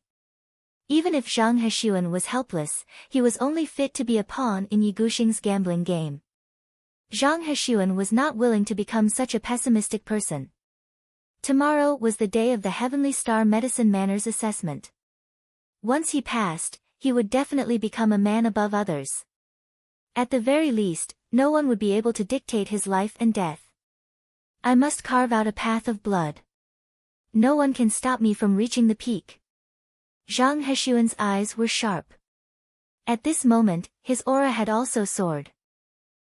Even if Zhang Hexuan was helpless, he was only fit to be a pawn in Yi Guxing's gambling game. Zhang Hexuan was not willing to become such a pessimistic person. Tomorrow was the day of the Heavenly Star Medicine Manor's assessment. Once he passed, he would definitely become a man above others. At the very least, no one would be able to dictate his life and death. I must carve out a path of blood. No one can stop me from reaching the peak. Zhang Hexuan's eyes were sharp. At this moment, his aura had also soared.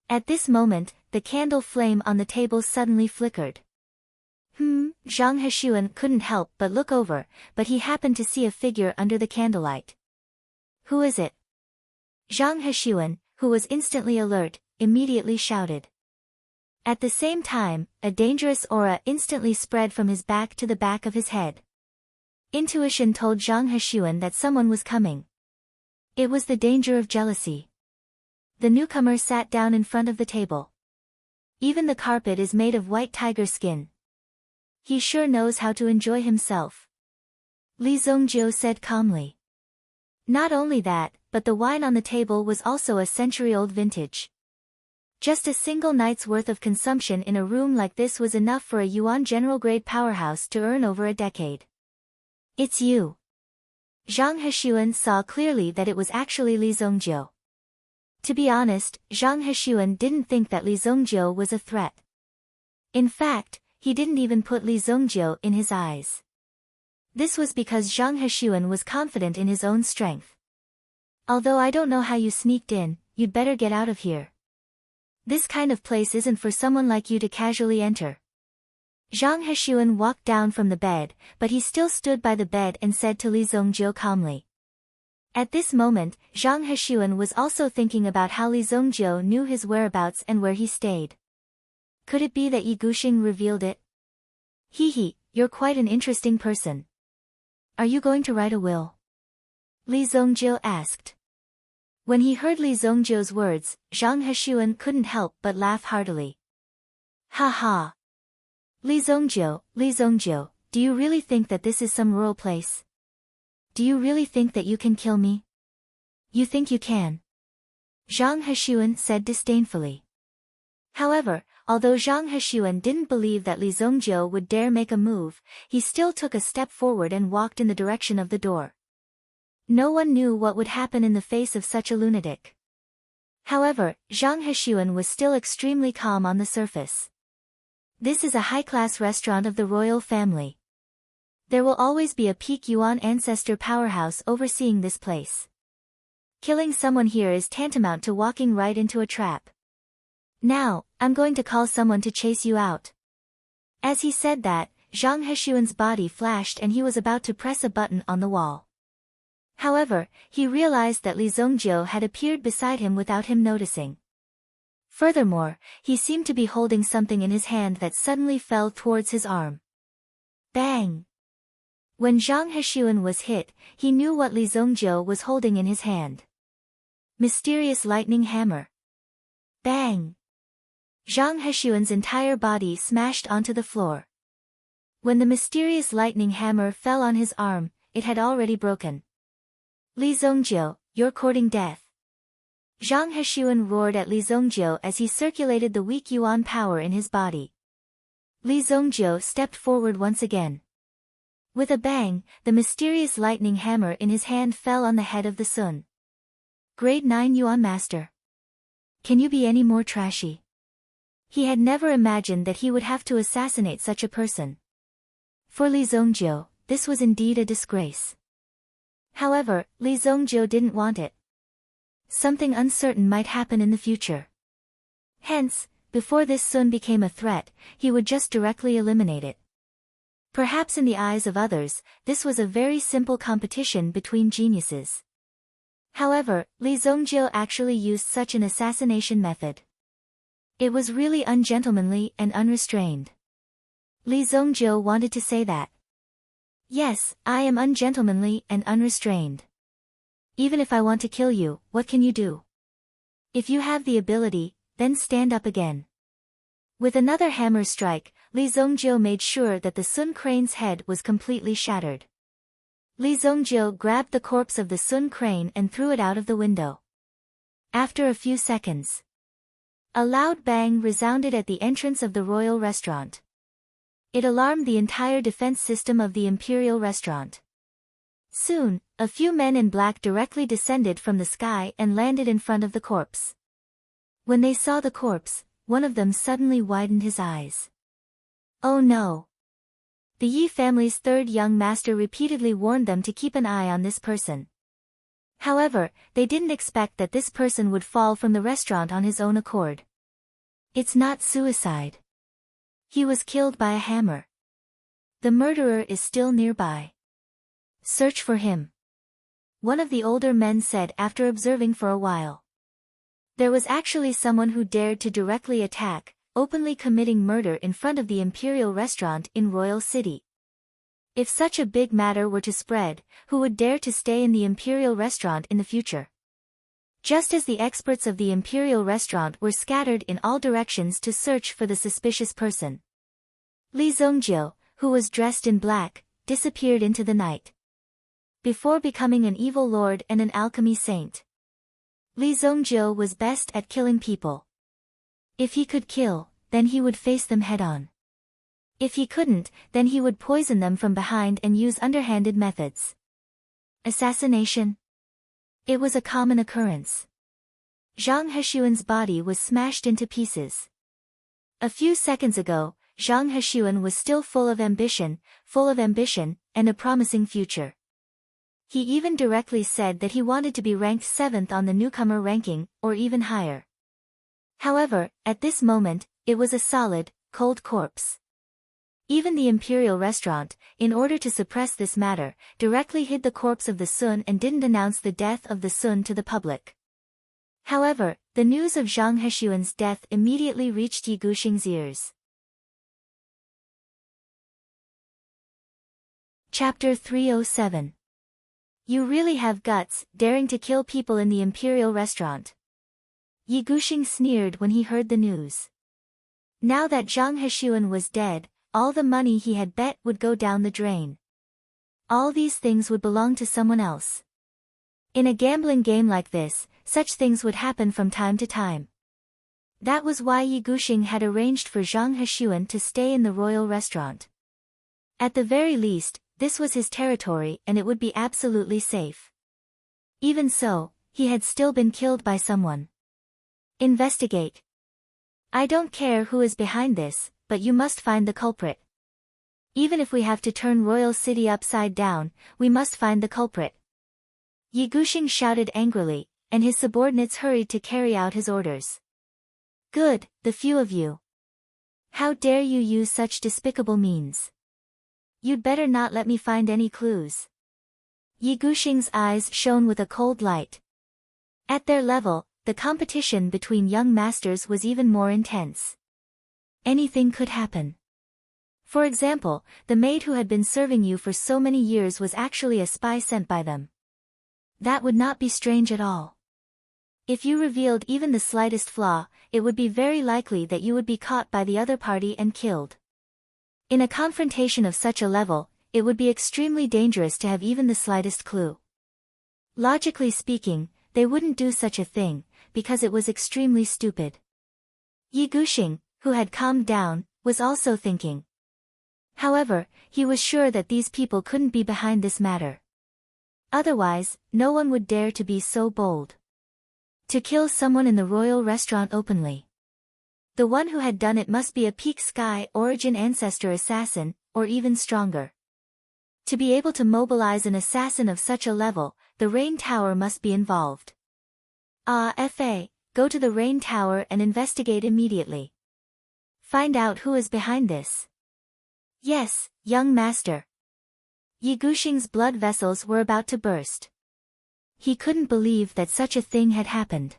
At this moment, the candle flame on the table suddenly flickered. Zhang Hexuan couldn't help but look over, but he happened to see a figure under the candlelight. Who is it? Zhang Hexuan, who was instantly alert, immediately shouted. At the same time, a dangerous aura instantly spread from his back to the back of his head. Intuition told Zhang Hexuan that someone was coming. It was the danger of jealousy. The newcomer sat down in front of the table. Even the carpet is made of white tiger skin. He sure knows how to enjoy himself. Li Zongjiu said calmly. Not only that, but the wine on the table was also a century-old vintage. Just a single night's worth of consumption in a room like this was enough for a Yuan general-grade powerhouse to earn over a decade. It's you. Zhang Hexuan saw clearly that it was actually Li Zongjiu. To be honest, Zhang Hexuan didn't think that Li Zongjiu was a threat. In fact, he didn't even put Li Zongjiu in his eyes. This was because Zhang Hexuan was confident in his own strength. Although I don't know how you sneaked in, you'd better get out of here. This kind of place isn't for someone like you to casually enter. Zhang Hexuan walked down from the bed, but he still stood by the bed and said to Li Zongjiu calmly. At this moment, Zhang Hexuan was also thinking about how Li Zongjiu knew his whereabouts and where he stayed. Could it be that Yi Guxing revealed it? Hee, you're quite an interesting person. Are you going to write a will? Li Zongjiu asked. When he heard Li Zongjiu's words, Zhang Hexuan couldn't help but laugh heartily. Ha ha. Li Zongjiu, do you really think that this is some rural place? Do you really think that you can kill me? You think you can? Zhang Hexuan said disdainfully. However, although Zhang Hexuan didn't believe that Li Zongjiu would dare make a move, he still took a step forward and walked in the direction of the door. No one knew what would happen in the face of such a lunatic. However, Zhang Hexuan was still extremely calm on the surface. This is a high-class restaurant of the royal family. There will always be a peak Yuan ancestor powerhouse overseeing this place. Killing someone here is tantamount to walking right into a trap. Now, I'm going to call someone to chase you out. As he said that, Zhang Hexuan's body flashed and he was about to press a button on the wall. However, he realized that Li Zongjiu had appeared beside him without him noticing. Furthermore, he seemed to be holding something in his hand that suddenly fell towards his arm. Bang! When Zhang Hexuan was hit, he knew what Li Zongjiu was holding in his hand. Mysterious lightning hammer. Bang! Zhang Hexuan's entire body smashed onto the floor. When the mysterious lightning hammer fell on his arm, it had already broken. Li Zongjiu, you're courting death. Zhang Hexuan roared at Li Zongjiu as he circulated the weak Yuan power in his body. Li Zongjiu stepped forward once again. With a bang, the mysterious lightning hammer in his hand fell on the head of the Sun. Grade 9 Yuan Master. Can you be any more trashy? He had never imagined that he would have to assassinate such a person. For Li Zongjiu, this was indeed a disgrace. However, Li Zongjiu didn't want it. Something uncertain might happen in the future. Hence, before this Sun became a threat, he would just directly eliminate it. Perhaps in the eyes of others, this was a very simple competition between geniuses. However, Li Zongjiu actually used such an assassination method. It was really ungentlemanly and unrestrained. Li Zongjiu wanted to say that. Yes, I am ungentlemanly and unrestrained. Even if I want to kill you, what can you do? If you have the ability, then stand up again. With another hammer strike, Lee Zongjiu made sure that the Sun Crane's head was completely shattered. Lee Zongjiu grabbed the corpse of the Sun Crane and threw it out of the window. After a few seconds, a loud bang resounded at the entrance of the royal restaurant. It alarmed the entire defense system of the imperial restaurant. Soon, a few men in black directly descended from the sky and landed in front of the corpse. When they saw the corpse, one of them suddenly widened his eyes. Oh no! The Yi family's third young master repeatedly warned them to keep an eye on this person. However, they didn't expect that this person would fall from the restaurant on his own accord. It's not suicide. He was killed by a hammer. The murderer is still nearby. Search for him. One of the older men said after observing for a while. There was actually someone who dared to directly attack, openly committing murder in front of the imperial restaurant in Royal City. If such a big matter were to spread, who would dare to stay in the imperial restaurant in the future? Just as the experts of the imperial restaurant were scattered in all directions to search for the suspicious person, Lee Zongjiu, who was dressed in black, disappeared into the night. Before becoming an evil lord and an alchemy saint, Lee Zongjiu was best at killing people. If he could kill, then he would face them head-on. If he couldn't, then he would poison them from behind and use underhanded methods. Assassination? It was a common occurrence. Zhang Heshuan's body was smashed into pieces. A few seconds ago, Zhang Heshuan was still full of ambition, and a promising future. He even directly said that he wanted to be ranked 7th on the newcomer ranking, or even higher. However, at this moment, it was a solid, cold corpse. Even the imperial restaurant, in order to suppress this matter, directly hid the corpse of the Sun and didn't announce the death of the Sun to the public. However, the news of Zhang Heshuan's death immediately reached Yi Guxing's ears. Chapter 307. You really have guts, daring to kill people in the imperial restaurant. Yi Guxing sneered when he heard the news. Now that Zhang Heshuan was dead, all the money he had bet would go down the drain. All these things would belong to someone else. In a gambling game like this, such things would happen from time to time. That was why Yi Guxing had arranged for Zhang Heshuan to stay in the royal restaurant. At the very least, this was his territory and it would be absolutely safe. Even so, he had still been killed by someone. Investigate. I don't care who is behind this, but you must find the culprit. Even if we have to turn Royal City upside down, we must find the culprit. Yi Guxing shouted angrily, and his subordinates hurried to carry out his orders. Good, the few of you. How dare you use such despicable means? You'd better not let me find any clues. Yi Guxing's eyes shone with a cold light. At their level, the competition between young masters was even more intense. Anything could happen. For example, the maid who had been serving you for so many years was actually a spy sent by them. That would not be strange at all. If you revealed even the slightest flaw, it would be very likely that you would be caught by the other party and killed. In a confrontation of such a level, it would be extremely dangerous to have even the slightest clue. Logically speaking, they wouldn't do such a thing, because it was extremely stupid. Yi Guxing, who had calmed down, was also thinking. However, he was sure that these people couldn't be behind this matter. Otherwise, no one would dare to be so bold. To kill someone in the royal restaurant openly. The one who had done it must be a peak sky origin ancestor assassin, or even stronger. To be able to mobilize an assassin of such a level, the Rain Tower must be involved. Go to the Rain Tower and investigate immediately. Find out who is behind this. Yes, young master. Yi Guxing's blood vessels were about to burst. He couldn't believe that such a thing had happened.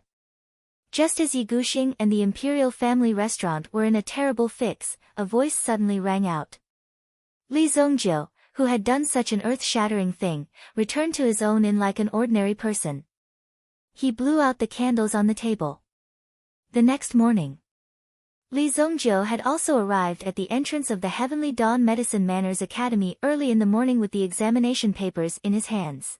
Just as Yi Guxing and the imperial family restaurant were in a terrible fix, a voice suddenly rang out. Lee Zongjiu, who had done such an earth-shattering thing, returned to his own inn like an ordinary person. He blew out the candles on the table. The next morning, Li Zongjiu had also arrived at the entrance of the Heavenly Dawn Medicine Manor's Academy early in the morning with the examination papers in his hands.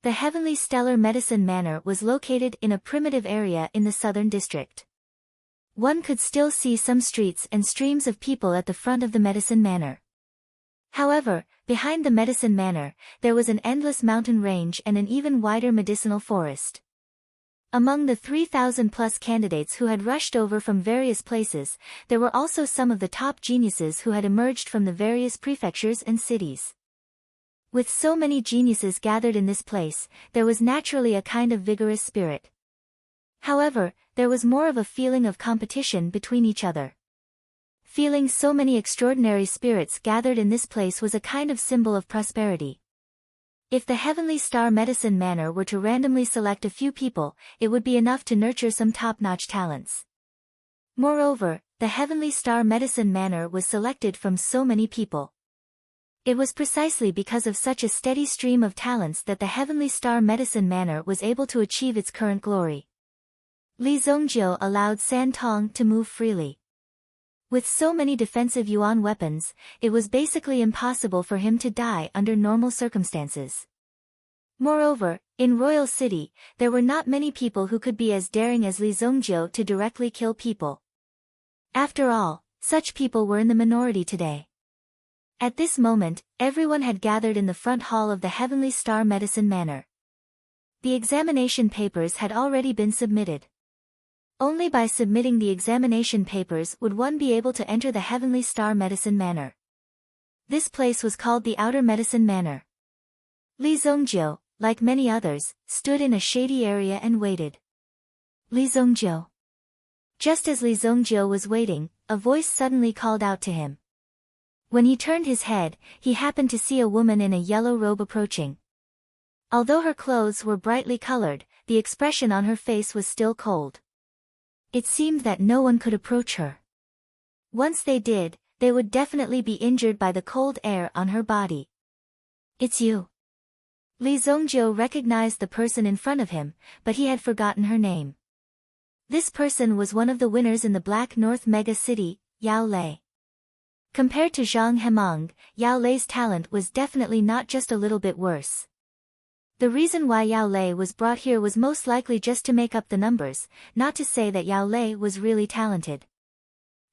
The Heavenly Stellar Medicine Manor was located in a primitive area in the southern district. One could still see some streets and streams of people at the front of the Medicine Manor. However, behind the Medicine Manor, there was an endless mountain range and an even wider medicinal forest. Among the 3,000-plus candidates who had rushed over from various places, there were also some of the top geniuses who had emerged from the various prefectures and cities. With so many geniuses gathered in this place, there was naturally a kind of vigorous spirit. However, there was more of a feeling of competition between each other. Feeling so many extraordinary spirits gathered in this place was a kind of symbol of prosperity. If the Heavenly Star Medicine Manor were to randomly select a few people, it would be enough to nurture some top-notch talents. Moreover, the Heavenly Star Medicine Manor was selected from so many people. It was precisely because of such a steady stream of talents that the Heavenly Star Medicine Manor was able to achieve its current glory. Li Zongjiu allowed San Tong to move freely. With so many defensive yuan weapons, it was basically impossible for him to die under normal circumstances. Moreover, in Royal City, there were not many people who could be as daring as Li Zongjiu to directly kill people. After all, such people were in the minority today. At this moment, everyone had gathered in the front hall of the Heavenly Star Medicine Manor. The examination papers had already been submitted. Only by submitting the examination papers would one be able to enter the Heavenly Star Medicine Manor. This place was called the Outer Medicine Manor. Li Zongjiu, like many others, stood in a shady area and waited. Li Zongjiu. Just as Li Zongjiu was waiting, a voice suddenly called out to him. When he turned his head, he happened to see a woman in a yellow robe approaching. Although her clothes were brightly colored, the expression on her face was still cold. It seemed that no one could approach her. Once they did, they would definitely be injured by the cold air on her body. It's you. Li Zongjiu recognized the person in front of him, but he had forgotten her name. This person was one of the winners in the Black North Mega City, Yao Lei. Compared to Zhang Hemong, Yao Lei's talent was definitely not just a little bit worse. The reason why Yao Lei was brought here was most likely just to make up the numbers, not to say that Yao Lei was really talented.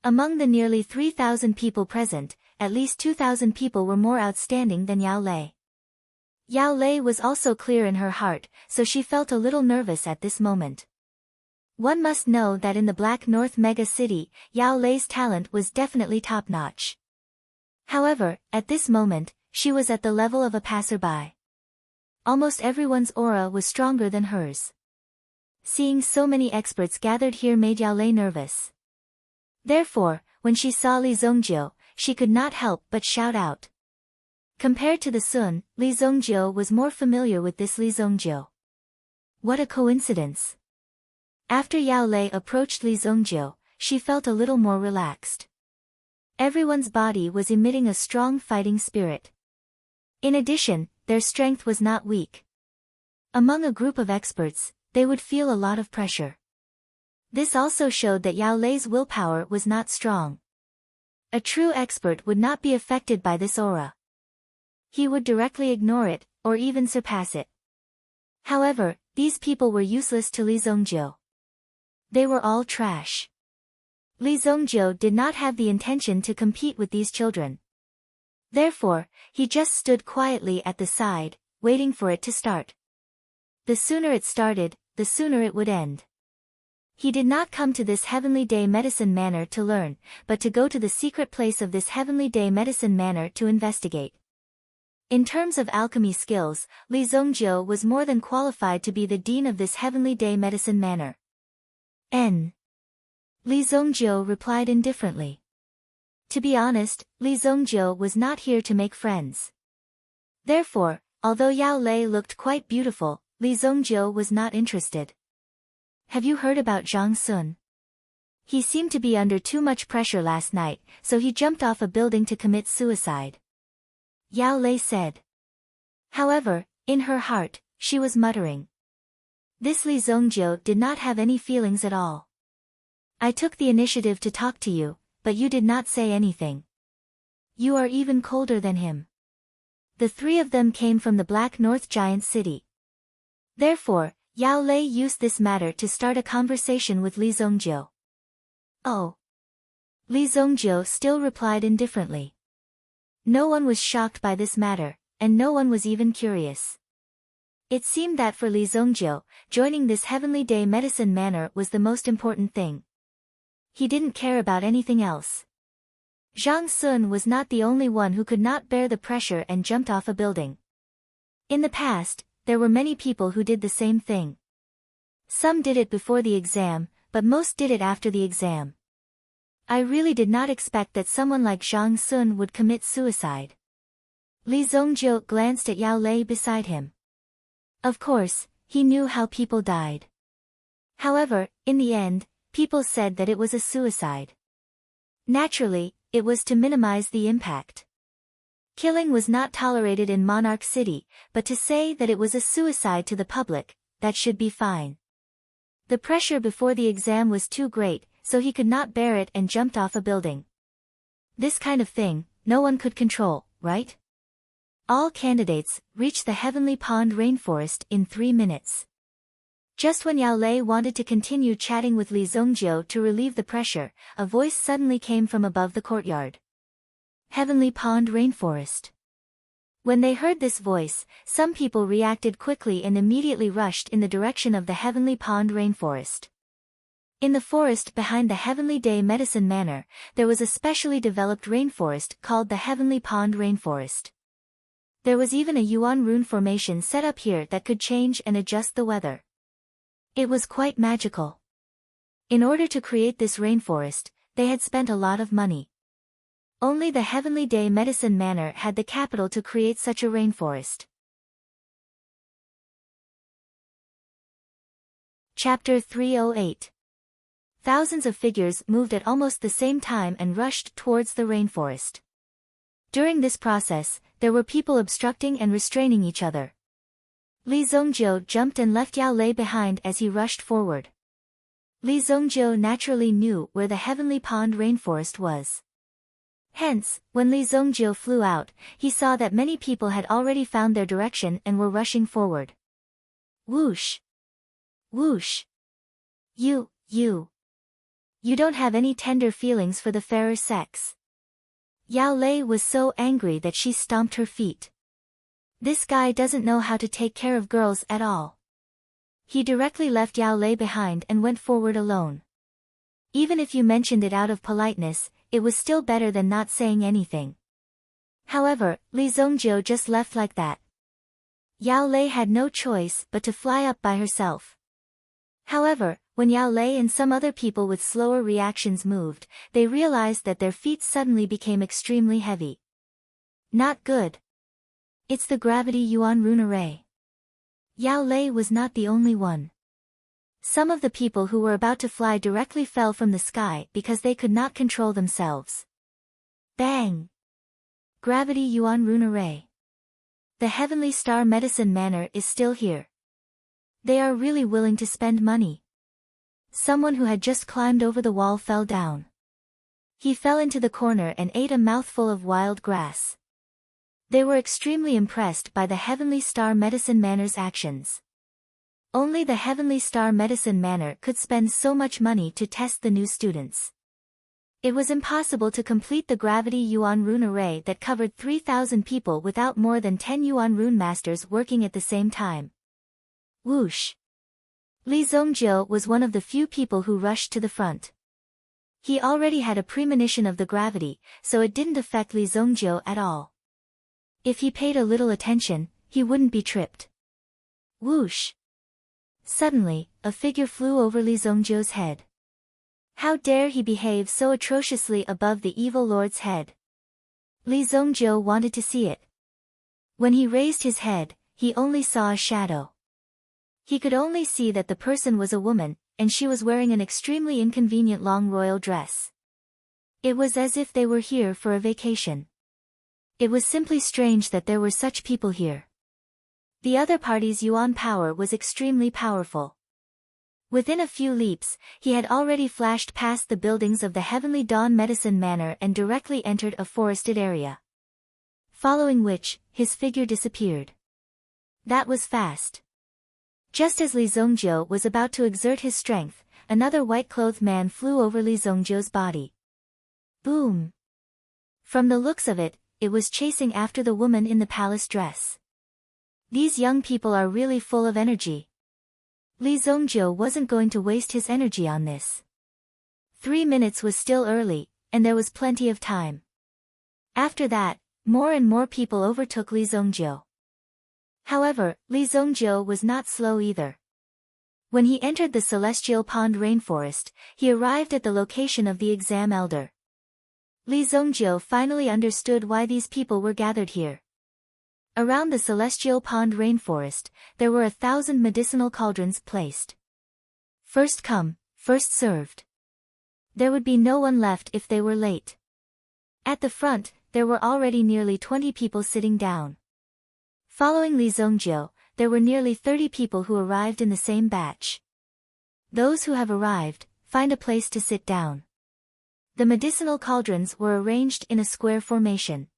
Among the nearly 3,000 people present, at least 2,000 people were more outstanding than Yao Lei. Yao Lei was also clear in her heart, so she felt a little nervous at this moment. One must know that in the Black North Mega City, Yao Lei's talent was definitely top-notch. However, at this moment, she was at the level of a passerby. Almost everyone's aura was stronger than hers. Seeing so many experts gathered here made Yao Lei nervous. Therefore, when she saw Li Zongjiu, she could not help but shout out. Compared to the Sun, Li Zongjiu was more familiar with this Li Zongjiu. What a coincidence! After Yao Lei approached Li Zongjiu, she felt a little more relaxed. Everyone's body was emitting a strong fighting spirit. In addition, their strength was not weak. Among a group of experts, they would feel a lot of pressure. This also showed that Yao Lei's willpower was not strong. A true expert would not be affected by this aura. He would directly ignore it, or even surpass it. However, these people were useless to Li Zongjiu. They were all trash. Li Zongjiu did not have the intention to compete with these children. Therefore, he just stood quietly at the side, waiting for it to start. The sooner it started, the sooner it would end. He did not come to this Heavenly Day Medicine Manor to learn, but to go to the secret place of this Heavenly Day Medicine Manor to investigate. In terms of alchemy skills, Li Zongjiu was more than qualified to be the dean of this Heavenly Day Medicine Manor. Li Zongjiu replied indifferently. To be honest, Li Zongjiu was not here to make friends. Therefore, although Yao Lei looked quite beautiful, Li Zongjiu was not interested. Have you heard about Zhang Sun? He seemed to be under too much pressure last night, so he jumped off a building to commit suicide. Yao Lei said. However, in her heart, she was muttering. This Li Zongjiu did not have any feelings at all. I took the initiative to talk to you, but you did not say anything. You are even colder than him. The three of them came from the Black North Giant City. Therefore, Yao Lei used this matter to start a conversation with Li Zongjiu. Oh. Li Zongjiu still replied indifferently. No one was shocked by this matter, and no one was even curious. It seemed that for Li Zongjiu, joining this Heavenly Day Medicine Manor was the most important thing. He didn't care about anything else. Zhang Sun was not the only one who could not bear the pressure and jumped off a building. In the past, there were many people who did the same thing. Some did it before the exam, but most did it after the exam. I really did not expect that someone like Zhang Sun would commit suicide. Li Zongjiu glanced at Yao Lei beside him. Of course, he knew how people died. However, in the end, people said that it was a suicide. Naturally, it was to minimize the impact. Killing was not tolerated in Monarch City, but to say that it was a suicide to the public, that should be fine. The pressure before the exam was too great, so he could not bear it and jumped off a building. This kind of thing, no one could control, right? All candidates reached the Heavenly Pond Rainforest in 3 minutes. Just when Yao Lei wanted to continue chatting with Li Zongjiu to relieve the pressure, a voice suddenly came from above the courtyard. Heavenly Pond Rainforest. When they heard this voice, some people reacted quickly and immediately rushed in the direction of the Heavenly Pond Rainforest. In the forest behind the Heavenly Day Medicine Manor, there was a specially developed rainforest called the Heavenly Pond Rainforest. There was even a Yuan rune formation set up here that could change and adjust the weather. It was quite magical. In order to create this rainforest, they had spent a lot of money. Only the Heavenly Day Medicine Manor had the capital to create such a rainforest. Chapter 308. Thousands of figures moved at almost the same time and rushed towards the rainforest. During this process, there were people obstructing and restraining each other. Li Zongjiu jumped and left Yao Lei behind as he rushed forward. Li Zongjiu naturally knew where the Heavenly Pond Rainforest was. Hence, when Li Zongjiu flew out, he saw that many people had already found their direction and were rushing forward. Whoosh! Whoosh! You don't have any tender feelings for the fairer sex. Yao Lei was so angry that she stomped her feet. This guy doesn't know how to take care of girls at all. He directly left Yao Lei behind and went forward alone. Even if you mentioned it out of politeness, it was still better than not saying anything. However, Li Zongjiu just left like that. Yao Lei had no choice but to fly up by herself. However, when Yao Lei and some other people with slower reactions moved, they realized that their feet suddenly became extremely heavy. Not good. It's the gravity Yuan rune array. Yao Lei was not the only one. Some of the people who were about to fly directly fell from the sky because they could not control themselves. Bang! Gravity Yuan rune array. The Heavenly Star Medicine Manor is still here. They are really willing to spend money. Someone who had just climbed over the wall fell down. He fell into the corner and ate a mouthful of wild grass. They were extremely impressed by the Heavenly Star Medicine Manor's actions. Only the Heavenly Star Medicine Manor could spend so much money to test the new students. It was impossible to complete the Gravity Yuan Rune Array that covered 3,000 people without more than 10 Yuan Rune Masters working at the same time. Whoosh! Li Zongjiu was one of the few people who rushed to the front. He already had a premonition of the gravity, so it didn't affect Li Zongjiu at all. If he paid a little attention, he wouldn't be tripped. Whoosh! Suddenly, a figure flew over Li Zongjiu's head. How dare he behave so atrociously above the evil lord's head? Li Zongjiu wanted to see it. When he raised his head, he only saw a shadow. He could only see that the person was a woman, and she was wearing an extremely inconvenient long royal dress. It was as if they were here for a vacation. It was simply strange that there were such people here. The other party's yuan power was extremely powerful. Within a few leaps, he had already flashed past the buildings of the Heavenly Dawn Medicine Manor and directly entered a forested area. Following which, his figure disappeared. That was fast. Just as Li Zongjiu was about to exert his strength, another white-clothed man flew over Li Zongjiu's body. Boom! From the looks of it, it was chasing after the woman in the palace dress. These young people are really full of energy. Li Zongjiu wasn't going to waste his energy on this. 3 minutes was still early, and there was plenty of time. After that, more and more people overtook Li Zongjiu. However, Li Zongjiu was not slow either. When he entered the Celestial Pond rainforest, he arrived at the location of the exam elder. Li Zongjiu finally understood why these people were gathered here. Around the Celestial Pond rainforest, there were 1,000 medicinal cauldrons placed. First come, first served. There would be no one left if they were late. At the front, there were already nearly 20 people sitting down. Following Li Zongjiu, there were nearly 30 people who arrived in the same batch. Those who have arrived, find a place to sit down. The medicinal cauldrons were arranged in a square formation.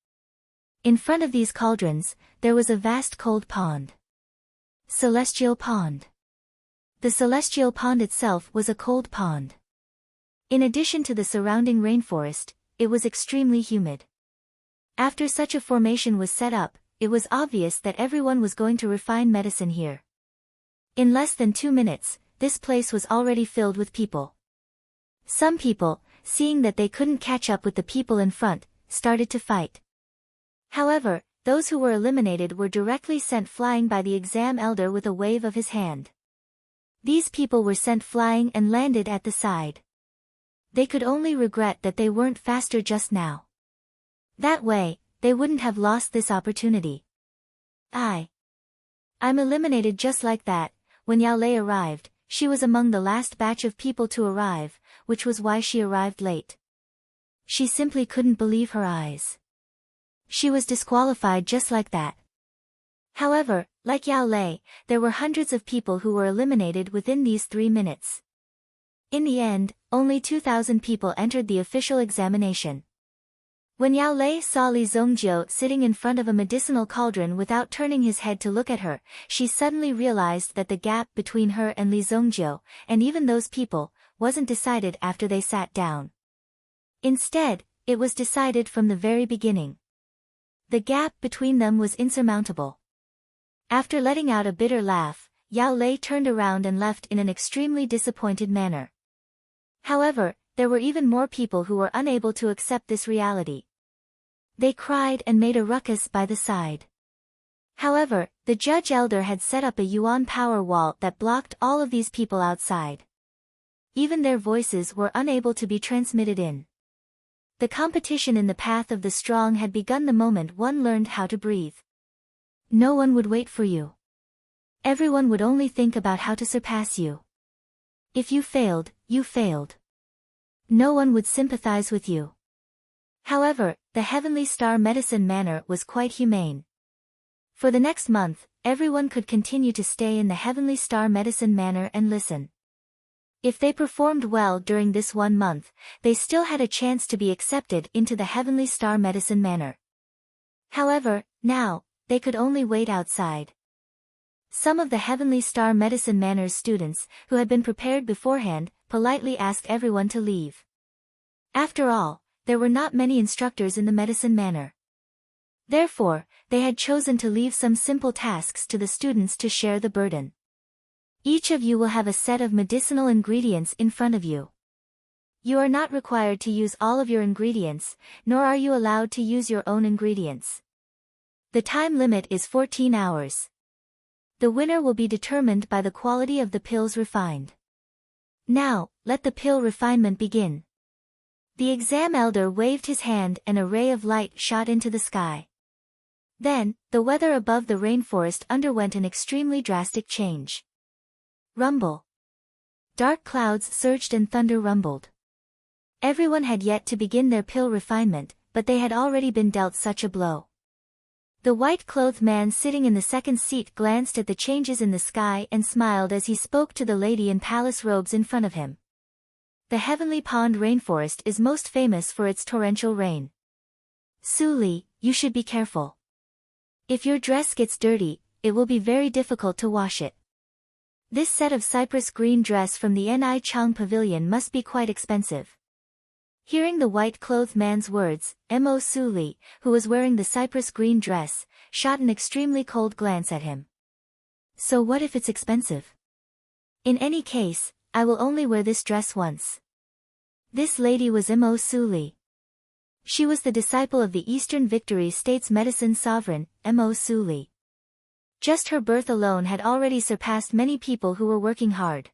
In front of these cauldrons, there was a vast cold pond. Celestial Pond. The Celestial Pond itself was a cold pond. In addition to the surrounding rainforest, it was extremely humid. After such a formation was set up, it was obvious that everyone was going to refine medicine here. In less than 2 minutes, this place was already filled with people. Some people, seeing that they couldn't catch up with the people in front, started to fight. However, those who were eliminated were directly sent flying by the exam elder with a wave of his hand. These people were sent flying and landed at the side. They could only regret that they weren't faster just now. That way, they wouldn't have lost this opportunity. I'm eliminated just like that. When Yao Lei arrived, she was among the last batch of people to arrive, which was why she arrived late. She simply couldn't believe her eyes. She was disqualified just like that. However, like Yao Lei, there were hundreds of people who were eliminated within these 3 minutes. In the end, only 2,000 people entered the official examination. When Yao Lei saw Li Zongjiu sitting in front of a medicinal cauldron without turning his head to look at her, she suddenly realized that the gap between her and Li Zongjiu, and even those people, wasn't decided after they sat down. Instead, it was decided from the very beginning. The gap between them was insurmountable. After letting out a bitter laugh, Yao Lei turned around and left in an extremely disappointed manner. However, there were even more people who were unable to accept this reality. They cried and made a ruckus by the side. However, the judge elder had set up a yuan power wall that blocked all of these people outside. Even their voices were unable to be transmitted in. The competition in the path of the strong had begun the moment one learned how to breathe. No one would wait for you. Everyone would only think about how to surpass you. If you failed, you failed. No one would sympathize with you. However, the Heavenly Star Medicine Manor was quite humane. For the next month, everyone could continue to stay in the Heavenly Star Medicine Manor and listen. If they performed well during this 1 month, they still had a chance to be accepted into the Heavenly Star Medicine Manor. However, now, they could only wait outside. Some of the Heavenly Star Medicine Manor's students, who had been prepared beforehand, politely asked everyone to leave. After all, there were not many instructors in the Medicine Manor. Therefore, they had chosen to leave some simple tasks to the students to share the burden. Each of you will have a set of medicinal ingredients in front of you. You are not required to use all of your ingredients, nor are you allowed to use your own ingredients. The time limit is 14 hours. The winner will be determined by the quality of the pills refined. Now, let the pill refinement begin. The exam elder waved his hand and a ray of light shot into the sky. Then, the weather above the rainforest underwent an extremely drastic change. Rumble. Dark clouds surged and thunder rumbled. Everyone had yet to begin their pill refinement, but they had already been dealt such a blow. The white-clothed man sitting in the second seat glanced at the changes in the sky and smiled as he spoke to the lady in palace robes in front of him. The heavenly pond rainforest is most famous for its torrential rain. Su-li, you should be careful. If your dress gets dirty, it will be very difficult to wash it. This set of cypress green dress from the Ni Chang Pavilion must be quite expensive. Hearing the white-clothed man's words, Mo Su-li, who was wearing the cypress green dress, shot an extremely cold glance at him. So what if it's expensive? In any case, I will only wear this dress once. This lady was Mo Su-li. She was the disciple of the Eastern Victory State's medicine sovereign, Mo Su-li. Just her birth alone had already surpassed many people who were working hard.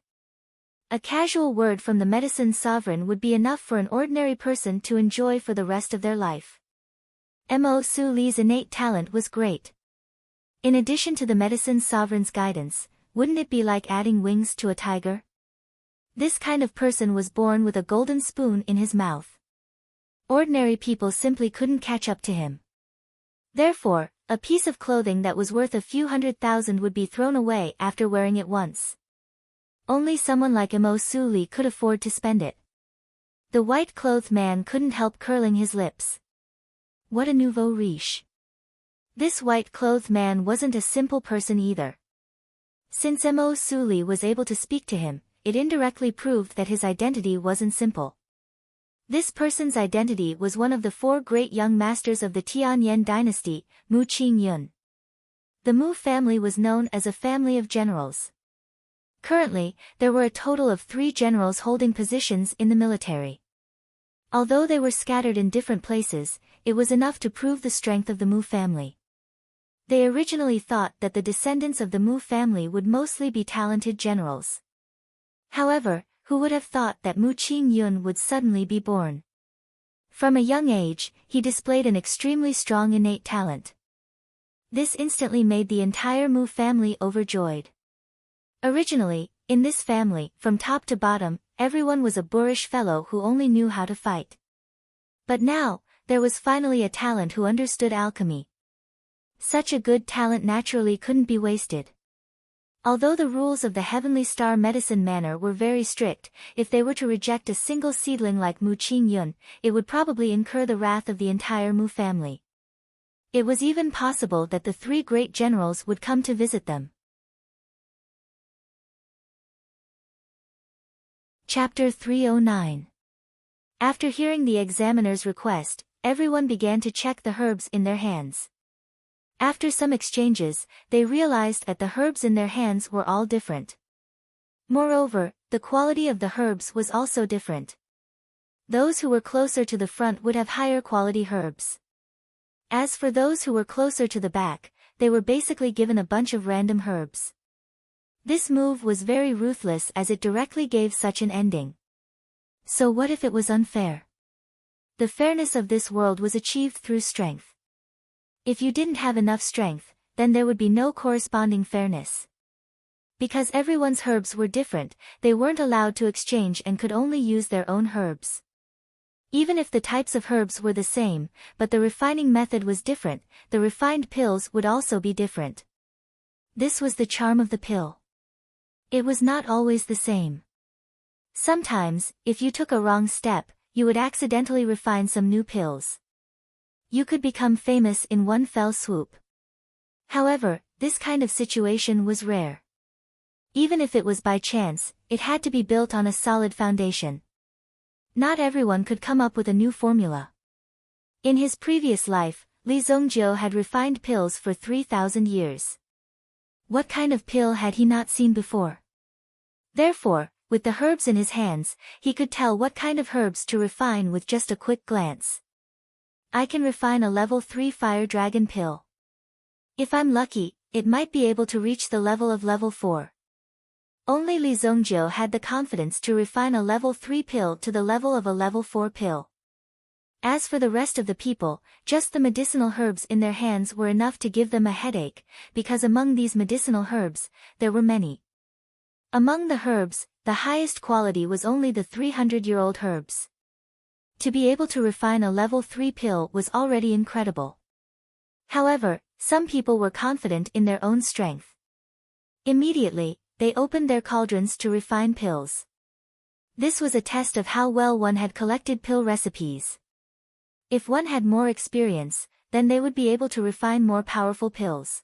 A casual word from the medicine sovereign would be enough for an ordinary person to enjoy for the rest of their life. Mo Su-li's innate talent was great. In addition to the medicine sovereign's guidance, wouldn't it be like adding wings to a tiger? This kind of person was born with a golden spoon in his mouth. Ordinary people simply couldn't catch up to him. Therefore, a piece of clothing that was worth a few 100,000 would be thrown away after wearing it once. Only someone like Mo Su-li could afford to spend it. The white-clothed man couldn't help curling his lips. What a nouveau riche. This white-clothed man wasn't a simple person either. Since Mo Su-li was able to speak to him, it indirectly proved that his identity wasn't simple. This person's identity was one of the four great young masters of the Tianyan dynasty, Mu Qingyun. The Mu family was known as a family of generals. Currently, there were a total of 3 generals holding positions in the military. Although they were scattered in different places, it was enough to prove the strength of the Mu family. They originally thought that the descendants of the Mu family would mostly be talented generals. However, who would have thought that Mu Qingyun would suddenly be born? From a young age, he displayed an extremely strong innate talent. This instantly made the entire Mu family overjoyed. Originally, in this family, from top to bottom, everyone was a boorish fellow who only knew how to fight. But now, there was finally a talent who understood alchemy. Such a good talent naturally couldn't be wasted. Although the rules of the Heavenly Star Medicine Manor were very strict, if they were to reject a single seedling like Mu Qingyun, it would probably incur the wrath of the entire Mu family. It was even possible that the 3 great generals would come to visit them. Chapter 309. After hearing the examiner's request, everyone began to check the herbs in their hands. After some exchanges, they realized that the herbs in their hands were all different. Moreover, the quality of the herbs was also different. Those who were closer to the front would have higher quality herbs. As for those who were closer to the back, they were basically given a bunch of random herbs. This move was very ruthless as it directly gave such an ending. So what if it was unfair? The fairness of this world was achieved through strength. If you didn't have enough strength, then there would be no corresponding fairness. Because everyone's herbs were different, they weren't allowed to exchange and could only use their own herbs. Even if the types of herbs were the same, but the refining method was different, the refined pills would also be different. This was the charm of the pill. It was not always the same. Sometimes, if you took a wrong step, you would accidentally refine some new pills. You could become famous in one fell swoop. However, this kind of situation was rare. Even if it was by chance, it had to be built on a solid foundation. Not everyone could come up with a new formula. In his previous life, Li Zongjiu had refined pills for 3,000 years. What kind of pill had he not seen before? Therefore, with the herbs in his hands, he could tell what kind of herbs to refine with just a quick glance. I can refine a level 3 fire dragon pill. If I'm lucky, it might be able to reach the level of level 4. Only Li Zongjiu had the confidence to refine a level 3 pill to the level of a level 4 pill. As for the rest of the people, just the medicinal herbs in their hands were enough to give them a headache, because among these medicinal herbs, there were many. Among the herbs, the highest quality was only the 300-year-old herbs. To be able to refine a level 3 pill was already incredible. However, some people were confident in their own strength. Immediately, they opened their cauldrons to refine pills. This was a test of how well one had collected pill recipes. If one had more experience, then they would be able to refine more powerful pills.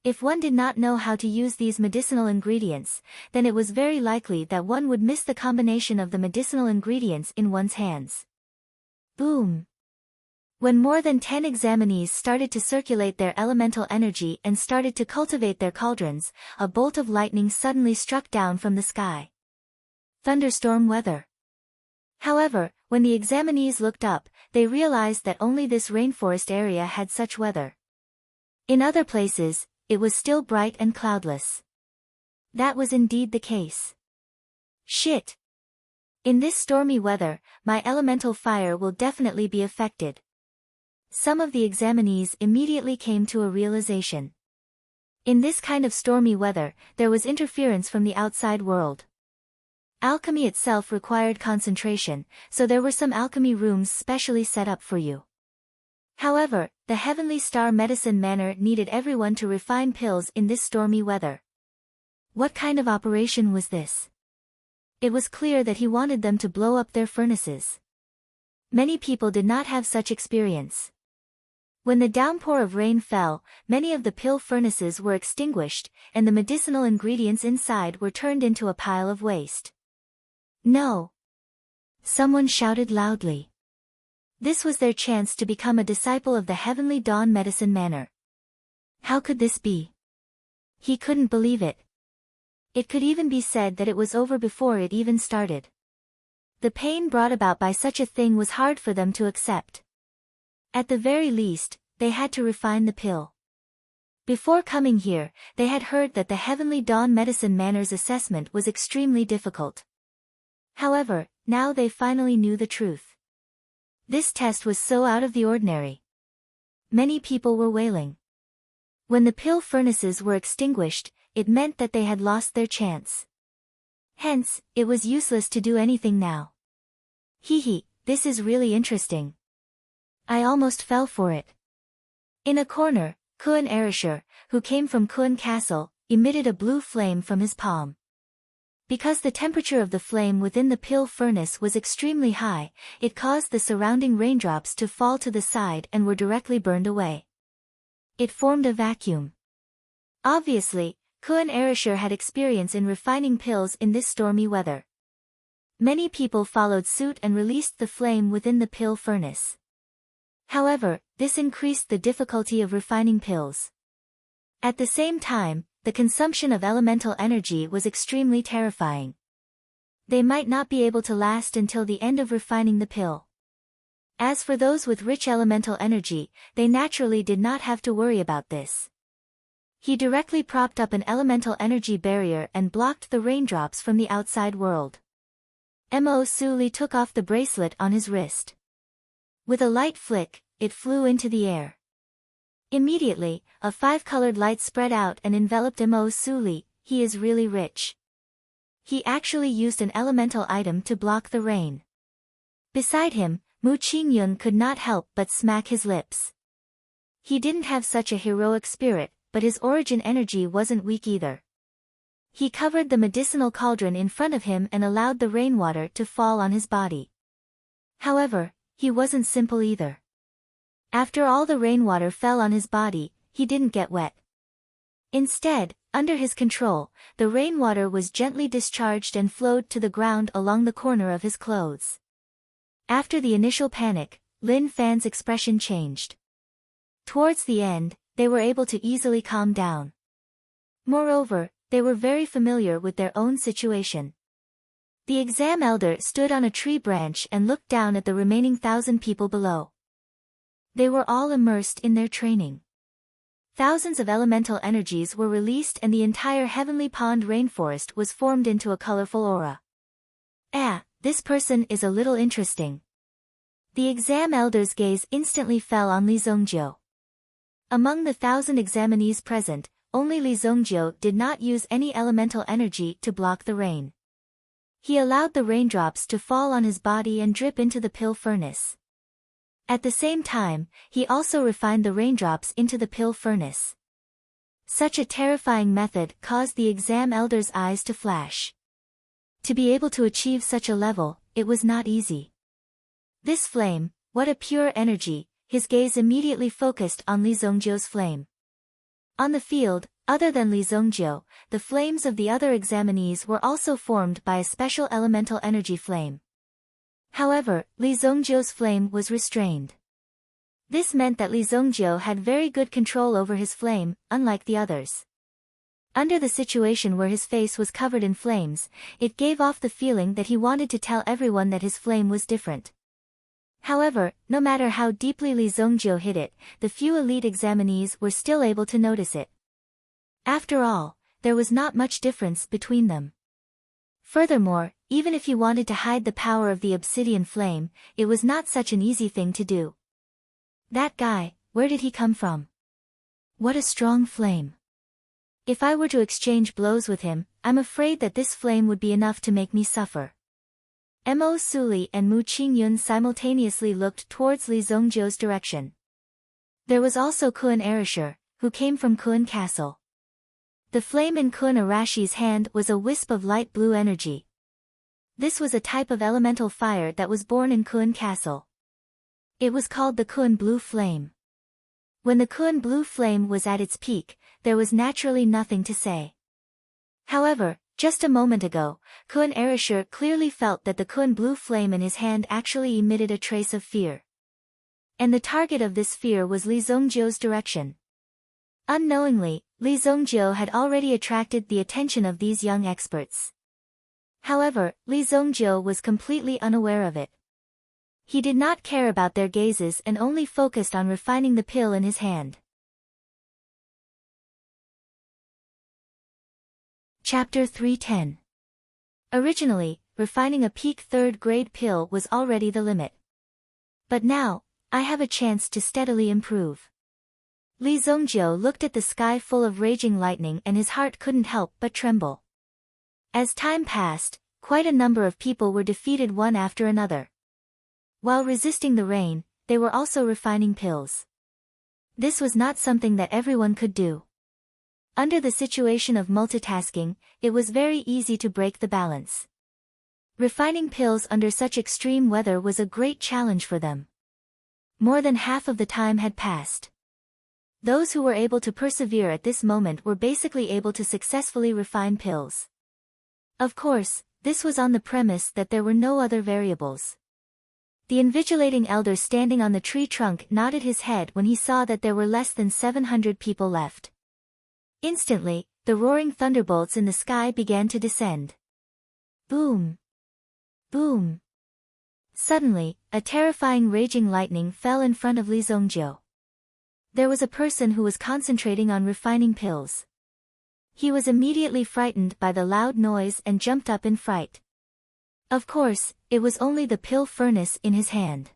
If one did not know how to use these medicinal ingredients, then it was very likely that one would miss the combination of the medicinal ingredients in one's hands. Boom! When more than 10 examinees started to circulate their elemental energy and started to cultivate their cauldrons, a bolt of lightning suddenly struck down from the sky. Thunderstorm weather. However, when the examinees looked up, they realized that only this rainforest area had such weather. In other places, it was still bright and cloudless. That was indeed the case. Shit! In this stormy weather, my elemental fire will definitely be affected. Some of the examinees immediately came to a realization. In this kind of stormy weather, there was interference from the outside world. Alchemy itself required concentration, so there were some alchemy rooms specially set up for you. However, the Heavenly Star Medicine Manor needed everyone to refine pills in this stormy weather. What kind of operation was this? It was clear that he wanted them to blow up their furnaces. Many people did not have such experience. When the downpour of rain fell, many of the pill furnaces were extinguished, and the medicinal ingredients inside were turned into a pile of waste. No! Someone shouted loudly. This was their chance to become a disciple of the Heavenly Dawn Medicine Manor. How could this be? He couldn't believe it. It could even be said that it was over before it even started. The pain brought about by such a thing was hard for them to accept. At the very least, they had to refine the pill. Before coming here, they had heard that the Heavenly Dawn Medicine Manor's assessment was extremely difficult. However, now they finally knew the truth. This test was so out of the ordinary. Many people were wailing. When the pill furnaces were extinguished, it meant that they had lost their chance. Hence, it was useless to do anything now. Hee, this is really interesting. I almost fell for it. In a corner, Kuan Erishur, who came from Kuan Castle, emitted a blue flame from his palm. Because the temperature of the flame within the pill furnace was extremely high, it caused the surrounding raindrops to fall to the side and were directly burned away. It formed a vacuum. Obviously, Kuan Erishur had experience in refining pills in this stormy weather. Many people followed suit and released the flame within the pill furnace. However, this increased the difficulty of refining pills. At the same time, the consumption of elemental energy was extremely terrifying. They might not be able to last until the end of refining the pill. As for those with rich elemental energy, they naturally did not have to worry about this. He directly propped up an elemental energy barrier and blocked the raindrops from the outside world. Mo Su Li took off the bracelet on his wrist. With a light flick, it flew into the air. Immediately, a 5-colored light spread out and enveloped Mo Su Li. He is really rich. He actually used an elemental item to block the rain. Beside him, Mu Qingyun could not help but smack his lips. He didn't have such a heroic spirit, but his origin energy wasn't weak either. He covered the medicinal cauldron in front of him and allowed the rainwater to fall on his body. However, he wasn't simple either. After all the rainwater fell on his body, he didn't get wet. Instead, under his control, the rainwater was gently discharged and flowed to the ground along the corner of his clothes. After the initial panic, Lin Fan's expression changed. Towards the end, they were able to easily calm down. Moreover, they were very familiar with their own situation. The exam elder stood on a tree branch and looked down at the remaining 1,000 people below. They were all immersed in their training. Thousands of elemental energies were released and the entire heavenly pond rainforest was formed into a colorful aura. This person is a little interesting. The exam elder's gaze instantly fell on Li Zongjiu. Among the 1,000 examinees present, only Li Zongjiu did not use any elemental energy to block the rain. he allowed the raindrops to fall on his body and drip into the pill furnace. At the same time, he also refined the raindrops into the pill furnace. Such a terrifying method caused the exam elder's eyes to flash. To be able to achieve such a level, it was not easy. This flame, what a pure energy! His gaze immediately focused on Li Zongjiu's flame. On the field, other than Li Zongjiu, the flames of the other examinees were also formed by a special elemental energy flame. However, Li Zongjiu's flame was restrained. This meant that Li Zongjiu had very good control over his flame, unlike the others. Under the situation where his face was covered in flames, it gave off the feeling that he wanted to tell everyone that his flame was different. However, no matter how deeply Li Zongjiu hid it, the few elite examinees were still able to notice it. After all, there was not much difference between them. Furthermore, even if he wanted to hide the power of the obsidian flame, it was not such an easy thing to do. That guy, where did he come from? What a strong flame. If I were to exchange blows with him, I'm afraid that this flame would be enough to make me suffer. Mo Suli and Mu Qingyun simultaneously looked towards Li Zongjiu's direction. There was also Kun Erasure, who came from Kun Castle. The flame in Kun Arashi's hand was a wisp of light blue energy. This was a type of elemental fire that was born in Kun Castle. It was called the Kun Blue Flame. When the Kun Blue Flame was at its peak, there was naturally nothing to say. However, just a moment ago, Kun Erasure clearly felt that the Kun Blue Flame in his hand actually emitted a trace of fear. And the target of this fear was Li Zongjiu's direction. Unknowingly, Li Zongjiu had already attracted the attention of these young experts. However, Li Zongjiu was completely unaware of it. He did not care about their gazes and only focused on refining the pill in his hand. Chapter 310. Originally, refining a peak 3rd grade pill was already the limit. But now, I have a chance to steadily improve. Li Zongjiu looked at the sky full of raging lightning and his heart couldn't help but tremble. As time passed, quite a number of people were defeated one after another. While resisting the rain, they were also refining pills. This was not something that everyone could do. Under the situation of multitasking, it was very easy to break the balance. Refining pills under such extreme weather was a great challenge for them. More than half of the time had passed. Those who were able to persevere at this moment were basically able to successfully refine pills. Of course, this was on the premise that there were no other variables. The invigilating elder standing on the tree trunk nodded his head when he saw that there were less than 700 people left. Instantly, the roaring thunderbolts in the sky began to descend. Boom! Boom! Suddenly, a terrifying raging lightning fell in front of Li Zongjiu. There was a person who was concentrating on refining pills. He was immediately frightened by the loud noise and jumped up in fright. Of course, it was only the pill furnace in his hand.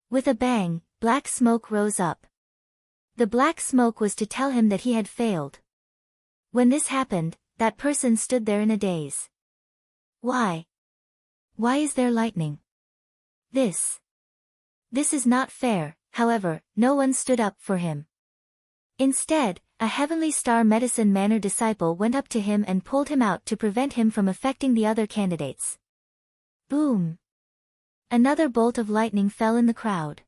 With a bang, black smoke rose up. The black smoke was to tell him that he had failed. When this happened, that person stood there in a daze. Why? Why is there lightning? This is not fair. However, no one stood up for him. Instead, a Heavenly Star Medicine Manor disciple went up to him and pulled him out to prevent him from affecting the other candidates. Boom! Another bolt of lightning fell in the crowd.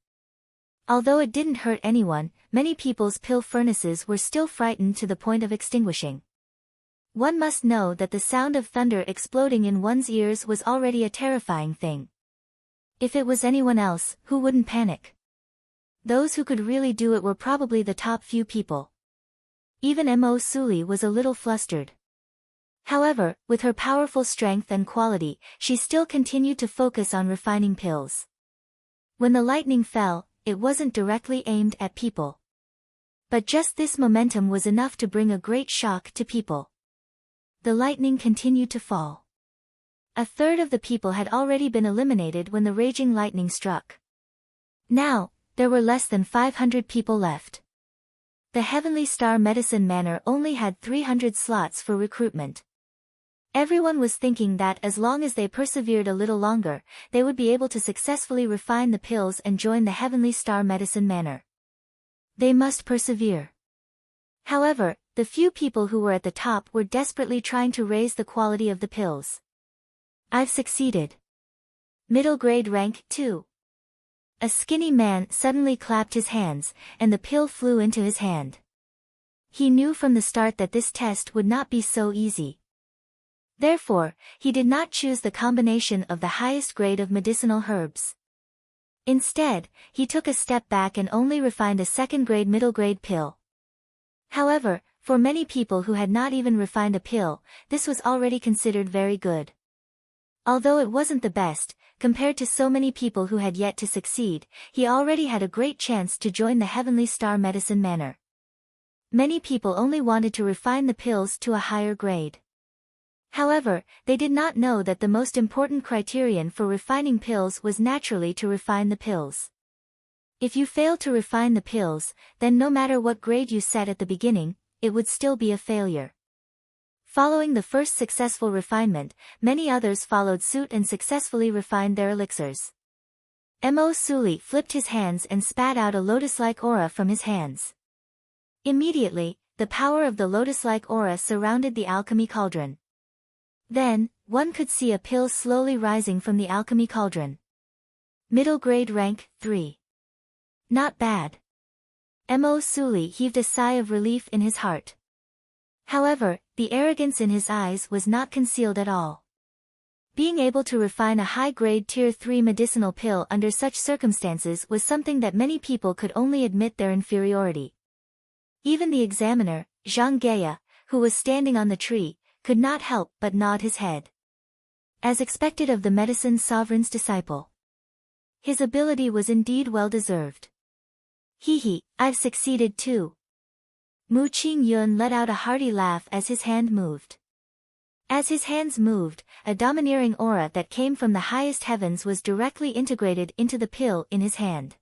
Although it didn't hurt anyone, many people's pill furnaces were still frightened to the point of extinguishing. One must know that the sound of thunder exploding in one's ears was already a terrifying thing. If it was anyone else, who wouldn't panic? Those who could really do it were probably the top few people. Even Mo Suli was a little flustered. However, with her powerful strength and quality, she still continued to focus on refining pills. When the lightning fell, it wasn't directly aimed at people. But just this momentum was enough to bring a great shock to people. The lightning continued to fall. A third of the people had already been eliminated when the raging lightning struck. Now, there were less than 500 people left. The Heavenly Star Medicine Manor only had 300 slots for recruitment. Everyone was thinking that as long as they persevered a little longer, they would be able to successfully refine the pills and join the Heavenly Star Medicine Manor. They must persevere. However, the few people who were at the top were desperately trying to raise the quality of the pills. I've succeeded. Middle grade rank 2. A skinny man suddenly clapped his hands, and the pill flew into his hand. He knew from the start that this test would not be so easy. Therefore, he did not choose the combination of the highest grade of medicinal herbs. Instead, he took a step back and only refined a second-grade middle-grade pill. However, for many people who had not even refined a pill, this was already considered very good. Although it wasn't the best, compared to so many people who had yet to succeed, he already had a great chance to join the Heavenly Star Medicine Manor. Many people only wanted to refine the pills to a higher grade. However, they did not know that the most important criterion for refining pills was naturally to refine the pills. If you failed to refine the pills, then no matter what grade you set at the beginning, it would still be a failure. Following the first successful refinement, many others followed suit and successfully refined their elixirs. Mo Suli flipped his hands and spat out a lotus-like aura from his hands. Immediately, the power of the lotus-like aura surrounded the alchemy cauldron. Then, one could see a pill slowly rising from the alchemy cauldron. Middle grade rank 3. Not bad. Mo Suli heaved a sigh of relief in his heart. However, the arrogance in his eyes was not concealed at all. Being able to refine a high-grade Tier 3 medicinal pill under such circumstances was something that many people could only admit their inferiority. Even the examiner, Zhang Geya, who was standing on the tree, could not help but nod his head. As expected of the medicine sovereign's disciple. His ability was indeed well-deserved. Hee, I've succeeded too. Mu Qingyun let out a hearty laugh as his hand moved. As his hands moved, a domineering aura that came from the highest heavens was directly integrated into the pill in his hand.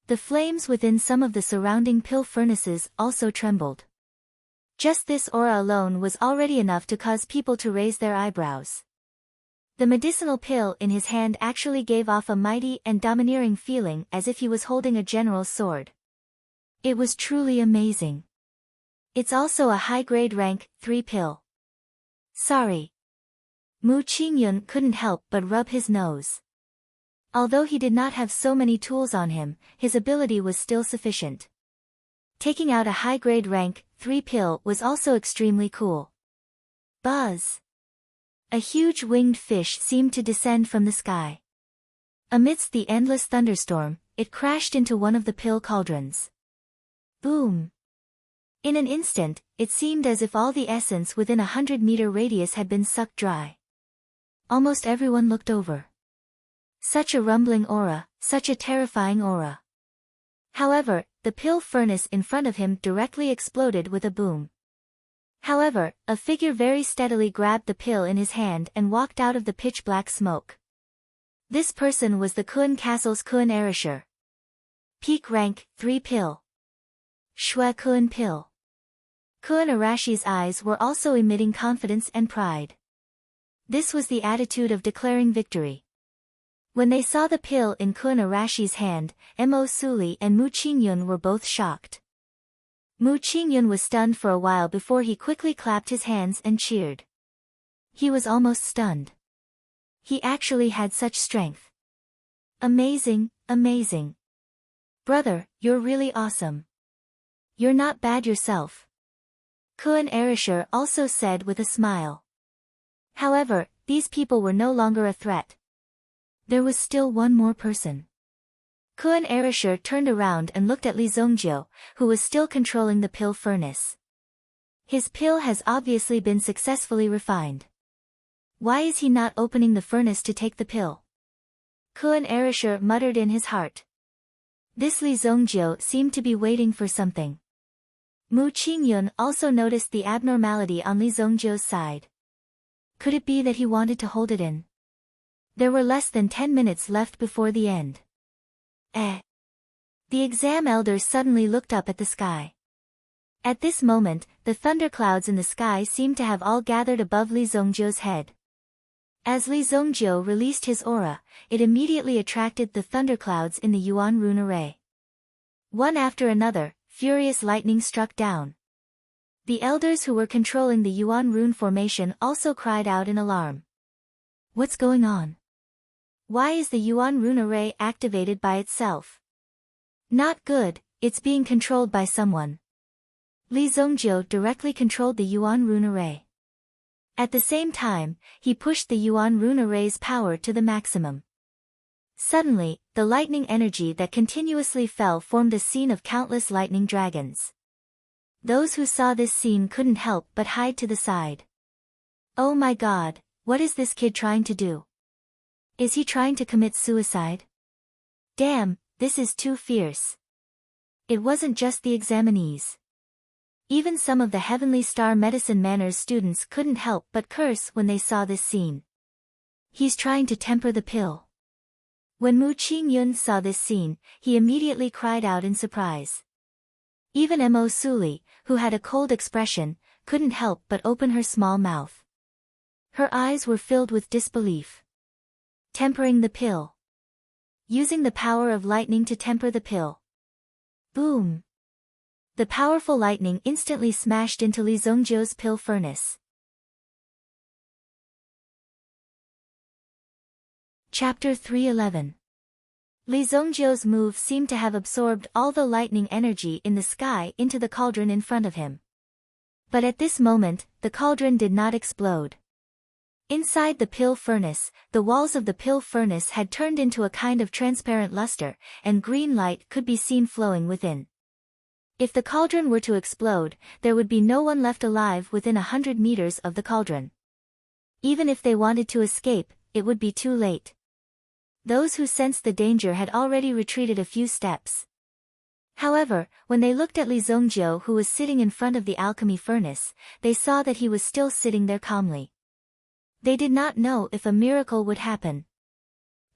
The flames within some of the surrounding pill furnaces also trembled. Just this aura alone was already enough to cause people to raise their eyebrows. The medicinal pill in his hand actually gave off a mighty and domineering feeling as if he was holding a general's sword. It was truly amazing. It's also a high-grade rank 3 pill. Sorry. Mu Qingyun couldn't help but rub his nose. Although he did not have so many tools on him, his ability was still sufficient. Taking out a high-grade rank 3 pill was also extremely cool. Buzz! A huge winged fish seemed to descend from the sky. Amidst the endless thunderstorm, it crashed into one of the pill cauldrons. Boom! In an instant, it seemed as if all the essence within a 100-meter radius had been sucked dry. Almost everyone looked over. Such a rumbling aura, such a terrifying aura. However, the pill furnace in front of him directly exploded with a boom. However, a figure very steadily grabbed the pill in his hand and walked out of the pitch-black smoke. This person was the Kun Castle's Kun Erasure. Peak rank 3 pill. Shui Kun pill. Kun Arashi's eyes were also emitting confidence and pride. This was the attitude of declaring victory. When they saw the pill in Kun Arashi's hand, Mo Suli and Mu Qingyun were both shocked. Mu Qingyun was stunned for a while before he quickly clapped his hands and cheered. He was almost stunned. He actually had such strength. Amazing, amazing. Brother, you're really awesome. You're not bad yourself. Kun Erasure also said with a smile. However, these people were no longer a threat. There was still one more person. Kun Erasure turned around and looked at Li Zongjiu, who was still controlling the pill furnace. His pill has obviously been successfully refined. Why is he not opening the furnace to take the pill? Kun Erasure muttered in his heart. This Li Zongjiu seemed to be waiting for something. Mu Qingyun also noticed the abnormality on Li Zongjiu's side. Could it be that he wanted to hold it in? There were less than 10 minutes left before the end. The exam elder suddenly looked up at the sky. At this moment, the thunderclouds in the sky seemed to have all gathered above Li Zongjiu's head. As Li Zongjiu released his aura, it immediately attracted the thunderclouds in the Yuan rune array. One after another, furious lightning struck down. The elders who were controlling the Yuan rune formation also cried out in alarm. What's going on? Why is the Yuan rune array activated by itself? Not good, it's being controlled by someone. Li Zongjiu directly controlled the Yuan rune array. At the same time, he pushed the Yuan rune array's power to the maximum. Suddenly, the lightning energy that continuously fell formed a scene of countless lightning dragons. Those who saw this scene couldn't help but hide to the side. Oh my god, what is this kid trying to do? Is he trying to commit suicide? Damn, this is too fierce. It wasn't just the examinees. Even some of the Heavenly Star Medicine Manor's students couldn't help but curse when they saw this scene. He's trying to temper the pill. When Mu Qingyun saw this scene, he immediately cried out in surprise. Even Mo Suli, who had a cold expression, couldn't help but open her small mouth. Her eyes were filled with disbelief. Tempering the pill. Using the power of lightning to temper the pill. Boom! The powerful lightning instantly smashed into Li Zongjiu's pill furnace. Chapter 311. Li Zongjiu's move seemed to have absorbed all the lightning energy in the sky into the cauldron in front of him. But at this moment, the cauldron did not explode. Inside the pill furnace, the walls of the pill furnace had turned into a kind of transparent luster, and green light could be seen flowing within. If the cauldron were to explode, there would be no one left alive within 100 meters of the cauldron. Even if they wanted to escape, it would be too late. Those who sensed the danger had already retreated a few steps. However, when they looked at Li Zongjiu, who was sitting in front of the alchemy furnace, they saw that he was still sitting there calmly. They did not know if a miracle would happen.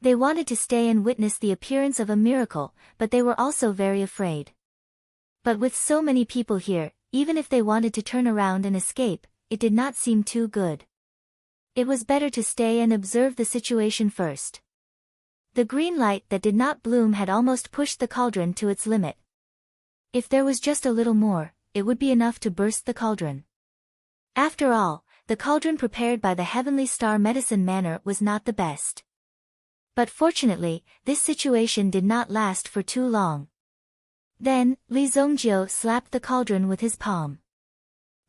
They wanted to stay and witness the appearance of a miracle, but they were also very afraid. But with so many people here, even if they wanted to turn around and escape, it did not seem too good. It was better to stay and observe the situation first. The green light that did not bloom had almost pushed the cauldron to its limit. If there was just a little more, it would be enough to burst the cauldron. After all, the cauldron prepared by the Heavenly Star Medicine Manor was not the best. But fortunately, this situation did not last for too long. Then, Li Zongjiu slapped the cauldron with his palm.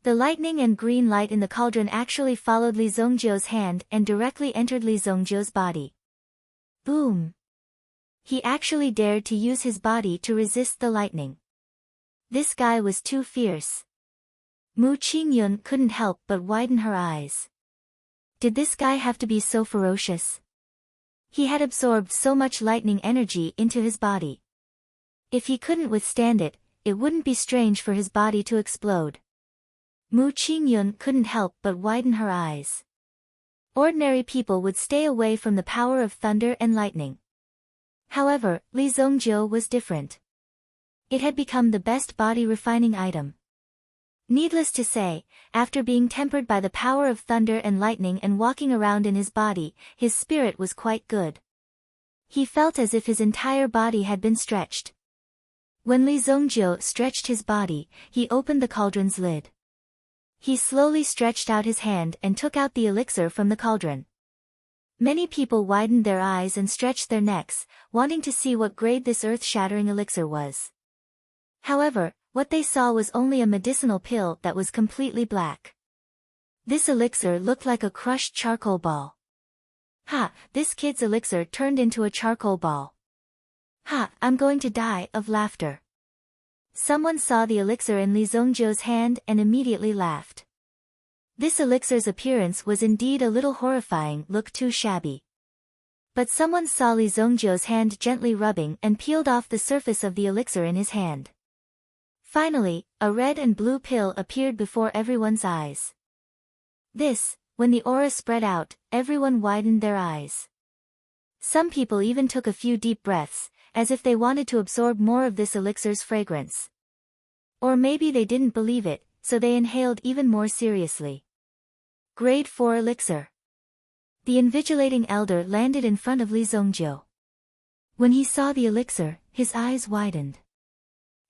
The lightning and green light in the cauldron actually followed Li Zongjiu's hand and directly entered Li Zongjiu's body. Boom! He actually dared to use his body to resist the lightning. This guy was too fierce. Mu Qingyun couldn't help but widen her eyes. Did this guy have to be so ferocious? He had absorbed so much lightning energy into his body. If he couldn't withstand it, it wouldn't be strange for his body to explode. Mu Qingyun couldn't help but widen her eyes. Ordinary people would stay away from the power of thunder and lightning. However, Li Zongjiu was different. It had become the best body refining item. Needless to say, after being tempered by the power of thunder and lightning and walking around in his body, his spirit was quite good. He felt as if his entire body had been stretched. When Li Zongjiu stretched his body, he opened the cauldron's lid. He slowly stretched out his hand and took out the elixir from the cauldron. Many people widened their eyes and stretched their necks, wanting to see what grade this earth-shattering elixir was. However, what they saw was only a medicinal pill that was completely black. This elixir looked like a crushed charcoal ball. Ha, this kid's elixir turned into a charcoal ball. Ha, I'm going to die of laughter. Someone saw the elixir in Li Zongjiu's hand and immediately laughed. This elixir's appearance was indeed a little horrifying, looked too shabby. But someone saw Li Zongjiu's hand gently rubbing and peeled off the surface of the elixir in his hand. Finally, a red and blue pill appeared before everyone's eyes. When the aura spread out, everyone widened their eyes. Some people even took a few deep breaths, as if they wanted to absorb more of this elixir's fragrance. Or maybe they didn't believe it, so they inhaled even more seriously. Grade 4 Elixir. The invigilating elder landed in front of Li Zongjiu. When he saw the elixir, his eyes widened.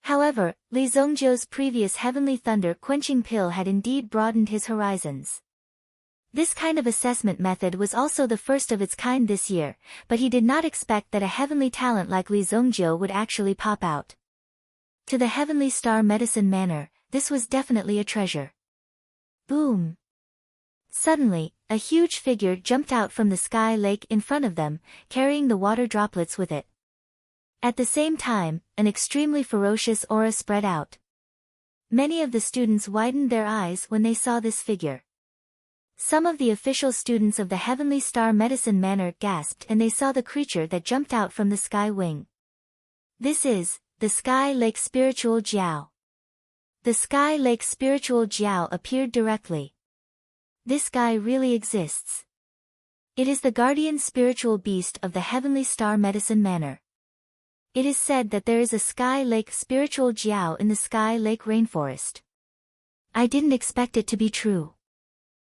However, Li Zongjiu's previous heavenly thunder-quenching pill had indeed broadened his horizons. This kind of assessment method was also the first of its kind this year, but he did not expect that a heavenly talent like Li Zongjiu would actually pop out. To the heavenly star medicine manor, this was definitely a treasure. Boom! Suddenly, a huge figure jumped out from the sky lake in front of them, carrying the water droplets with it. At the same time, an extremely ferocious aura spread out. Many of the students widened their eyes when they saw this figure. Some of the official students of the Heavenly Star Medicine Manor gasped and they saw the creature that jumped out from the sky wing. This is the Sky Lake Spiritual Jiao. The Sky Lake Spiritual Jiao appeared directly. This guy really exists. It is the guardian spiritual beast of the Heavenly Star Medicine Manor. It is said that there is a Sky Lake Spiritual Jiao in the Sky Lake Rainforest. I didn't expect it to be true.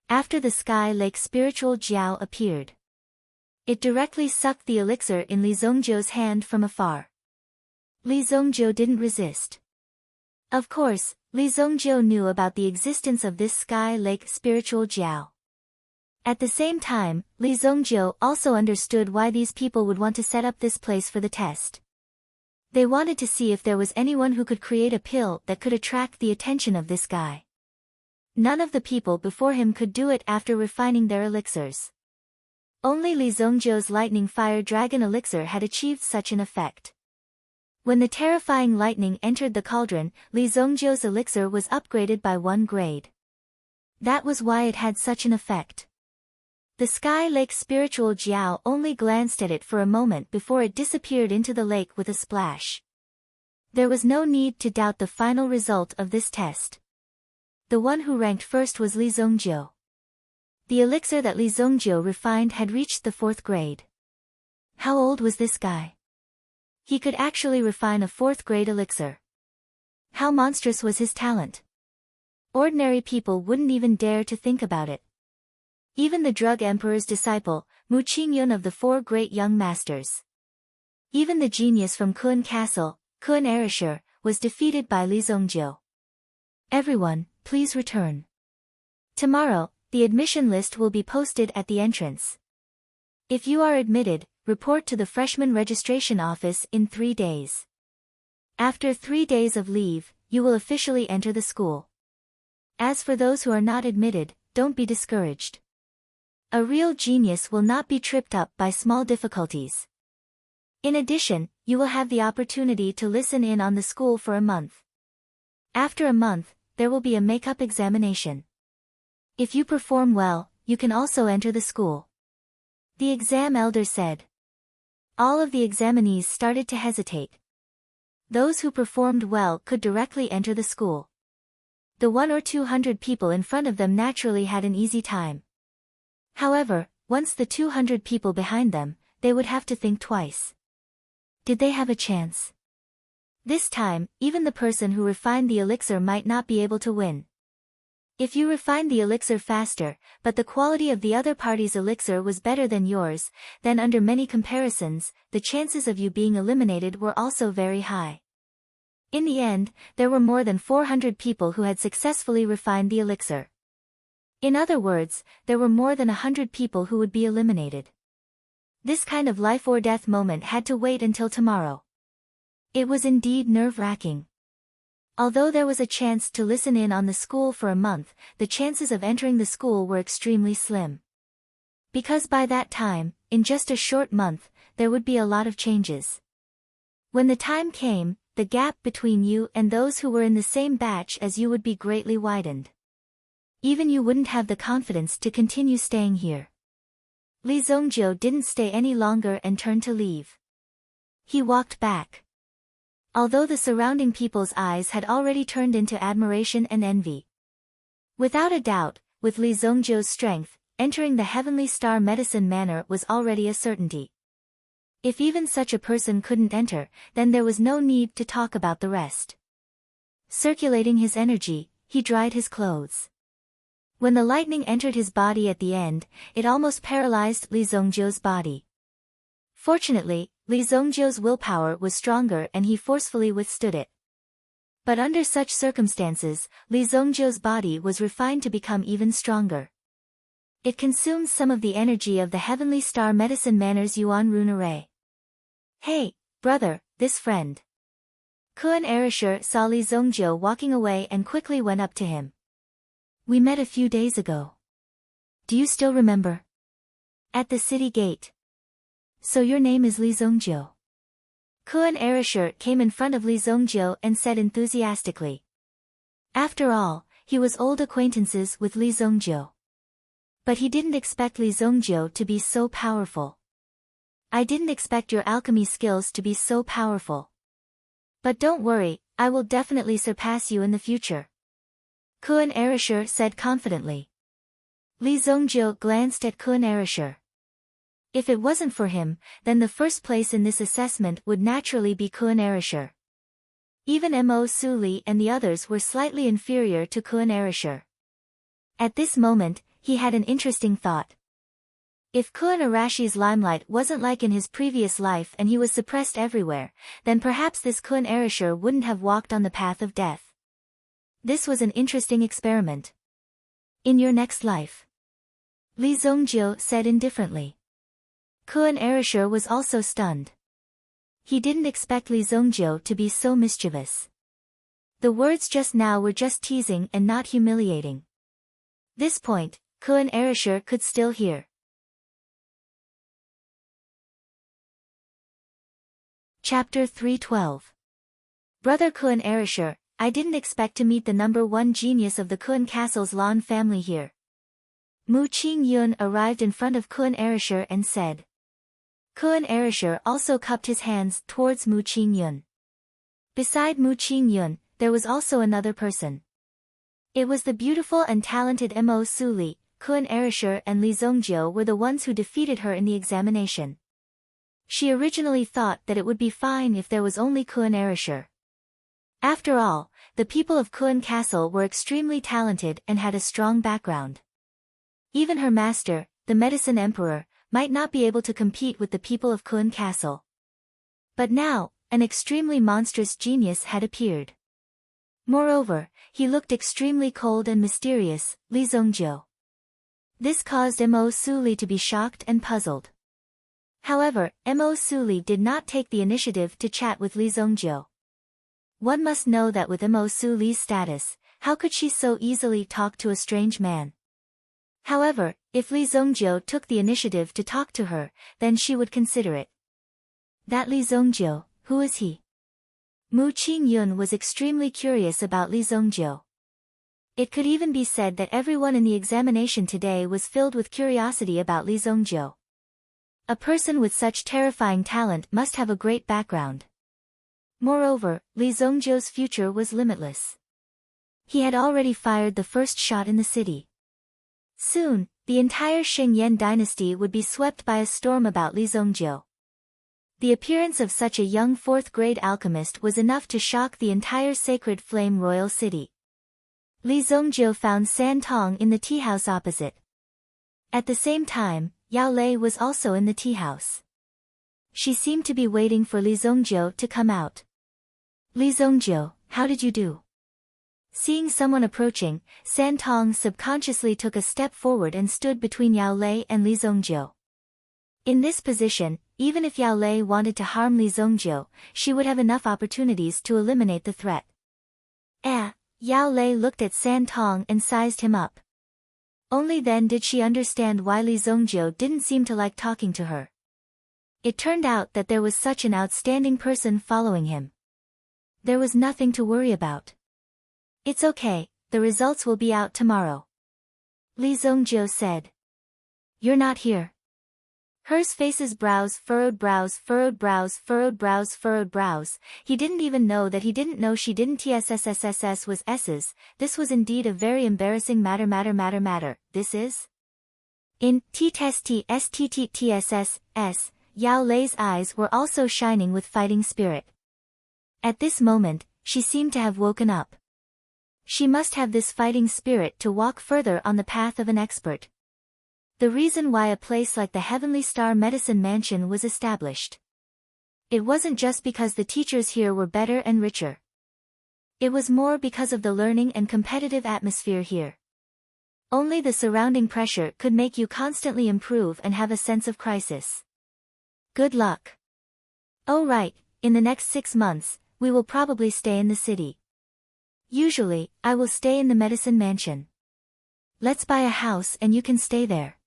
After the Sky Lake Spiritual Jiao appeared, it directly sucked the elixir in Li Zongjiu's hand from afar. Li Zongjiu didn't resist. Of course, Li Zongjiu knew about the existence of this Sky Lake Spiritual Jiao. At the same time, Li Zongjiu also understood why these people would want to set up this place for the test. They wanted to see if there was anyone who could create a pill that could attract the attention of this guy. None of the people before him could do it after refining their elixirs. Only Li Zongjiu's lightning fire dragon elixir had achieved such an effect. When the terrifying lightning entered the cauldron, Li Zongjiu's elixir was upgraded by 1 grade. That was why it had such an effect. The Sky Lake Spiritual Jiao only glanced at it for a moment before it disappeared into the lake with a splash. There was no need to doubt the final result of this test. The one who ranked first was Li Zongjiu. The elixir that Li Zongjiu refined had reached the 4th grade. How old was this guy? He could actually refine a 4th grade elixir. How monstrous was his talent? Ordinary people wouldn't even dare to think about it. Even the drug emperor's disciple, Mu Qingyun of the 4 great young masters. Even the genius from Kun Castle, Kun Erishur, was defeated by Li Zongjiu. Everyone, please return. Tomorrow, the admission list will be posted at the entrance. If you are admitted, report to the freshman registration office in 3 days. After 3 days of leave, you will officially enter the school. As for those who are not admitted, don't be discouraged. A real genius will not be tripped up by small difficulties. In addition, you will have the opportunity to listen in on the school for a month. After a month, there will be a make-up examination. If you perform well, you can also enter the school. The exam elder said. All of the examinees started to hesitate. Those who performed well could directly enter the school. The 100 or 200 people in front of them naturally had an easy time. However, once the 200 people behind them, they would have to think twice. Did they have a chance? This time, even the person who refined the elixir might not be able to win. If you refined the elixir faster, but the quality of the other party's elixir was better than yours, then under many comparisons, the chances of you being eliminated were also very high. In the end, there were more than 400 people who had successfully refined the elixir. In other words, there were more than 100 people who would be eliminated. This kind of life or death moment had to wait until tomorrow. It was indeed nerve-wracking. Although there was a chance to listen in on the school for a month, the chances of entering the school were extremely slim. Because by that time, in just a short month, there would be a lot of changes. When the time came, the gap between you and those who were in the same batch as you would be greatly widened. Even you wouldn't have the confidence to continue staying here. Li Zongjiu didn't stay any longer and turned to leave. He walked back. Although the surrounding people's eyes had already turned into admiration and envy. Without a doubt, with Li Zongjiu's strength, entering the Heavenly Star Medicine Manor was already a certainty. If even such a person couldn't enter, then there was no need to talk about the rest. circulating his energy, he dried his clothes. When the lightning entered his body at the end, it almost paralyzed Li Zongjiu's body. Fortunately, Li Zongjiu's willpower was stronger and he forcefully withstood it. But under such circumstances, Li Zongjiu's body was refined to become even stronger. It consumed some of the energy of the heavenly star medicine Manner's Yuan rune array. "Hey, brother, this friend." Kun Erisher saw Li Zongjiu walking away and quickly went up to him. "We met a few days ago. Do you still remember? At the city gate. So your name is Li Zongjiu?" Kun Erisher came in front of Li Zongjiu and said enthusiastically. After all, he was old acquaintances with Li Zongjiu. But he didn't expect Li Zongjiu to be so powerful. "I didn't expect your alchemy skills to be so powerful. But don't worry, I will definitely surpass you in the future," Kun Erisher said confidently. Li Zongjiu glanced at Kun Erisher. If it wasn't for him, then the first place in this assessment would naturally be Kun Erisher. Even Mo Su Li and the others were slightly inferior to Kun Erisher. At this moment, he had an interesting thought. If Kun Arashi's limelight wasn't like in his previous life and he was suppressed everywhere, then perhaps this Kun Erisher wouldn't have walked on the path of death. This was an interesting experiment. "In your next life," Li Zongjiu said indifferently. Kun Erisher was also stunned. He didn't expect Li Zongjiu to be so mischievous. The words just now were just teasing and not humiliating. This point, Kun Erisher could still hear. Chapter 312. Brother Kun Erisher, I didn't expect to meet the number one genius of the Kun Castle's Lan family here. Mu Qingyun arrived in front of Kun Erisher and said. Kun Erisher also cupped his hands towards Mu Qingyun. Beside Mu Qingyun, there was also another person. It was the beautiful and talented Mo Su Li. Kun Erisher and Li Zongjiu were the ones who defeated her in the examination. She originally thought that it would be fine if there was only Kun Erisher. After all, the people of Kun Castle were extremely talented and had a strong background. Even her master, the Medicine Emperor, might not be able to compete with the people of Kun Castle. But now, an extremely monstrous genius had appeared. Moreover, he looked extremely cold and mysterious, Li Zongjiu. This caused Mo Su Li to be shocked and puzzled. However, Mo Su Li did not take the initiative to chat with Li Zongjiu. One must know that with Mo Su Li's status, how could she so easily talk to a strange man? However, if Li Zongjiu took the initiative to talk to her, then she would consider it. That Li Zongjiu, who is he? Mu Qingyun was extremely curious about Li Zongjiu. It could even be said that everyone in the examination today was filled with curiosity about Li Zongjiu. A person with such terrifying talent must have a great background. Moreover, Li Zongjiu's future was limitless. He had already fired the first shot in the city. Soon, the entire Xingyan dynasty would be swept by a storm about Li Zongjiu. The appearance of such a young fourth-grade alchemist was enough to shock the entire Sacred Flame royal city. Li Zongjiu found San Tong in the tea house opposite. At the same time, Yao Lei was also in the tea house. She seemed to be waiting for Li Zongjiu to come out. Li Zongjiu, how did you do? Seeing someone approaching, San Tong subconsciously took a step forward and stood between Yao Lei and Li Zongjiu. In this position, even if Yao Lei wanted to harm Li Zongjiu, she would have enough opportunities to eliminate the threat. Yao Lei looked at San Tong and sized him up. Only then did she understand why Li Zongjiu didn't seem to like talking to her. It turned out that there was such an outstanding person following him. There was nothing to worry about. It's okay, the results will be out tomorrow. Li Zongjiu said. You're not here. Hers faces brows, furrowed brows, furrowed brows, furrowed brows, furrowed brows. He didn't even know that he didn't know she didn't. TSSSSS was S's. This was indeed a very embarrassing matter. This is? In TSTSTTTSS, Yao Lei's eyes were also shining with fighting spirit. At this moment, she seemed to have woken up. She must have this fighting spirit to walk further on the path of an expert. The reason why a place like the Heavenly Star Medicine Mansion was established. It wasn't just because the teachers here were better and richer. It was more because of the learning and competitive atmosphere here. Only the surrounding pressure could make you constantly improve and have a sense of crisis. Good luck. Oh right, in the next 6 months, we will probably stay in the city. Usually, I will stay in the medicine mansion. Let's buy a house and you can stay there.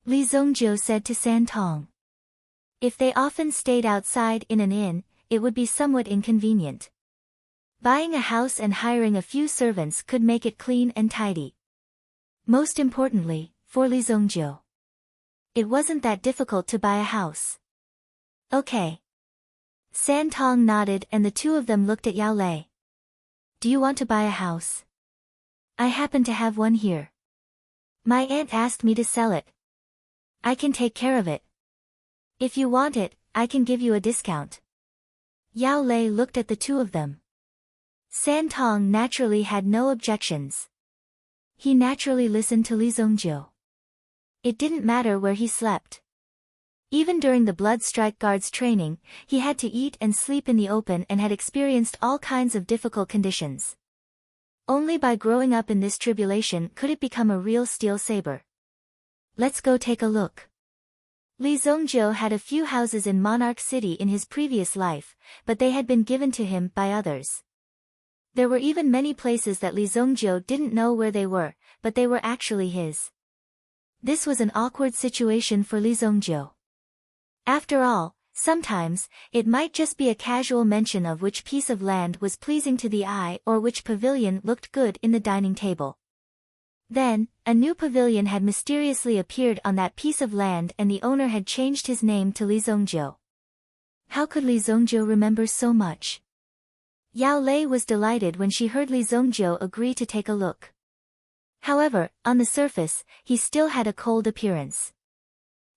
Li Zongjiu said to San Tong. If they often stayed outside in an inn, it would be somewhat inconvenient. Buying a house and hiring a few servants could make it clean and tidy. Most importantly, for Li Zongjiu, it wasn't that difficult to buy a house. Okay. San Tong nodded and the two of them looked at Yao Lei. Do you want to buy a house? I happen to have one here. My aunt asked me to sell it. I can take care of it. If you want it, I can give you a discount. Yao Lei looked at the two of them. San Tong naturally had no objections. He naturally listened to Li Zongjiu. It didn't matter where he slept. Even during the Blood Strike Guards training, he had to eat and sleep in the open and had experienced all kinds of difficult conditions. Only by growing up in this tribulation could it become a real steel saber. Let's go take a look. Li Zongjiu had a few houses in Monarch City in his previous life, but they had been given to him by others. There were even many places that Li Zongjiu didn't know where they were, but they were actually his. This was an awkward situation for Li Zongjiu. After all, sometimes, it might just be a casual mention of which piece of land was pleasing to the eye or which pavilion looked good in the dining table. Then, a new pavilion had mysteriously appeared on that piece of land and the owner had changed his name to Li Zongjiu. How could Li Zongjiu remember so much? Yao Lei was delighted when she heard Li Zongjiu agree to take a look. However, on the surface, he still had a cold appearance.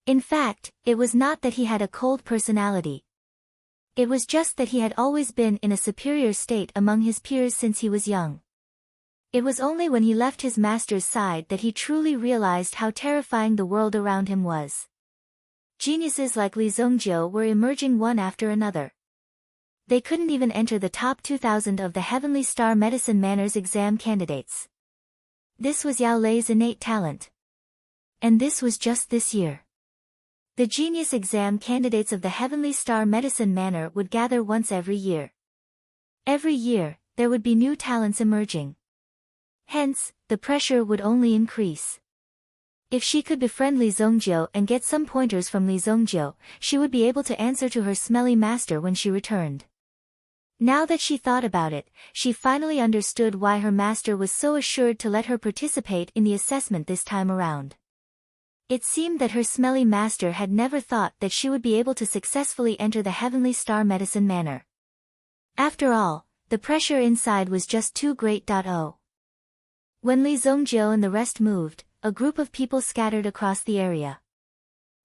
In fact, it was not that he had a cold personality. It was just that he had always been in a superior state among his peers since he was young. It was only when he left his master's side that he truly realized how terrifying the world around him was. Geniuses like Li Zongjiu were emerging one after another. They couldn't even enter the top 2,000 of the Heavenly Star Medicine Manor's exam candidates. This was Yao Lei's innate talent. And this was just this year. The genius exam candidates of the Heavenly Star Medicine Manor would gather once every year. Every year, there would be new talents emerging. Hence, the pressure would only increase. If she could befriend Li Zongjiu and get some pointers from Li Zongjiu, she would be able to answer to her smelly master when she returned. Now that she thought about it, she finally understood why her master was so assured to let her participate in the assessment this time around. It seemed that her smelly master had never thought that she would be able to successfully enter the Heavenly Star Medicine Manor. After all, the pressure inside was just too great. When Li Zongjiu and the rest moved, a group of people scattered across the area.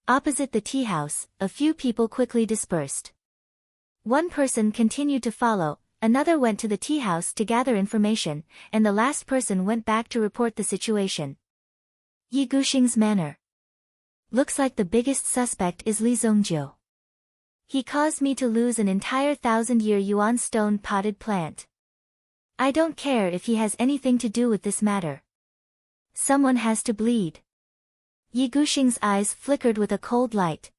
Opposite the tea house, a few people quickly dispersed. One person continued to follow, another went to the tea house to gather information, and the last person went back to report the situation. Yi Guxing's manor. Looks like the biggest suspect is Li Zongjiu. He caused me to lose an entire 1,000-year yuan stone potted plant. I don't care if he has anything to do with this matter. Someone has to bleed. Yi Guxing's eyes flickered with a cold light.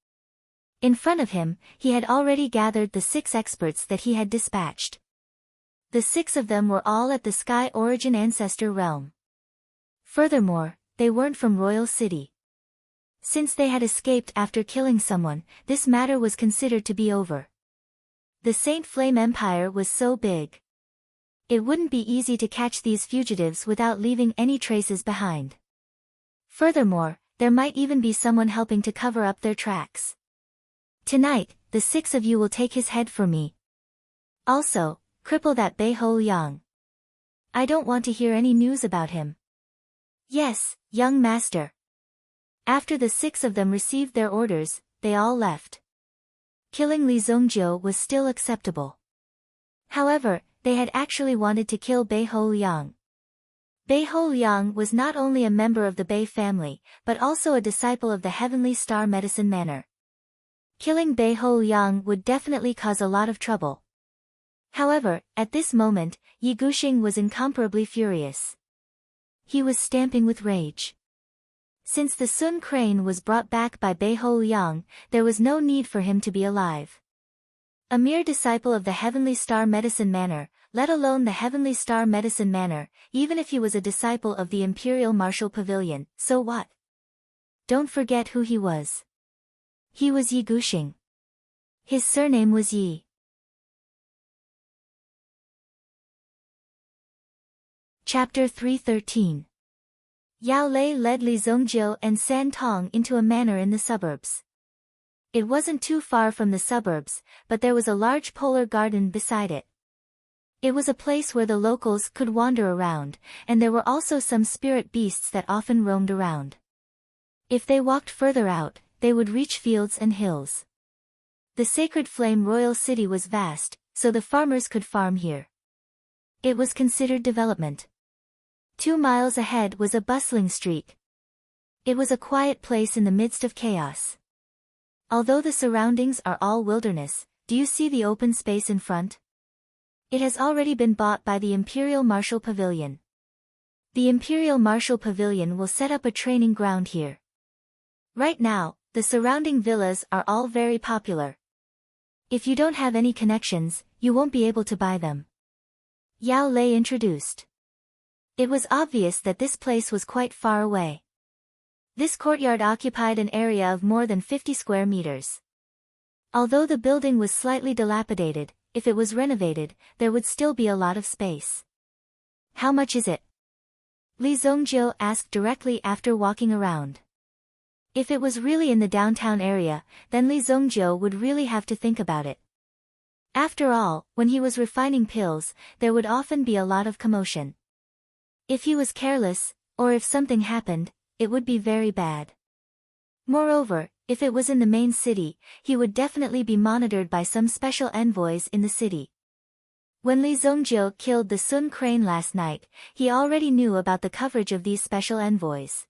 In front of him, he had already gathered the 6 experts that he had dispatched. The 6 of them were all at the Sky Origin Ancestor realm. Furthermore, they weren't from Royal City. Since they had escaped after killing someone, this matter was considered to be over. The Saint Flame Empire was so big. It wouldn't be easy to catch these fugitives without leaving any traces behind. Furthermore, there might even be someone helping to cover up their tracks. Tonight, the 6 of you will take his head for me. Also, cripple that Bei Ho Liang. I don't want to hear any news about him. Yes, young master. After the 6 of them received their orders, they all left. Killing Li Zongjiu was still acceptable. However, they had actually wanted to kill Bei Ho Liang. Bei Ho Liang was not only a member of the Bei family, but also a disciple of the Heavenly Star Medicine Manor. Killing Bei Ho Liang would definitely cause a lot of trouble. However, at this moment, Yi Guxing was incomparably furious. He was stamping with rage. Since the Sun Crane was brought back by Bei Ho Liang, there was no need for him to be alive. A mere disciple of the Heavenly Star Medicine Manor, let alone the Heavenly Star Medicine Manor, even if he was a disciple of the Imperial Martial Pavilion, so what? Don't forget who he was. He was Yi Guxing. His surname was Yi. Chapter 313. Yao Lei led Li Zongjiu and San Tong into a manor in the suburbs. It wasn't too far from the suburbs, but there was a large polar garden beside it. It was a place where the locals could wander around, and there were also some spirit beasts that often roamed around. If they walked further out, they would reach fields and hills. The Sacred Flame Royal City was vast, so the farmers could farm here. It was considered development. 2 miles ahead was a bustling street. It was a quiet place in the midst of chaos. Although the surroundings are all wilderness, do you see the open space in front? It has already been bought by the Imperial Martial Pavilion. The Imperial Martial Pavilion will set up a training ground here. Right now, the surrounding villas are all very popular. If you don't have any connections, you won't be able to buy them. Yao Lei introduced. It was obvious that this place was quite far away. This courtyard occupied an area of more than 50 square meters. Although the building was slightly dilapidated, if it was renovated, there would still be a lot of space. How much is it? Li Zongjiu asked directly after walking around. If it was really in the downtown area, then Li Zongjiu would really have to think about it. After all, when he was refining pills, there would often be a lot of commotion. If he was careless, or if something happened, it would be very bad. Moreover, if it was in the main city, he would definitely be monitored by some special envoys in the city. When Li Zongjiu killed the Sun Crane last night, he already knew about the coverage of these special envoys.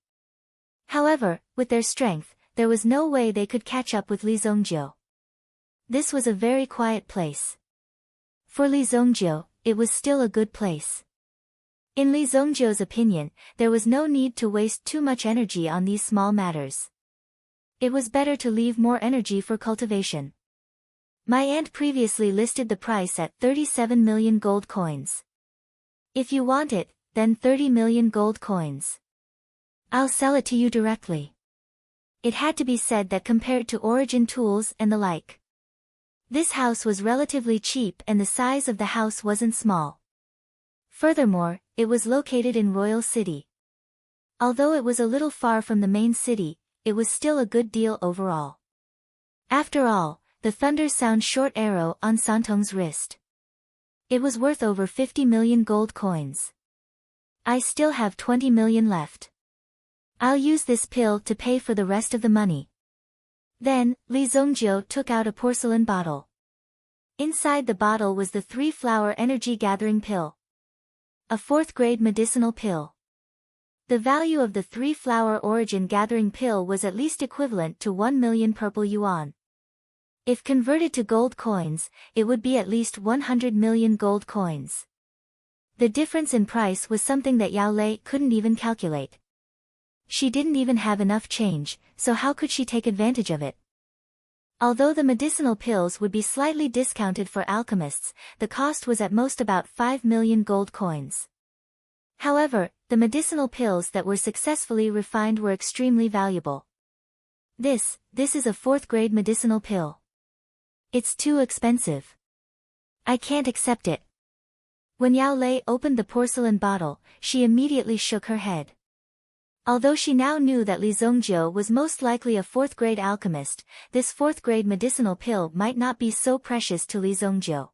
However, with their strength, there was no way they could catch up with Li Zongjiu. This was a very quiet place. For Li Zongjiu, it was still a good place. In Li Zongjiu's opinion, there was no need to waste too much energy on these small matters. It was better to leave more energy for cultivation. My aunt previously listed the price at 37 million gold coins. If you want it, then 30 million gold coins. I'll sell it to you directly. It had to be said that compared to Origin tools and the like, this house was relatively cheap and the size of the house wasn't small. Furthermore, it was located in Royal City. Although it was a little far from the main city, it was still a good deal overall. After all, the thunder sound short arrow on Santong's wrist. It was worth over 50 million gold coins. I still have 20 million left. I'll use this pill to pay for the rest of the money. Then, Li Zongjiu took out a porcelain bottle. Inside the bottle was the 3-flower energy-gathering pill. A 4th-grade medicinal pill. The value of the 3-flower origin-gathering pill was at least equivalent to 1 million purple yuan. If converted to gold coins, it would be at least 100 million gold coins. The difference in price was something that Yao Lei couldn't even calculate. She didn't even have enough change, so how could she take advantage of it? Although the medicinal pills would be slightly discounted for alchemists, the cost was at most about 5 million gold coins. However, the medicinal pills that were successfully refined were extremely valuable. This is a 4th-grade medicinal pill. It's too expensive. I can't accept it. When Yao Lei opened the porcelain bottle, she immediately shook her head. Although she now knew that Li Zongjiu was most likely a 4th-grade alchemist, this 4th-grade medicinal pill might not be so precious to Li Zongjiu.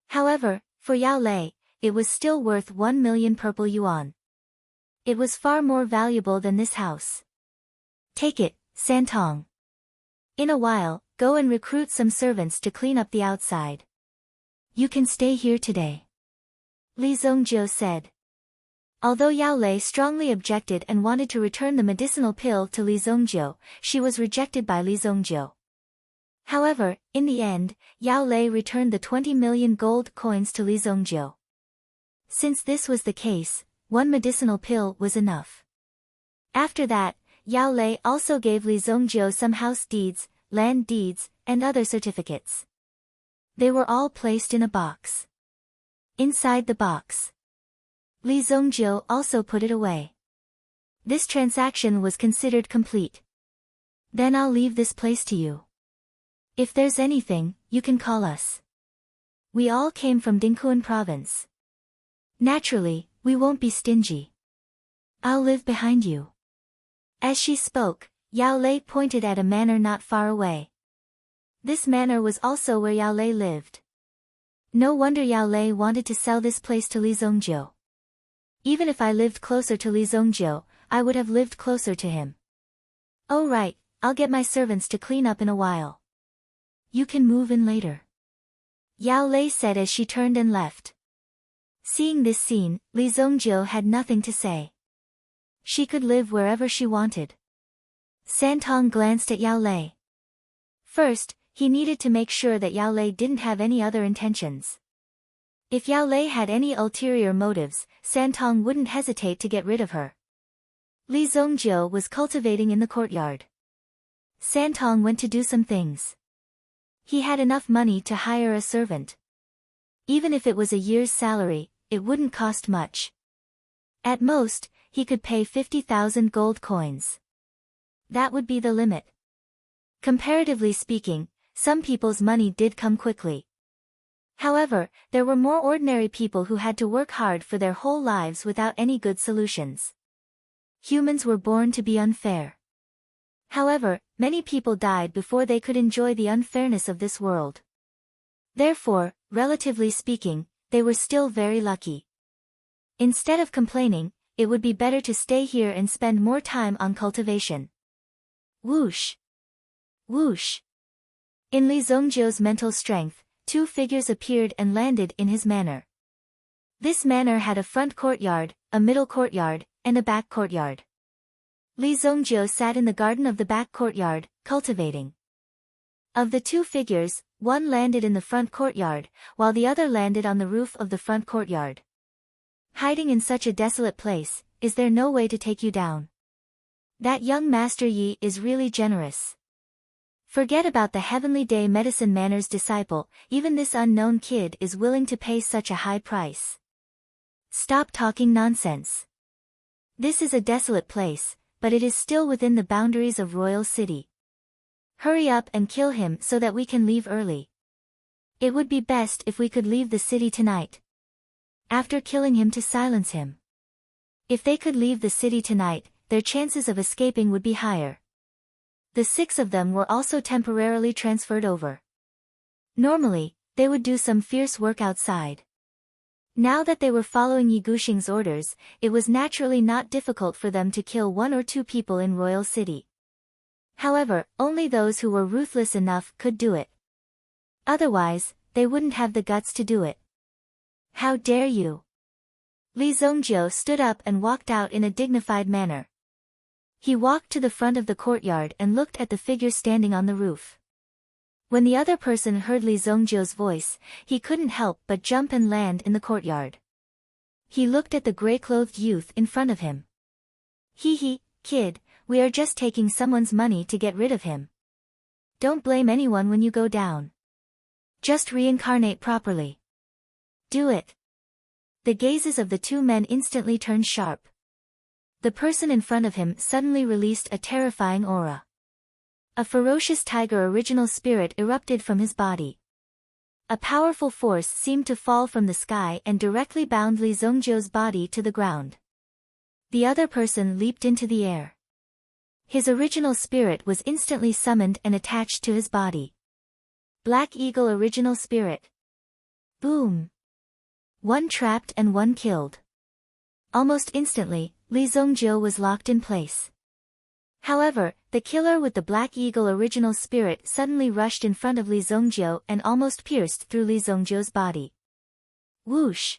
However, for Yao Lei, it was still worth 1 million purple yuan. It was far more valuable than this house. Take it, San Tong. In a while, go and recruit some servants to clean up the outside. You can stay here today. Li Zongjiu said. Although Yao Lei strongly objected and wanted to return the medicinal pill to Li Zongjiu, she was rejected by Li Zongjiu. However, in the end, Yao Lei returned the 20 million gold coins to Li Zongjiu. Since this was the case, one medicinal pill was enough. After that, Yao Lei also gave Li Zongjiu some house deeds, land deeds, and other certificates. They were all placed in a box. Inside the box, Li Zongjiu also put it away. This transaction was considered complete. Then I'll leave this place to you. If there's anything, you can call us. We all came from Dingquan province. Naturally, we won't be stingy. I'll live behind you. As she spoke, Yao Lei pointed at a manor not far away. This manor was also where Yao Lei lived. No wonder Yao Lei wanted to sell this place to Li Zongjiu. Even if I lived closer to Li Zongjiu, I would have lived closer to him. Oh right, I'll get my servants to clean up in a while. You can move in later. Yao Lei said as she turned and left. Seeing this scene, Li Zongjiu had nothing to say. She could live wherever she wanted. Santong glanced at Yao Lei. First, he needed to make sure that Yao Lei didn't have any other intentions. If Yao Lei had any ulterior motives, Santong wouldn't hesitate to get rid of her. Li Zongjiu was cultivating in the courtyard. Santong went to do some things. He had enough money to hire a servant. Even if it was a year's salary, it wouldn't cost much. At most, he could pay 50,000 gold coins. That would be the limit. Comparatively speaking, some people's money did come quickly. However, there were more ordinary people who had to work hard for their whole lives without any good solutions. Humans were born to be unfair. However, many people died before they could enjoy the unfairness of this world. Therefore, relatively speaking, they were still very lucky. Instead of complaining, it would be better to stay here and spend more time on cultivation. Whoosh! Whoosh! In Li Zongjiu's mental strength, two figures appeared and landed in his manor. This manor had a front courtyard, a middle courtyard, and a back courtyard. Li Zongjiu sat in the garden of the back courtyard, cultivating. Of the two figures, one landed in the front courtyard, while the other landed on the roof of the front courtyard. Hiding in such a desolate place, is there no way to take you down? That young Master Yi is really generous. Forget about the Heavenly Day Medicine Manor's disciple, even this unknown kid is willing to pay such a high price. Stop talking nonsense. This is a desolate place, but it is still within the boundaries of Royal City. Hurry up and kill him so that we can leave early. It would be best if we could leave the city tonight. After killing him to silence him. If they could leave the city tonight, their chances of escaping would be higher. The 6 of them were also temporarily transferred over. Normally, they would do some fierce work outside. Now that they were following Yi Guxing's orders, it was naturally not difficult for them to kill 1 or 2 people in Royal City. However, only those who were ruthless enough could do it. Otherwise, they wouldn't have the guts to do it. How dare you! Li Zongjiu stood up and walked out in a dignified manner. He walked to the front of the courtyard and looked at the figure standing on the roof. When the other person heard Li Zongjiu's voice, he couldn't help but jump and land in the courtyard. He looked at the gray-clothed youth in front of him. Hee hee, kid, we are just taking someone's money to get rid of him. Don't blame anyone when you go down. Just reincarnate properly. Do it. The gazes of the 2 men instantly turned sharp. The person in front of him suddenly released a terrifying aura. A ferocious tiger original spirit erupted from his body. A powerful force seemed to fall from the sky and directly bound Li Zongjiu's body to the ground. The other person leaped into the air. His original spirit was instantly summoned and attached to his body. Black Eagle original spirit. Boom! 1 trapped and 1 killed. Almost instantly, Li Zongjiu was locked in place. However, the killer with the Black Eagle original spirit suddenly rushed in front of Li Zongjiu and almost pierced through Li Zongjiu's body. Whoosh!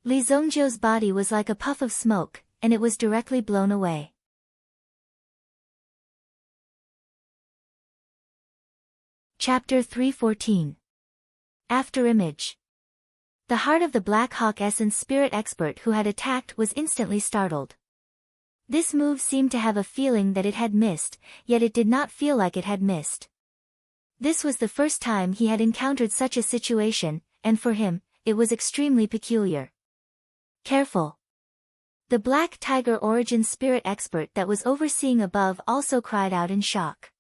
Li Zongjiu's body was like a puff of smoke, and it was directly blown away. Chapter 314. Afterimage. The heart of the Black Hawk Essence spirit expert who had attacked was instantly startled. This move seemed to have a feeling that it had missed, yet it did not feel like it had missed. This was the first time he had encountered such a situation, and for him, it was extremely peculiar. Careful! The Black Tiger Origin spirit expert that was overseeing above also cried out in shock.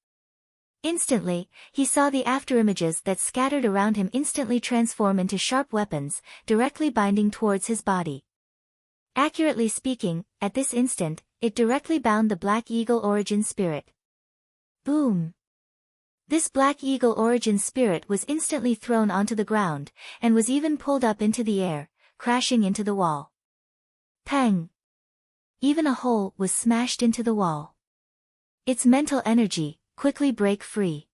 Instantly, he saw the afterimages that scattered around him instantly transform into sharp weapons, directly binding towards his body. Accurately speaking, at this instant, it directly bound the Black Eagle Origin spirit. Boom! This Black Eagle Origin spirit was instantly thrown onto the ground, and was even pulled up into the air, crashing into the wall. Pang! Even a hole was smashed into the wall. Its mental energy quickly break free.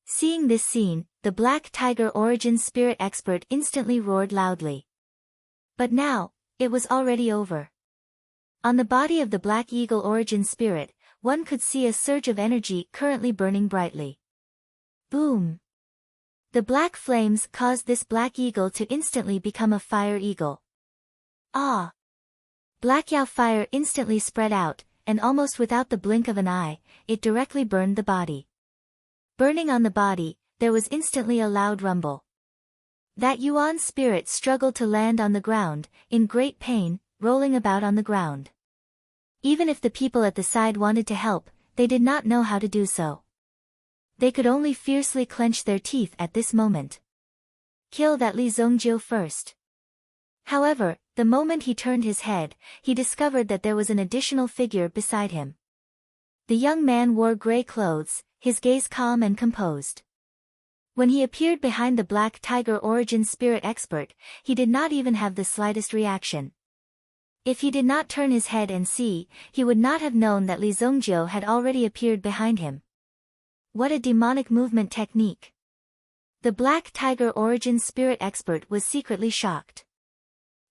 Seeing this scene, the Black Tiger Origin spirit expert instantly roared loudly. But now, it was already over. On the body of the Black Eagle Origin spirit, one could see a surge of energy currently burning brightly. Boom! The black flames caused this Black Eagle to instantly become a fire eagle. Ah! Black Yao fire instantly spread out, and almost without the blink of an eye, it directly burned the body. Burning on the body, there was instantly a loud rumble. That Yuan spirit struggled to land on the ground, in great pain, rolling about on the ground. Even if the people at the side wanted to help, they did not know how to do so. They could only fiercely clench their teeth at this moment. Kill that Li Zongjiu first. However, the moment he turned his head, he discovered that there was an additional figure beside him. The young man wore gray clothes, his gaze calm and composed. When he appeared behind the Black Tiger Origin spirit expert, he did not even have the slightest reaction. If he did not turn his head and see, he would not have known that Li Zongjiu had already appeared behind him. What a demonic movement technique! The Black Tiger Origin spirit expert was secretly shocked.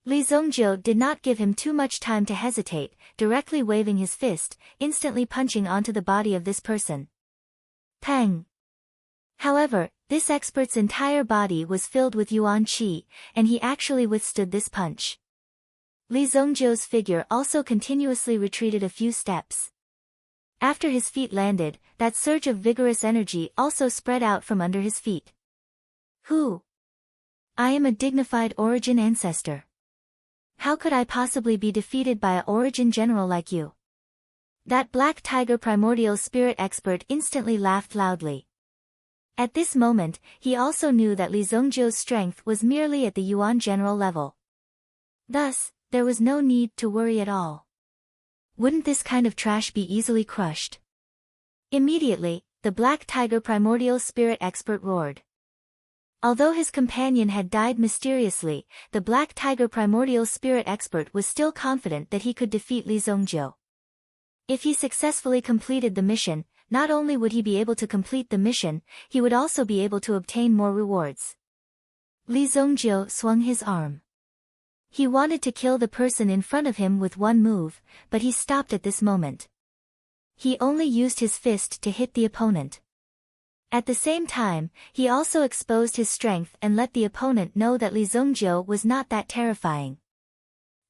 Li Zongjiu did not give him too much time to hesitate, directly waving his fist, instantly punching onto the body of this person. Pang! However, this expert's entire body was filled with Yuan Qi, and he actually withstood this punch. Li Zongjiu's figure also continuously retreated a few steps. After his feet landed, that surge of vigorous energy also spread out from under his feet. Who? I am a dignified Origin ancestor. How could I possibly be defeated by an Origin general like you? That Black Tiger Primordial Spirit expert instantly laughed loudly. At this moment, he also knew that Li Zongjiu's strength was merely at the Yuan general level. Thus, there was no need to worry at all. Wouldn't this kind of trash be easily crushed? Immediately, the Black Tiger Primordial Spirit expert roared. Although his companion had died mysteriously, the Black Tiger Primordial Spirit expert was still confident that he could defeat Li Zongjiu. If he successfully completed the mission, not only would he be able to complete the mission, he would also be able to obtain more rewards. Li Zongjiu swung his arm. He wanted to kill the person in front of him with one move, but he stopped at this moment. He only used his fist to hit the opponent. At the same time, he also exposed his strength and let the opponent know that Li Zongjiu was not that terrifying.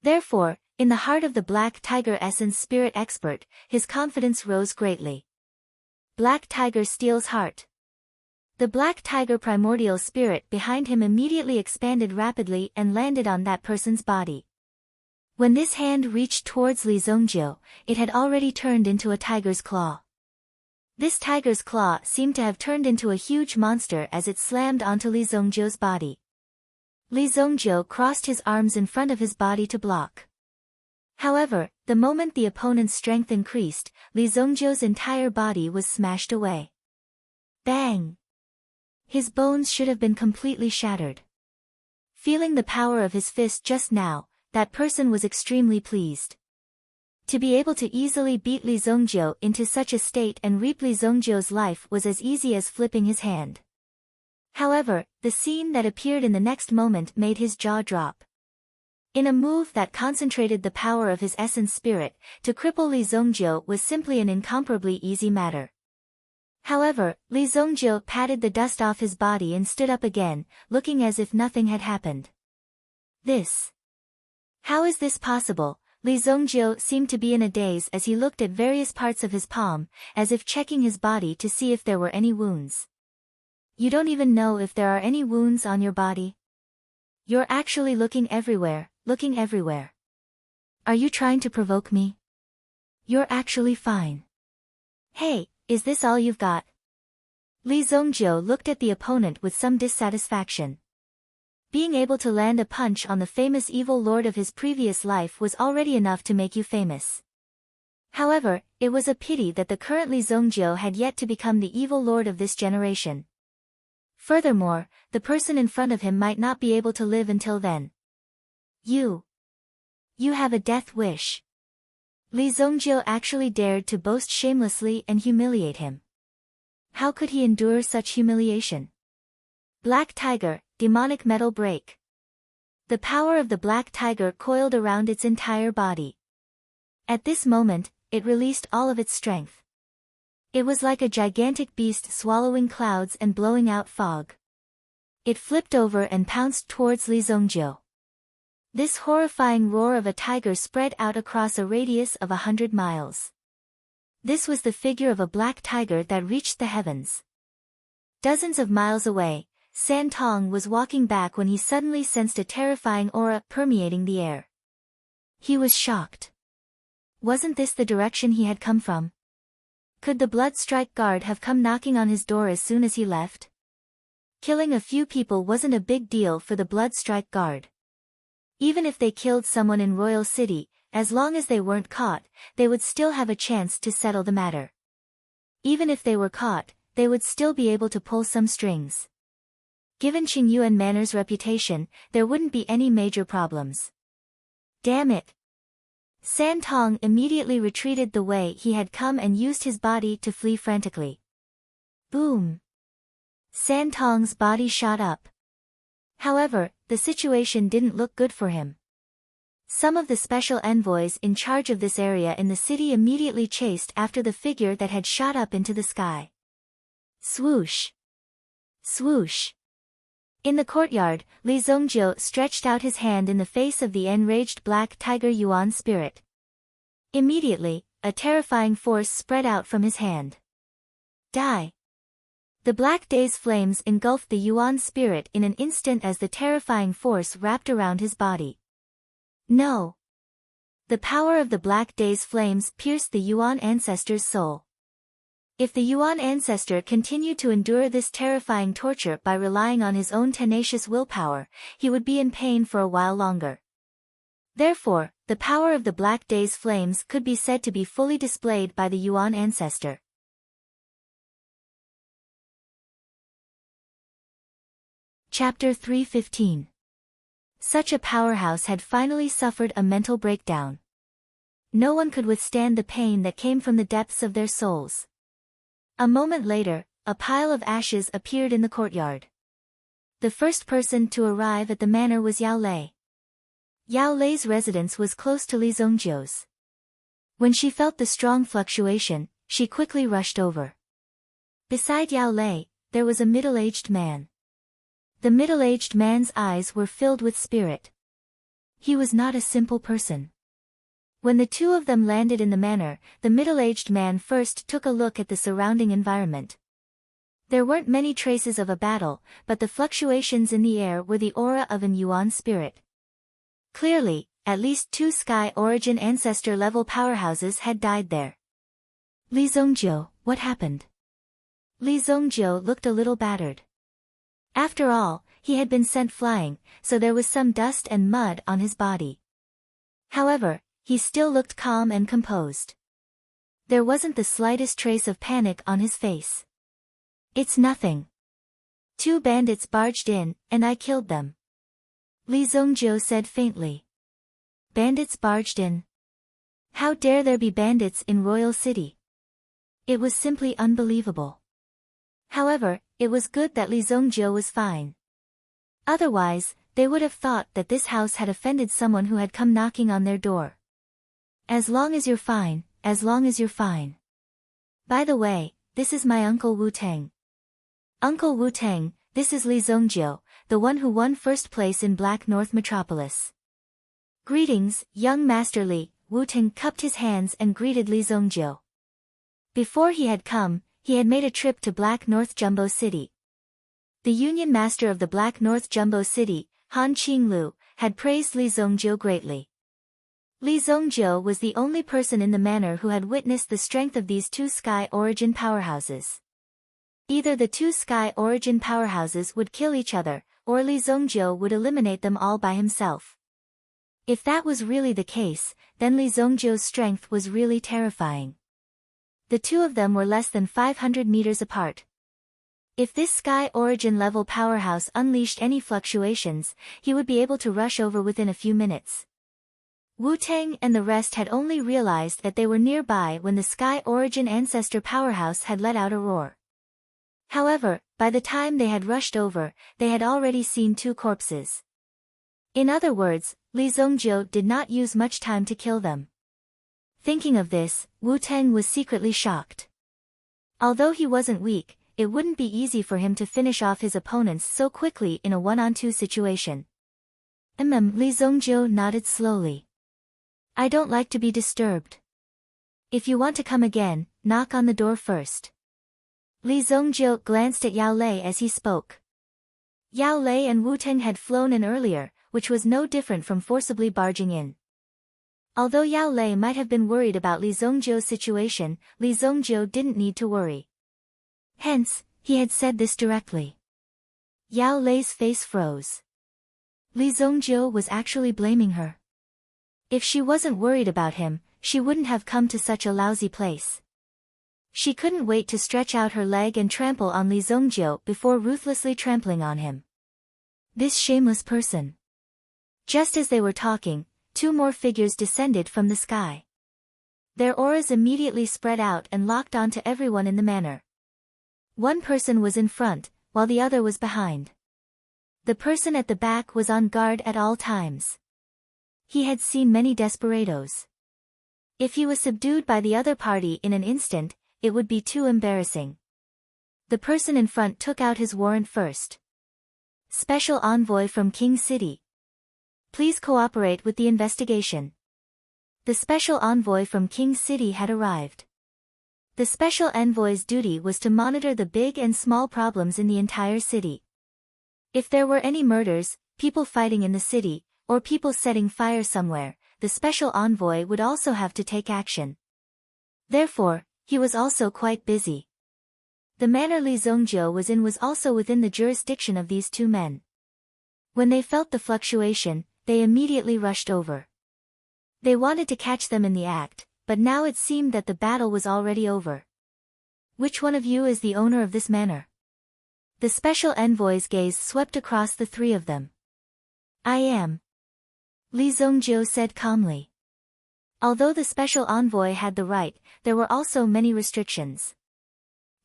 Therefore, in the heart of the Black Tiger Essence Spirit expert, his confidence rose greatly. Black Tiger Steel's heart. The Black Tiger Primordial Spirit behind him immediately expanded rapidly and landed on that person's body. When this hand reached towards Li Zongjiu, it had already turned into a tiger's claw. This tiger's claw seemed to have turned into a huge monster as it slammed onto Li Zongjiu's body. Li Zongjiu crossed his arms in front of his body to block. However, the moment the opponent's strength increased, Li Zongjiu's entire body was smashed away. Bang! His bones should have been completely shattered. Feeling the power of his fist just now, that person was extremely pleased. To be able to easily beat Li Zongjiu into such a state and reap Li Zongjiu's life was as easy as flipping his hand. However, the scene that appeared in the next moment made his jaw drop. In a move that concentrated the power of his essence spirit, to cripple Li Zongjiu was simply an incomparably easy matter. However, Li Zongjiu patted the dust off his body and stood up again, looking as if nothing had happened. How is this possible? Li Zongjiu seemed to be in a daze as he looked at various parts of his palm, as if checking his body to see if there were any wounds. You don't even know if there are any wounds on your body? You're actually looking everywhere. Are you trying to provoke me? You're actually fine. Hey, is this all you've got? Li Zongjiu looked at the opponent with some dissatisfaction. Being able to land a punch on the famous evil lord of his previous life was already enough to make you famous. However, it was a pity that the current Li Zongjiu had yet to become the evil lord of this generation. Furthermore, the person in front of him might not be able to live until then. You have a death wish. Li Zongjiu actually dared to boast shamelessly and humiliate him. How could he endure such humiliation? Black Tiger, demonic metal break. The power of the Black Tiger coiled around its entire body. At this moment, it released all of its strength. It was like a gigantic beast swallowing clouds and blowing out fog. It flipped over and pounced towards Li Zongjiu. This horrifying roar of a tiger spread out across a radius of 100 miles. This was the figure of a black tiger that reached the heavens. Dozens of miles away, San Tong was walking back when he suddenly sensed a terrifying aura permeating the air. He was shocked. Wasn't this the direction he had come from? Could the Blood Strike Guard have come knocking on his door as soon as he left? Killing a few people wasn't a big deal for the Blood Strike Guard. Even if they killed someone in Royal City, as long as they weren't caught, they would still have a chance to settle the matter. Even if they were caught, they would still be able to pull some strings. Given Qingyuan Manor's reputation, there wouldn't be any major problems. Damn it! San Tong immediately retreated the way he had come and used his body to flee frantically. Boom! San Tong's body shot up. However, the situation didn't look good for him. Some of the special envoys in charge of this area in the city immediately chased after the figure that had shot up into the sky. Swoosh! Swoosh! In the courtyard, Li Zongjiu stretched out his hand in the face of the enraged Black Tiger Yuan spirit. Immediately, a terrifying force spread out from his hand. Die! The Black Day's flames engulfed the Yuan spirit in an instant as the terrifying force wrapped around his body. No! The power of the Black Day's flames pierced the Yuan ancestor's soul. If the Yuan ancestor continued to endure this terrifying torture by relying on his own tenacious willpower, he would be in pain for a while longer. Therefore, the power of the Black Day's flames could be said to be fully displayed by the Yuan ancestor. Chapter 315. Such a powerhouse had finally suffered a mental breakdown. No one could withstand the pain that came from the depths of their souls. A moment later, a pile of ashes appeared in the courtyard. The first person to arrive at the manor was Yao Lei. Yao Lei's residence was close to Li Zongjiu's. When she felt the strong fluctuation, she quickly rushed over. Beside Yao Lei, there was a middle-aged man. The middle-aged man's eyes were filled with spirit. He was not a simple person. When the two of them landed in the manor, the middle-aged man first took a look at the surrounding environment. There weren't many traces of a battle, but the fluctuations in the air were the aura of an Yuan spirit. Clearly, at least 2 Sky Origin Ancestor-level powerhouses had died there. Li Zongjiu, what happened? Li Zongjiu looked a little battered. After all, he had been sent flying, so there was some dust and mud on his body. However, he still looked calm and composed. There wasn't the slightest trace of panic on his face. It's nothing. 2 bandits barged in, and I killed them. Li Zongjiu said faintly. Bandits barged in? How dare there be bandits in Royal City? It was simply unbelievable. However, it was good that Li Zongjiu was fine. Otherwise, they would have thought that this house had offended someone who had come knocking on their door. As long as you're fine, as long as you're fine. By the way, this is my Uncle Wu-Tang. Uncle Wu-Tang, this is Li Zongjio, the one who won first place in Black North Metropolis. Greetings, young Master Li. Wu-Tang cupped his hands and greeted Li Zongjio. Before he had come, he had made a trip to Black North Jumbo City. The Union Master of the Black North Jumbo City, Han Qinglu, had praised Li Zongjio greatly. Li Zongjio was the only person in the manor who had witnessed the strength of these two Sky Origin powerhouses. Either the two Sky Origin powerhouses would kill each other, or Li Zongjio would eliminate them all by himself. If that was really the case, then Li Zongjio's strength was really terrifying. The two of them were less than 500 meters apart. If this Sky Origin level powerhouse unleashed any fluctuations, he would be able to rush over within a few minutes. Wu-Tang and the rest had only realized that they were nearby when the Sky Origin Ancestor powerhouse had let out a roar. However, by the time they had rushed over, they had already seen two corpses. In other words, Li Zongjio did not use much time to kill them. Thinking of this, Wu-Tang was secretly shocked. Although he wasn't weak, it wouldn't be easy for him to finish off his opponents so quickly in a one-on-two situation. Li Zongjio nodded slowly. I don't like to be disturbed. If you want to come again, knock on the door first. Li Zongjio glanced at Yao Lei as he spoke. Yao Lei and Wu-Tang had flown in earlier, which was no different from forcibly barging in. Although Yao Lei might have been worried about Li Zongjio's situation, Li Zongjio didn't need to worry. Hence, he had said this directly. Yao Lei's face froze. Li Zongjio was actually blaming her. If she wasn't worried about him, she wouldn't have come to such a lousy place. She couldn't wait to stretch out her leg and trample on Li Zongjio before ruthlessly trampling on him. This shameless person. Just as they were talking, two more figures descended from the sky. Their auras immediately spread out and locked onto everyone in the manor. One person was in front, while the other was behind. The person at the back was on guard at all times. He had seen many desperados. If he was subdued by the other party in an instant, it would be too embarrassing. The person in front took out his warrant first. Special envoy from King City. Please cooperate with the investigation. The special envoy from King City had arrived. The special envoy's duty was to monitor the big and small problems in the entire city. If there were any murders, people fighting in the city, or people setting fire somewhere, the special envoy would also have to take action. Therefore, he was also quite busy. The manor Li Zongjio was in was also within the jurisdiction of these two men. When they felt the fluctuation, they immediately rushed over. They wanted to catch them in the act, but now it seemed that the battle was already over. Which one of you is the owner of this manor? The special envoy's gaze swept across the three of them. I am. Li Zongjio said calmly. Although the special envoy had the right, there were also many restrictions.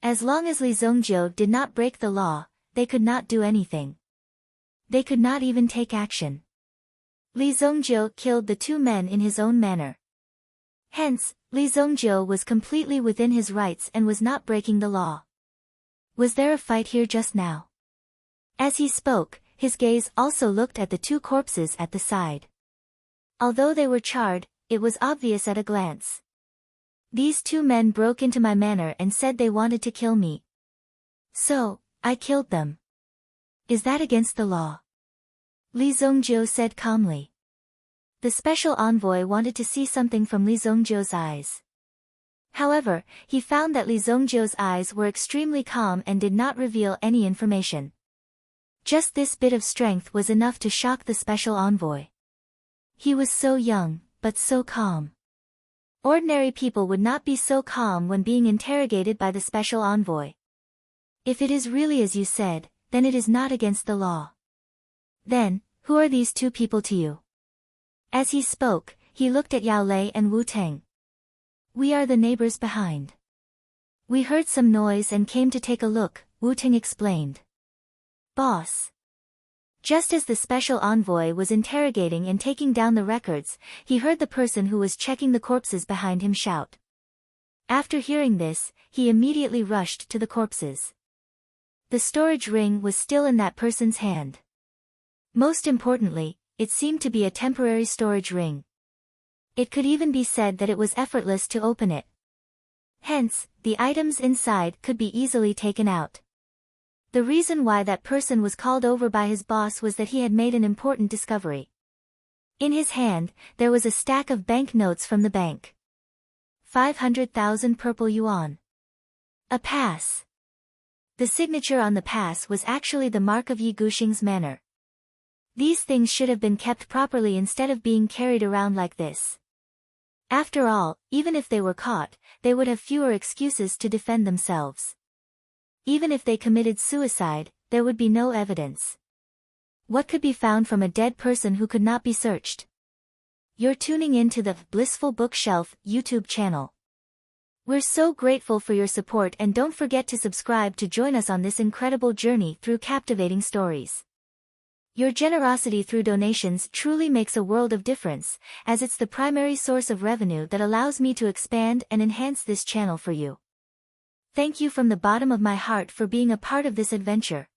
As long as Li Zongjio did not break the law, they could not do anything. They could not even take action. Li Zongjio killed the two men in his own manner. Hence, Li Zongjio was completely within his rights and was not breaking the law. Was there a fight here just now? As he spoke, his gaze also looked at the two corpses at the side. Although they were charred, it was obvious at a glance. These two men broke into my manor and said they wanted to kill me. So, I killed them. Is that against the law? Li Zongjio said calmly. The special envoy wanted to see something from Li Zongjio's eyes. However, he found that Li Zongjio's eyes were extremely calm and did not reveal any information. Just this bit of strength was enough to shock the special envoy. He was so young, but so calm. Ordinary people would not be so calm when being interrogated by the special envoy. If it is really as you said, then it is not against the law. Then, who are these two people to you? As he spoke, he looked at Yao Lei and Wu-Tang. We are the neighbors behind. We heard some noise and came to take a look, Wu-Tang explained. Boss. Just as the special envoy was interrogating and taking down the records, he heard the person who was checking the corpses behind him shout. After hearing this, he immediately rushed to the corpses. The storage ring was still in that person's hand. Most importantly, it seemed to be a temporary storage ring. It could even be said that it was effortless to open it. Hence, the items inside could be easily taken out. The reason why that person was called over by his boss was that he had made an important discovery. In his hand, there was a stack of bank notes from the bank. 500,000 purple yuan. A pass. The signature on the pass was actually the mark of Yi Guxing's manner. These things should have been kept properly instead of being carried around like this. After all, even if they were caught, they would have fewer excuses to defend themselves. Even if they committed suicide, there would be no evidence. What could be found from a dead person who could not be searched? You're tuning in to the Blissful Bookshelf YouTube channel. We're so grateful for your support, and don't forget to subscribe to join us on this incredible journey through captivating stories. Your generosity through donations truly makes a world of difference, as it's the primary source of revenue that allows me to expand and enhance this channel for you. Thank you from the bottom of my heart for being a part of this adventure.